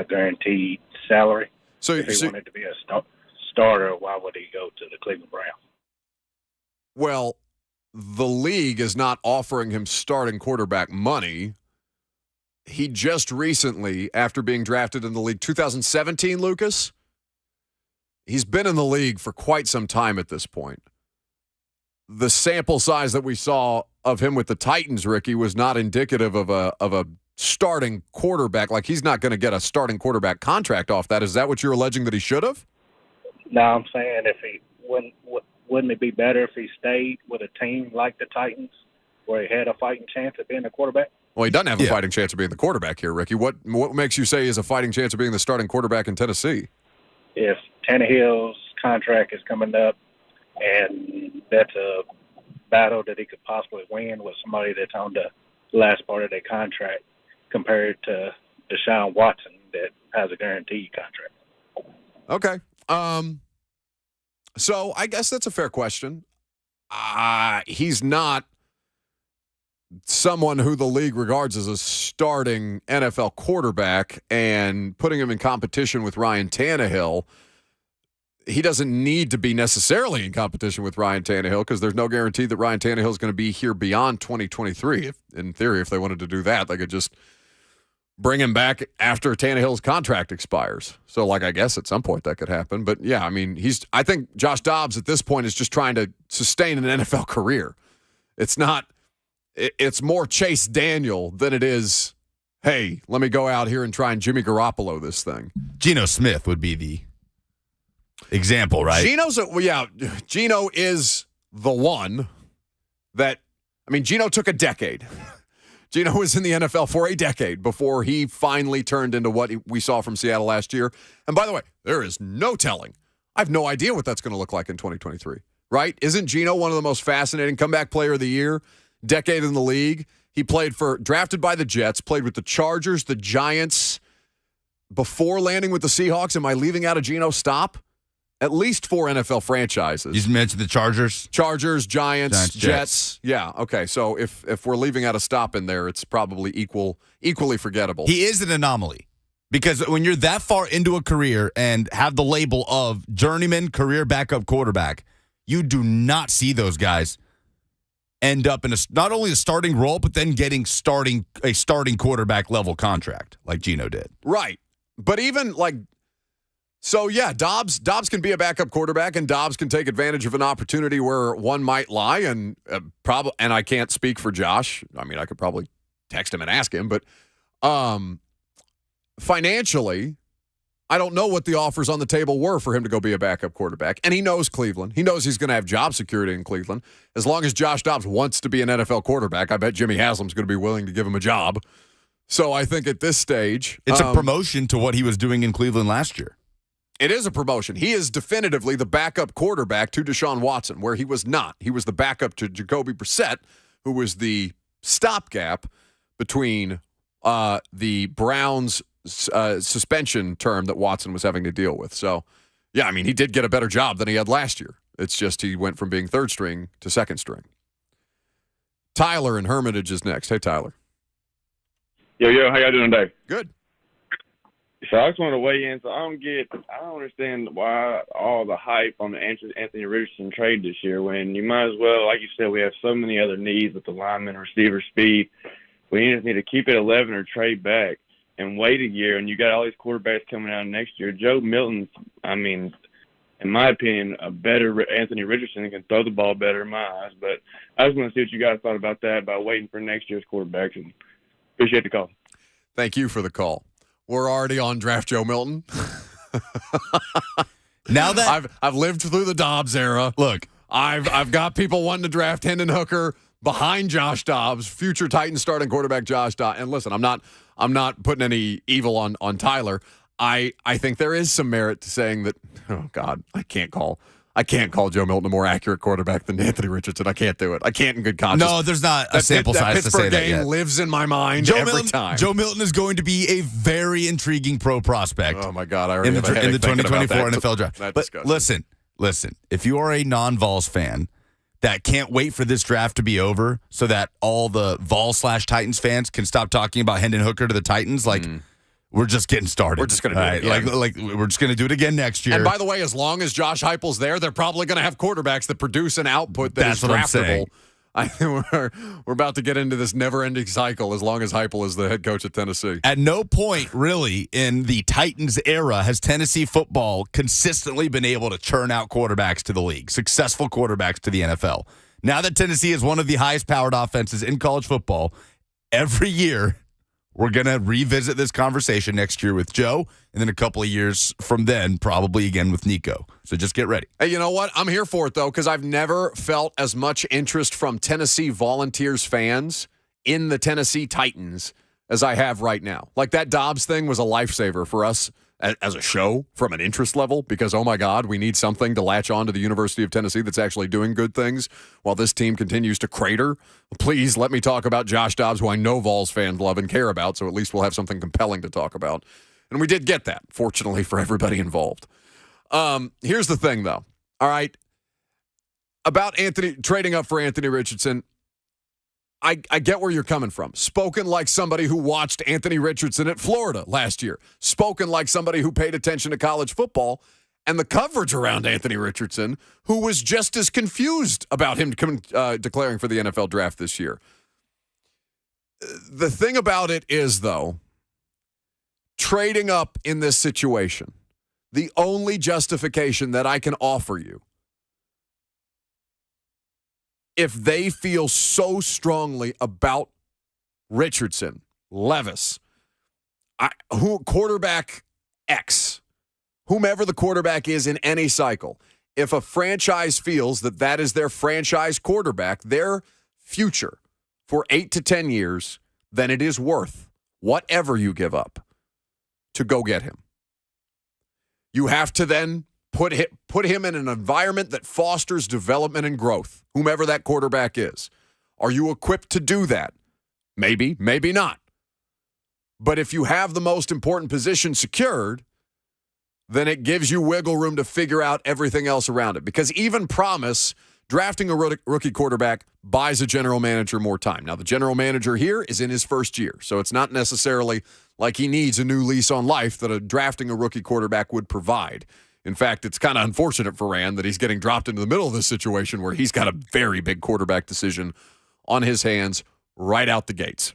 guaranteed salary. So if he wanted to be a starter, why would he go to the Cleveland Browns? Well, the league is not offering him starting quarterback money. He just recently, after being drafted in the league, 2017, Lucas, he's been in the league for quite some time at this point. The sample size that we saw of him with the Titans, Ricky, was not indicative of a starting quarterback. Like, he's not going to get a starting quarterback contract off that. Is that what you're alleging that he should have? No, I'm saying if he wouldn't it be better if he stayed with a team like the Titans where he had a fighting chance of being a quarterback? Well, he doesn't have a fighting chance of being the quarterback here, Ricky. What makes you say he has a fighting chance of being the starting quarterback in Tennessee? If Tannehill's contract is coming up and that's a battle that he could possibly win with somebody that's on the last part of their contract compared to Deshaun Watson that has a guaranteed contract. Okay. So I guess that's a fair question. He's not someone who the league regards as a starting NFL quarterback, and putting him in competition with Ryan Tannehill, he doesn't need to be necessarily in competition with Ryan Tannehill because there's no guarantee that Ryan Tannehill is going to be here beyond 2023. In theory, if they wanted to do that, they could just bring him back after Tannehill's contract expires. So, I guess at some point that could happen. But, yeah, I mean, I think Josh Dobbs at this point is just trying to sustain an NFL career. It's more Chase Daniel than it is, hey, let me go out here and try and Jimmy Garoppolo this thing. Geno Smith would be the example, right? Geno is the one that, Geno took a decade. Geno was in the NFL for a decade before he finally turned into what we saw from Seattle last year. And by the way, there is no telling. I have no idea what that's going to look like in 2023, right? Isn't Geno one of the most fascinating comeback player of the year? Decade in the league. He drafted by the Jets, played with the Chargers, the Giants, before landing with the Seahawks. Am I leaving out a Geno stop? At least 4 NFL franchises. You mentioned the Chargers? Chargers, Giants, Jets. Yeah, okay. So if we're leaving out a stop in there, it's probably equally forgettable. He is an anomaly because when you're that far into a career and have the label of journeyman career backup quarterback, you do not see those guys end up in not only a starting role, but then getting a starting quarterback level contract like Geno did. Right. But even Dobbs can be a backup quarterback, and Dobbs can take advantage of an opportunity where one might lie, and and I can't speak for Josh. I could probably text him and ask him, but financially, I don't know what the offers on the table were for him to go be a backup quarterback. And he knows Cleveland. He knows he's going to have job security in Cleveland. As long as Josh Dobbs wants to be an NFL quarterback, I bet Jimmy Haslam's going to be willing to give him a job. So I think at this stage, it's a promotion to what he was doing in Cleveland last year. It is a promotion. He is definitively the backup quarterback to Deshaun Watson, where he was not. He was the backup to Jacoby Brissett, who was the stopgap between the Browns' suspension term that Watson was having to deal with. So, yeah, he did get a better job than he had last year. It's just he went from being third string to second string. Tyler in Hermitage is next. Hey, Tyler. Yo, how y'all doing today? Good. So I just want to weigh in. So I don't understand why all the hype on the Anthony Richardson trade this year when you might as well, like you said, we have so many other needs with the lineman, receiver, speed. We just need to keep it 11 or trade back and wait a year. And you got all these quarterbacks coming out next year. Joe Milton, in my opinion, a better Anthony Richardson and can throw the ball better in my eyes. But I just want to see what you guys thought about that by waiting for next year's quarterbacks. And appreciate the call. Thank you for the call. We're already on Draft Joe Milton. Now that I've lived through the Dobbs era. Look, I've got people wanting to draft Hendon Hooker behind Josh Dobbs, future Titans starting quarterback Josh Dobbs. And listen, I'm not putting any evil on Tyler. I think there is some merit to saying that. Oh God, I can't call Joe Milton a more accurate quarterback than Anthony Richardson. I can't do it. I can't in good conscience. No, there's not a sample size to say that yet. That Pittsburgh game lives in my mind every time. Joe Milton is going to be a very intriguing pro prospect. Oh my God, I already in the 2024 NFL draft. But listen. If you are a non-Vols fan that can't wait for this draft to be over so that all the Vols/Titans fans can stop talking about Hendon Hooker to the Titans, we're just getting started. We're just going to do it again. Like we're just going to do it again next year. And by the way, as long as Josh Heupel's there, they're probably going to have quarterbacks that produce an output That's is what I'm draftable. saying. We're about to get into this never-ending cycle as long as Heupel is the head coach at Tennessee. At no point, really, in the Titans era has Tennessee football consistently been able to churn out quarterbacks to the league, successful quarterbacks to the NFL. Now that Tennessee is one of the highest-powered offenses in college football, every year we're going to revisit this conversation next year with Joe, and then a couple of years from then, probably again with Nico. So just get ready. Hey, you know what? I'm here for it, though, because I've never felt as much interest from Tennessee Volunteers fans in the Tennessee Titans as I have right now. Like, that Dobbs thing was a lifesaver for us as a show from an interest level because, oh, my God, we need something to latch on to the University of Tennessee that's actually doing good things while this team continues to crater. Please let me talk about Josh Dobbs, who I know Vols fans love and care about, so at least we'll have something compelling to talk about. And we did get that, fortunately, for everybody involved. Here's the thing, though. All right. About trading up for Anthony Richardson, I get where you're coming from. Spoken like somebody who watched Anthony Richardson at Florida last year. Spoken like somebody who paid attention to college football and the coverage around Anthony Richardson, who was just as confused about him declaring for the NFL draft this year. The thing about it is, though, trading up in this situation, the only justification that I can offer you, if they feel so strongly about Richardson, Levis, quarterback X, whomever the quarterback is in any cycle, if a franchise feels that that is their franchise quarterback, their future for 8 to 10 years, then it is worth whatever you give up to go get him. You have to then put him in an environment that fosters development and growth, whomever that quarterback is. Are you equipped to do that? Maybe, maybe not. But if you have the most important position secured, then it gives you wiggle room to figure out everything else around it. Because even promise, drafting a rookie quarterback buys a general manager more time. Now, the general manager here is in his first year, so it's not necessarily like he needs a new lease on life that drafting a rookie quarterback would provide. In fact, it's kind of unfortunate for Rand that he's getting dropped into the middle of this situation where he's got a very big quarterback decision on his hands right out the gates.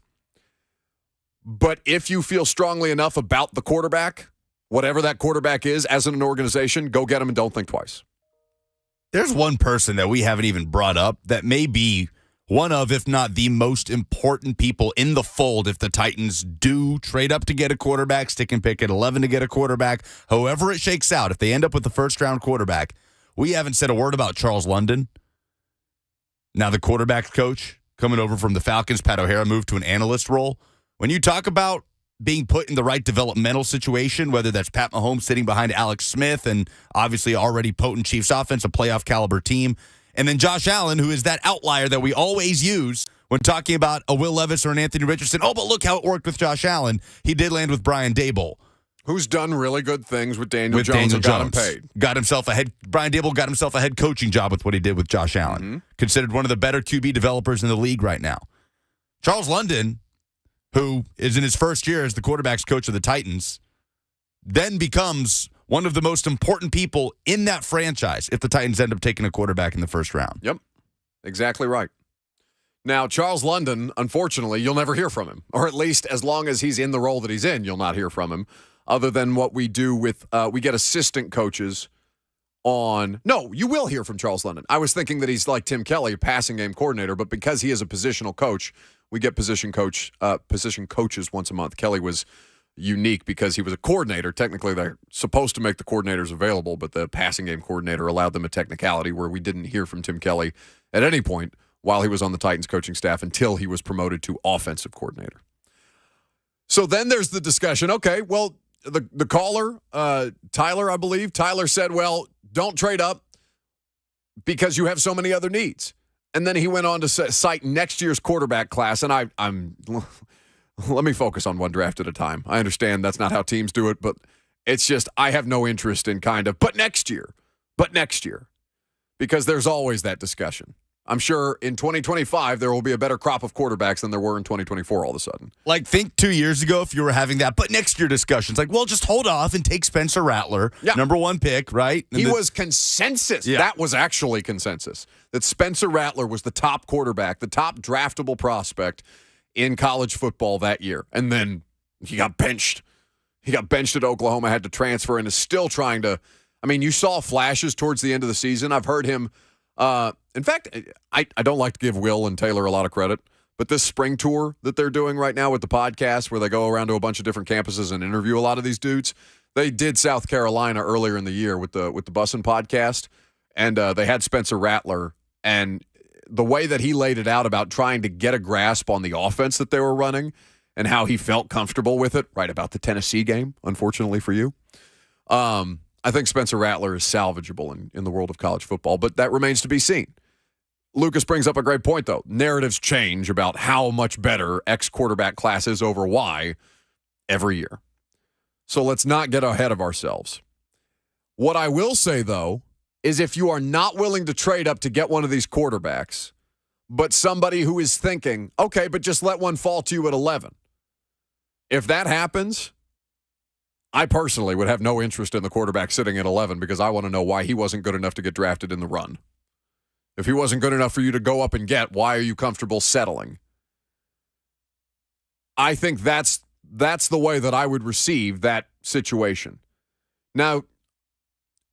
But if you feel strongly enough about the quarterback, whatever that quarterback is, as an organization, go get him and don't think twice. There's one person that we haven't even brought up that may be one of, if not the most important people in the fold if the Titans do trade up to get a quarterback, stick and pick at 11 to get a quarterback, however it shakes out. If they end up with the first-round quarterback, we haven't said a word about Charles London. Now the quarterback coach coming over from the Falcons, Pat O'Hara, moved to an analyst role. When you talk about being put in the right developmental situation, whether that's Pat Mahomes sitting behind Alex Smith and obviously already potent Chiefs offense, a playoff caliber team, and then Josh Allen, who is that outlier that we always use when talking about a Will Levis or an Anthony Richardson. Oh, but look how it worked with Josh Allen. He did land with Brian Daboll, who's done really good things with Daniel Jones and got him paid. Brian Daboll got himself a head coaching job with what he did with Josh Allen. Mm-hmm. Considered one of the better QB developers in the league right now. Charles London, who is in his first year as the quarterback's coach of the Titans, then becomes one of the most important people in that franchise if the Titans end up taking a quarterback in the first round. Yep, exactly right. Now, Charles London, unfortunately, you'll never hear from him, or at least as long as he's in the role that he's in, you'll not hear from him, other than what we do with we get assistant coaches No, you will hear from Charles London. I was thinking that he's like Tim Kelly, a passing game coordinator, but because he is a positional coach, we get position coaches once a month. Kelly was unique because he was a coordinator. Technically, they're supposed to make the coordinators available, but the passing game coordinator allowed them a technicality where we didn't hear from Tim Kelly at any point while he was on the Titans coaching staff until he was promoted to offensive coordinator. So then there's the discussion. Okay, well, the caller, Tyler, I believe, Tyler said, well, don't trade up because you have so many other needs. And then he went on to cite next year's quarterback class, and I'm let me focus on one draft at a time. I understand that's not how teams do it, but it's just I have no interest in but next year, because there's always that discussion. I'm sure in 2025 there will be a better crop of quarterbacks than there were in 2024 all of a sudden. Like, think 2 years ago if you were having that, but next year discussions. Like, well, just hold off and take Spencer Rattler, number 1 pick, right? He was consensus. Yeah. That was actually consensus, that Spencer Rattler was the top quarterback, the top draftable prospect in college football that year. And then he got benched. He got benched at Oklahoma, had to transfer, and is still trying to – I mean, you saw flashes towards the end of the season. I've heard him in fact, I don't like to give Will and Taylor a lot of credit, but this spring tour that they're doing right now with the podcast where they go around to a bunch of different campuses and interview a lot of these dudes, they did South Carolina earlier in the year with the Bussin' podcast, and they had Spencer Rattler, and the way that he laid it out about trying to get a grasp on the offense that they were running and how he felt comfortable with it right about the Tennessee game, unfortunately for you. I think Spencer Rattler is salvageable in the world of college football, but that remains to be seen. Lucas brings up a great point, though. Narratives change about how much better X quarterback class is over Y every year. So let's not get ahead of ourselves. What I will say, though, is if you are not willing to trade up to get one of these quarterbacks, but somebody who is thinking, okay, but just let one fall to you at 11. If that happens, I personally would have no interest in the quarterback sitting at 11 because I want to know why he wasn't good enough to get drafted in the run. If he wasn't good enough for you to go up and get, why are you comfortable settling? I think that's the way that I would receive that situation. Now,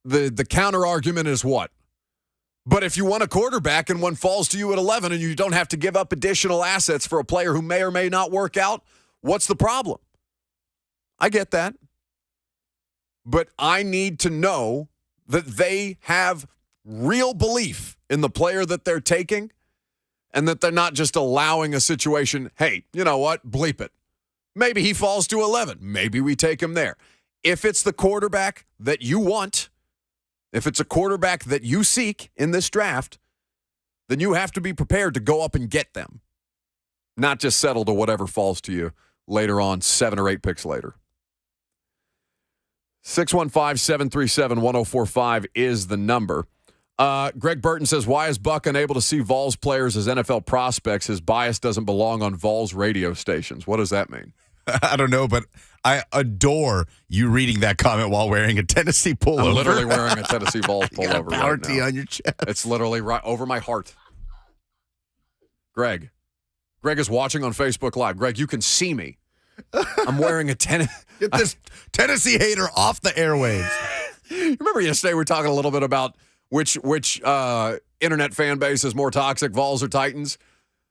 the counter argument is what? But if you want a quarterback and one falls to you at 11 and you don't have to give up additional assets for a player who may or may not work out, what's the problem? I get that. But I need to know that they have real belief in the player that they're taking and that they're not just allowing a situation, hey, you know what, bleep it. Maybe he falls to 11. Maybe we take him there. If it's the quarterback that you want, if it's a quarterback that you seek in this draft, then you have to be prepared to go up and get them, not just settle to whatever falls to you later on, 7 or 8 picks later. 615-737-1045 is the number. Greg Burton says, why is Buck unable to see Vols players as NFL prospects? His bias doesn't belong on Vols radio stations. What does that mean? I don't know, but I adore you reading that comment while wearing a Tennessee pullover. I'm literally wearing a Tennessee Vols pullover power right tee now. on your chest. It's literally right over my heart. Greg is watching on Facebook Live. Greg, you can see me. I'm wearing a Get this Tennessee hater off the airwaves. You remember yesterday we were talking a little bit about which internet fan base is more toxic, Vols or Titans?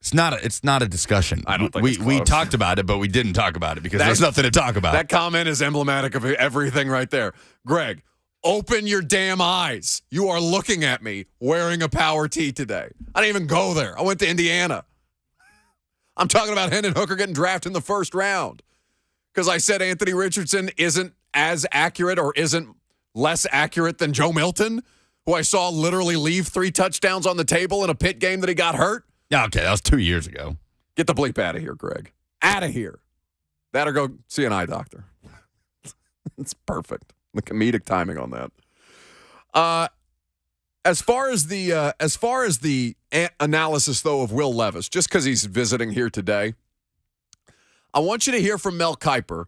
It's not a discussion. I don't think we talked about it, but we didn't talk about it because there's nothing to talk about. That comment is emblematic of everything right there. Greg, open your damn eyes. You are looking at me wearing a power tee today. I didn't even go there. I went to Indiana. I'm talking about Hendon Hooker getting drafted in the first round because I said Anthony Richardson isn't as accurate or isn't less accurate than Joe Milton, who I saw literally leave 3 touchdowns on the table in a Pitt game that he got hurt. Yeah, okay, that was 2 years ago. Get the bleep out of here, Greg. Out of here. That or go see an eye doctor. It's perfect. The comedic timing on that. As far as the analysis, though, of Will Levis, just because he's visiting here today, I want you to hear from Mel Kiper.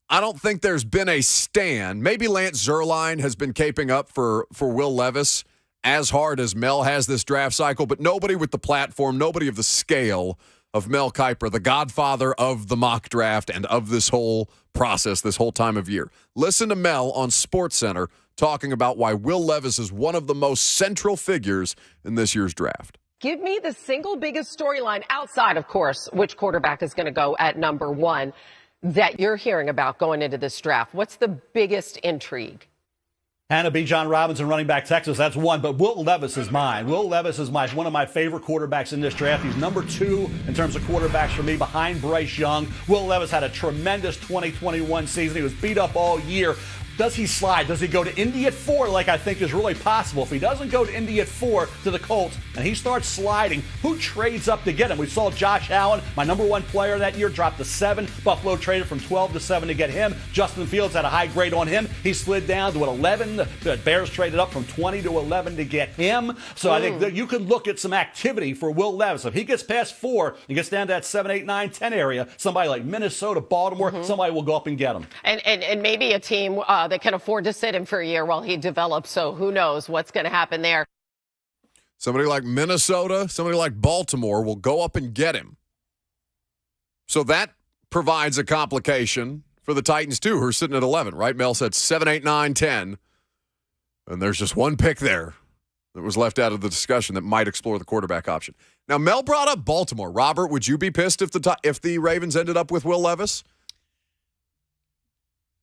I don't think there's been a stand. Maybe Lance Zierlein has been caping up for Will Levis as hard as Mel has this draft cycle, but nobody with the platform, nobody of the scale of Mel Kiper, the godfather of the mock draft and of this whole process, this whole time of year. Listen to Mel on SportsCenter talking about why Will Levis is one of the most central figures in this year's draft. Give me the single biggest storyline outside, of course, which quarterback is going to go at number one that you're hearing about going into this draft. What's the biggest intrigue? Hannah B. John Robinson, running back, Texas. That's one, but Will Levis is mine. Will Levis is one of my favorite quarterbacks in this draft. He's number 2 in terms of quarterbacks for me, behind Bryce Young. Will Levis had a tremendous 2021 season. He was beat up all year. Does he slide? Does he go to Indy at 4 like I think is really possible? If he doesn't go to Indy at 4 to the Colts and he starts sliding, who trades up to get him? We saw Josh Allen, my number 1 player that year, drop to 7. Buffalo traded from 12 to 7 to get him. Justin Fields had a high grade on him. He slid down to an 11. The Bears traded up from 20 to 11 to get him. So I think that you could look at some activity for Will Levis. If he gets past 4 and gets down to that 7, 8, 9, 10 area, somebody like Minnesota, Baltimore, somebody will go up and get him. And maybe a team that can afford to sit him for a year while he develops. So who knows what's going to happen there. Somebody like Minnesota, somebody like Baltimore will go up and get him. So that provides a complication for the Titans, too, who are sitting at 11, right? Mel said 7, 8, 9, 10. And there's just one pick there that was left out of the discussion that might explore the quarterback option. Now, Mel brought up Baltimore. Robert, would you be pissed if the Ravens ended up with Will Levis?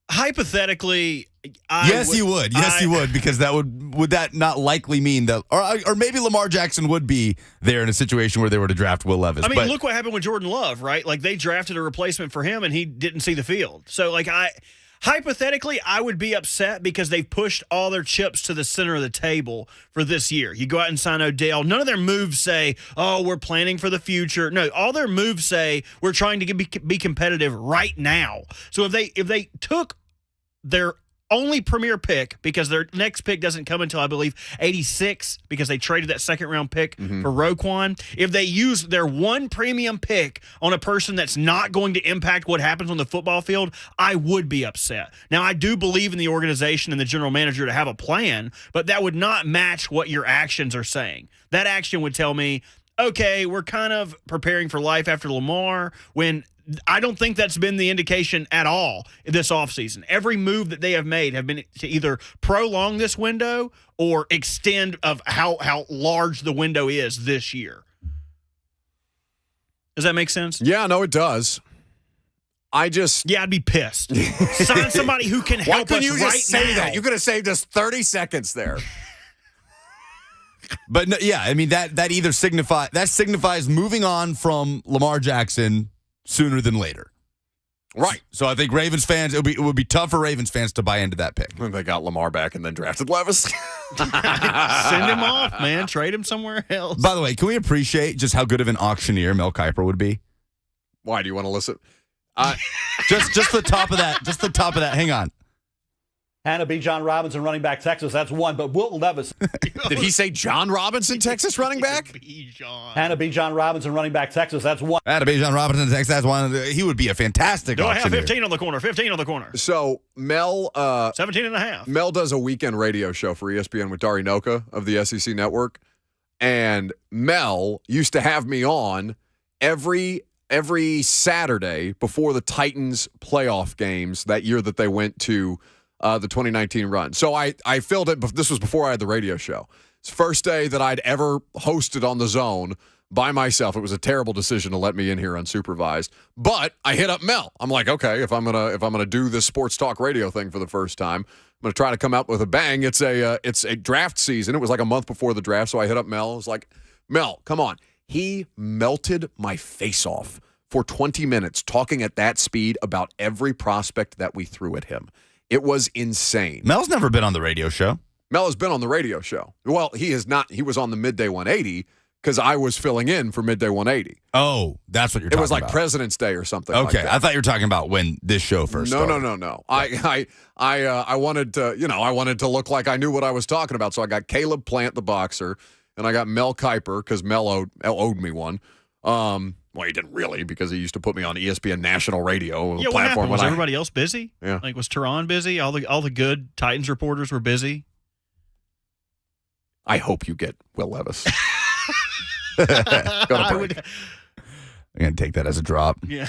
Hypothetically, Yes, you would. Yes, you would, because that would that not likely mean that, or maybe Lamar Jackson would be there in a situation where they were to draft Will Levis. I mean, look what happened with Jordan Love, right? Like, they drafted a replacement for him, and he didn't see the field. So, like, hypothetically, I would be upset because they've pushed all their chips to the center of the table for this year. You go out and sign Odell. None of their moves say, oh, we're planning for the future. No, all their moves say we're trying to be competitive right now. So if they took their only premier pick, because their next pick doesn't come until, I believe, 86, because they traded that second-round pick for Roquan. If they use their one premium pick on a person that's not going to impact what happens on the football field, I would be upset. Now, I do believe in the organization and the general manager to have a plan, but that would not match what your actions are saying. That action would tell me, okay, we're kind of preparing for life after Lamar, when I don't think that's been the indication at all this offseason. Every move that they have made have been to either prolong this window or extend of how large the window is this year. Does that make sense? Yeah, no, it does. I'd be pissed. Sign somebody who can help us right now. Why couldn't you just say that? You could have saved us 30 seconds there. But no, yeah, I mean that either signifies moving on from Lamar Jackson sooner than later. Right. So I think Ravens fans, it would be tough for Ravens fans to buy into that pick. They got Lamar back and then drafted Levis. Send him off, man. Trade him somewhere else. By the way, can we appreciate just how good of an auctioneer Mel Kiper would be? Why do you want to listen? Just the top of that. Just the top of that. Hang on. Hannah B. John Robinson, running back, Texas. That's one. But Will Levis. Did he say John Robinson, Texas running back? Hannah B. John Robinson, running back, Texas. That's one. Hannah B. John Robinson, Texas. That's one. He would be a fantastic auctioneer. I have 15 on the corner. 15 on the corner. So Mel, 17 and a half. Mel does a weekend radio show for ESPN with Dari Noka of the SEC Network, and Mel used to have me on every Saturday before the Titans playoff games that year that they went to the 2019 run. So I filled it, but this was before I had the radio show. It's the first day that I'd ever hosted on the Zone by myself. It was a terrible decision to let me in here unsupervised, but I hit up Mel. I'm like, okay, if I'm gonna do this sports talk radio thing for the first time, I'm gonna try to come out with a bang. It's a draft season. It was like a month before the draft, so I hit up Mel. I was like, Mel, come on. He melted my face off for 20 minutes talking at that speed about every prospect that we threw at him. It was insane. Mel's never been on the radio show. Mel has been on the radio show. Well, he has not. He was on the Midday 180 because I was filling in for Midday 180. Oh, that's what you're talking about. It was like President's Day or something okay, like that. I thought you were talking about when this show first started. No. I wanted to look like I knew what I was talking about. So I got Caleb Plant, the boxer, and I got Mel Kiper because Mel owed me one. Well, he didn't really, because he used to put me on ESPN National Radio. Yeah, what happened? Was everybody else busy? Yeah. Like, was Tehran busy? All the good Titans reporters were busy? I hope you get Will Levis. Go to break. I'm going to take that as a drop. Yeah.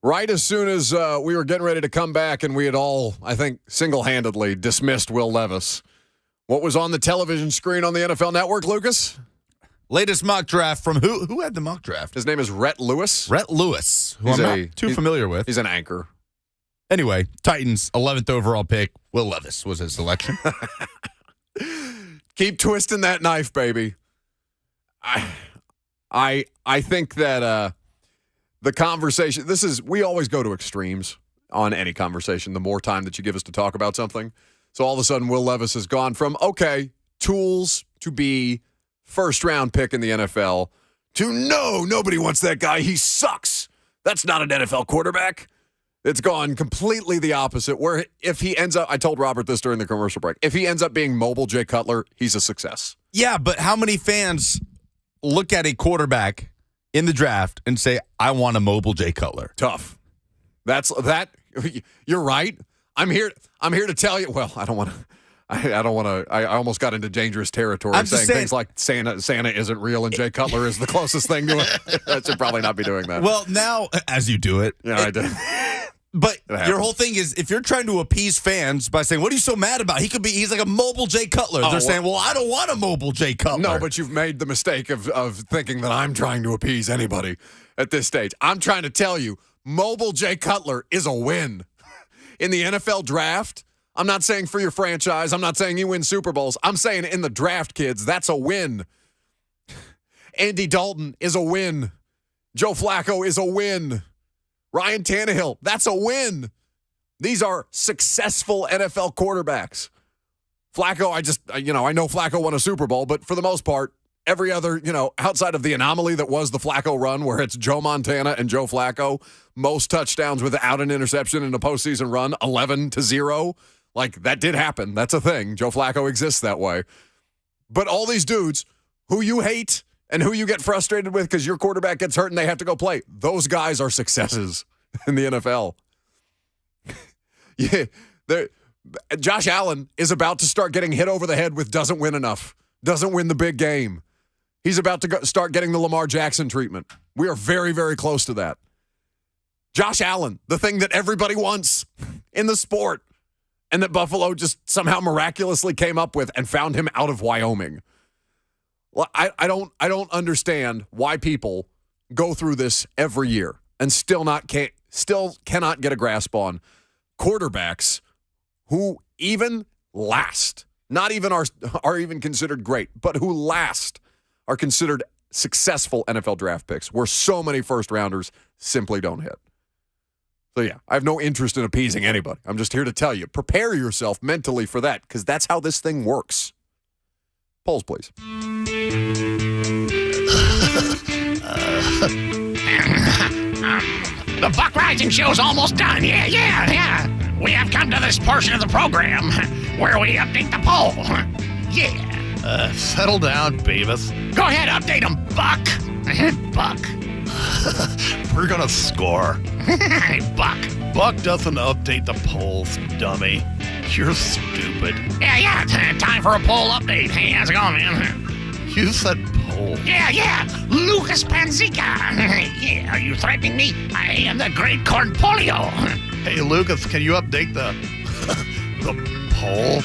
Right as soon as we were getting ready to come back and we had all, I think, single-handedly dismissed Will Levis. What was on the television screen on the NFL Network, Lucas? Latest mock draft from who? Who had the mock draft? His name is Rhett Lewis. Rhett Lewis, who I'm not too familiar with. He's an anchor. Anyway, Titans, 11th overall pick. Will Levis was his selection. Keep twisting that knife, baby. I think that the conversation, we always go to extremes on any conversation, the more time that you give us to talk about something. So all of a sudden, Will Levis has gone from, okay, tools to be first-round pick in the NFL to no, nobody wants that guy. He sucks. That's not an NFL quarterback. It's gone completely the opposite, where if he ends up, I told Robert this during the commercial break, if he ends up being mobile Jay Cutler, he's a success. Yeah, but how many fans look at a quarterback in the draft and say, I want a mobile Jay Cutler? Tough. You're right. I'm here to tell you. Well, I don't want to. I almost got into dangerous territory saying things like Santa isn't real and Jay Cutler is the closest thing to it. I should probably not be doing that. Well, now, as you do it. Yeah, I did. But your whole thing is, if you're trying to appease fans by saying, what are you so mad about? He's like a mobile Jay Cutler. They're saying, well, I don't want a mobile Jay Cutler. No, but you've made the mistake of thinking that I'm trying to appease anybody at this stage. I'm trying to tell you, mobile Jay Cutler is a win. In the NFL draft, I'm not saying for your franchise. I'm not saying you win Super Bowls. I'm saying in the draft, kids, that's a win. Andy Dalton is a win. Joe Flacco is a win. Ryan Tannehill, that's a win. These are successful NFL quarterbacks. Flacco, I know Flacco won a Super Bowl, but for the most part, every other, outside of the anomaly that was the Flacco run where it's Joe Montana and Joe Flacco, most touchdowns without an interception in a postseason run, 11-0. Like, that did happen. That's a thing. Joe Flacco exists that way. But all these dudes who you hate and who you get frustrated with because your quarterback gets hurt and they have to go play, those guys are successes in the NFL. Yeah, Josh Allen is about to start getting hit over the head with doesn't win enough, doesn't win the big game. He's about to start getting the Lamar Jackson treatment. We are very, very close to that. Josh Allen, the thing that everybody wants in the sport, and that Buffalo just somehow miraculously came up with and found him out of Wyoming. Well, I don't understand why people go through this every year and still cannot get a grasp on quarterbacks who even last, not even are even considered great, but who last are considered successful NFL draft picks, where so many first rounders simply don't hit. So yeah, I have no interest in appeasing anybody. I'm just here to tell you, prepare yourself mentally for that, because that's how this thing works. Polls, please. The Buck Rising Show's almost done. Yeah. We have come to this portion of the program where we update the poll. Yeah. Settle down, Beavis. Go ahead, update them, Buck. Buck. We're gonna score. Hey, Buck. Buck doesn't update the polls, dummy. You're stupid. Yeah. Time for a poll update. Hey, how's it going, man? You said poll. Yeah. Lucas Panzica. Yeah, are you threatening me? I am the great Cornpolio. Hey, Lucas, can you update the poll?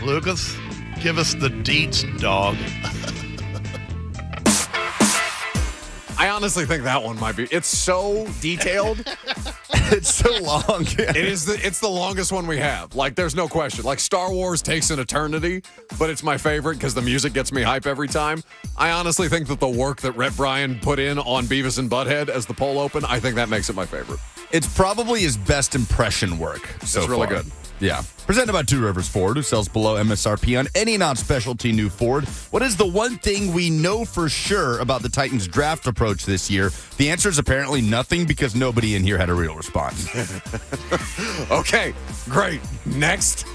Lucas, give us the deets, dog. I honestly think that one might be. It's so detailed. It's so long. It's the longest one we have. Like, there's no question. Like, Star Wars takes an eternity, but it's my favorite because the music gets me hype every time. I honestly think that the work that Rhett Bryan put in on Beavis and Butthead as the poll open, I think that makes it my favorite. It's probably his best impression work so It's really far. good. Yeah. Presented by Two Rivers Ford, who sells below MSRP on any non-specialty new Ford. What is the one thing we know for sure about the Titans' draft approach this year? The answer is apparently nothing, because nobody in here had a real response. Okay, great. Next.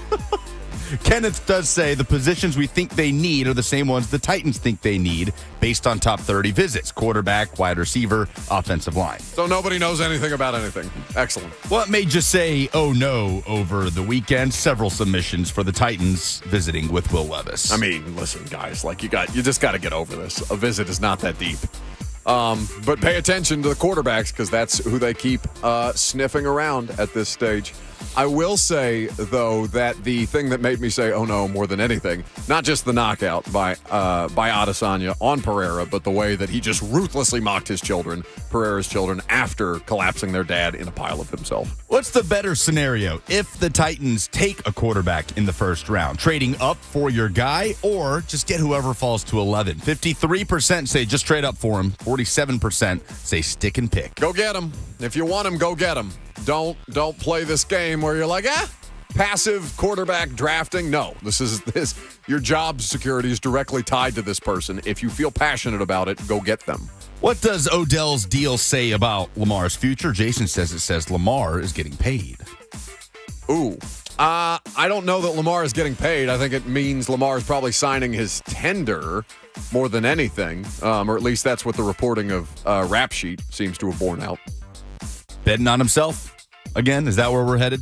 Kenneth does say the positions we think they need are the same ones the Titans think they need based on top 30 visits: quarterback, wide receiver, offensive line. So nobody knows anything about anything. Excellent. Well, it may just say, oh no, over the weekend. Several submissions for the Titans visiting with Will Levis. I mean, listen, guys, like you just got to get over this. A visit is not that deep. But pay attention to the quarterbacks because that's who they keep sniffing around at this stage. I will say, though, that the thing that made me say, oh, no, more than anything, not just the knockout by Adesanya on Pereira, but the way that he just ruthlessly mocked his children, Pereira's children, after collapsing their dad in a pile of himself. What's the better scenario if the Titans take a quarterback in the first round? Trading up for your guy or just get whoever falls to 11? 53% say just trade up for him. 47% say stick and pick. Go get him. If you want him, go get him. Don't play this game where you're like, passive quarterback drafting. No, this your job security is directly tied to this person. If you feel passionate about it, go get them. What does Odell's deal say about Lamar's future? Jason says Lamar is getting paid. Ooh. I don't know that Lamar is getting paid. I think it means Lamar is probably signing his tender more than anything, or at least that's what the reporting of Rap Sheet seems to have borne out. Betting on himself again? Is that where we're headed?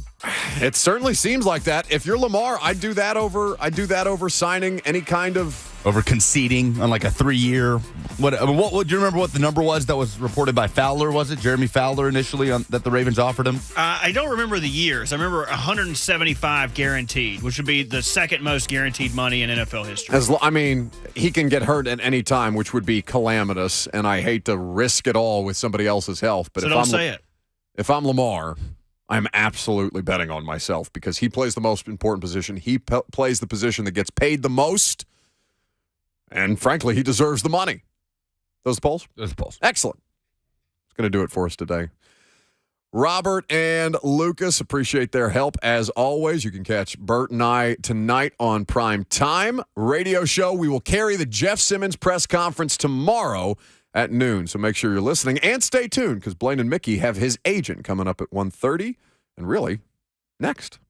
It certainly seems like that. If you're Lamar, I'd do that over signing any kind of over conceding on like a 3-year. What do you remember what the number was that was reported by Fowler? Was it Jeremy Fowler initially that the Ravens offered him? I don't remember the years. I remember 175 guaranteed, which would be the second most guaranteed money in NFL history. He can get hurt at any time, which would be calamitous, and I hate to risk it all with somebody else's health. But so don't say it. If I'm Lamar, I'm absolutely betting on myself because he plays the most important position. He plays the position that gets paid the most. And frankly, he deserves the money. Those polls? Those polls. Excellent. It's going to do it for us today. Robert and Lucas, appreciate their help. As always, you can catch Bert and I tonight on Prime Time radio show. We will carry the Jeff Simmons press conference tomorrow at noon. So make sure you're listening and stay tuned because Blaine and Mickey have his agent coming up at 1:30 and really next.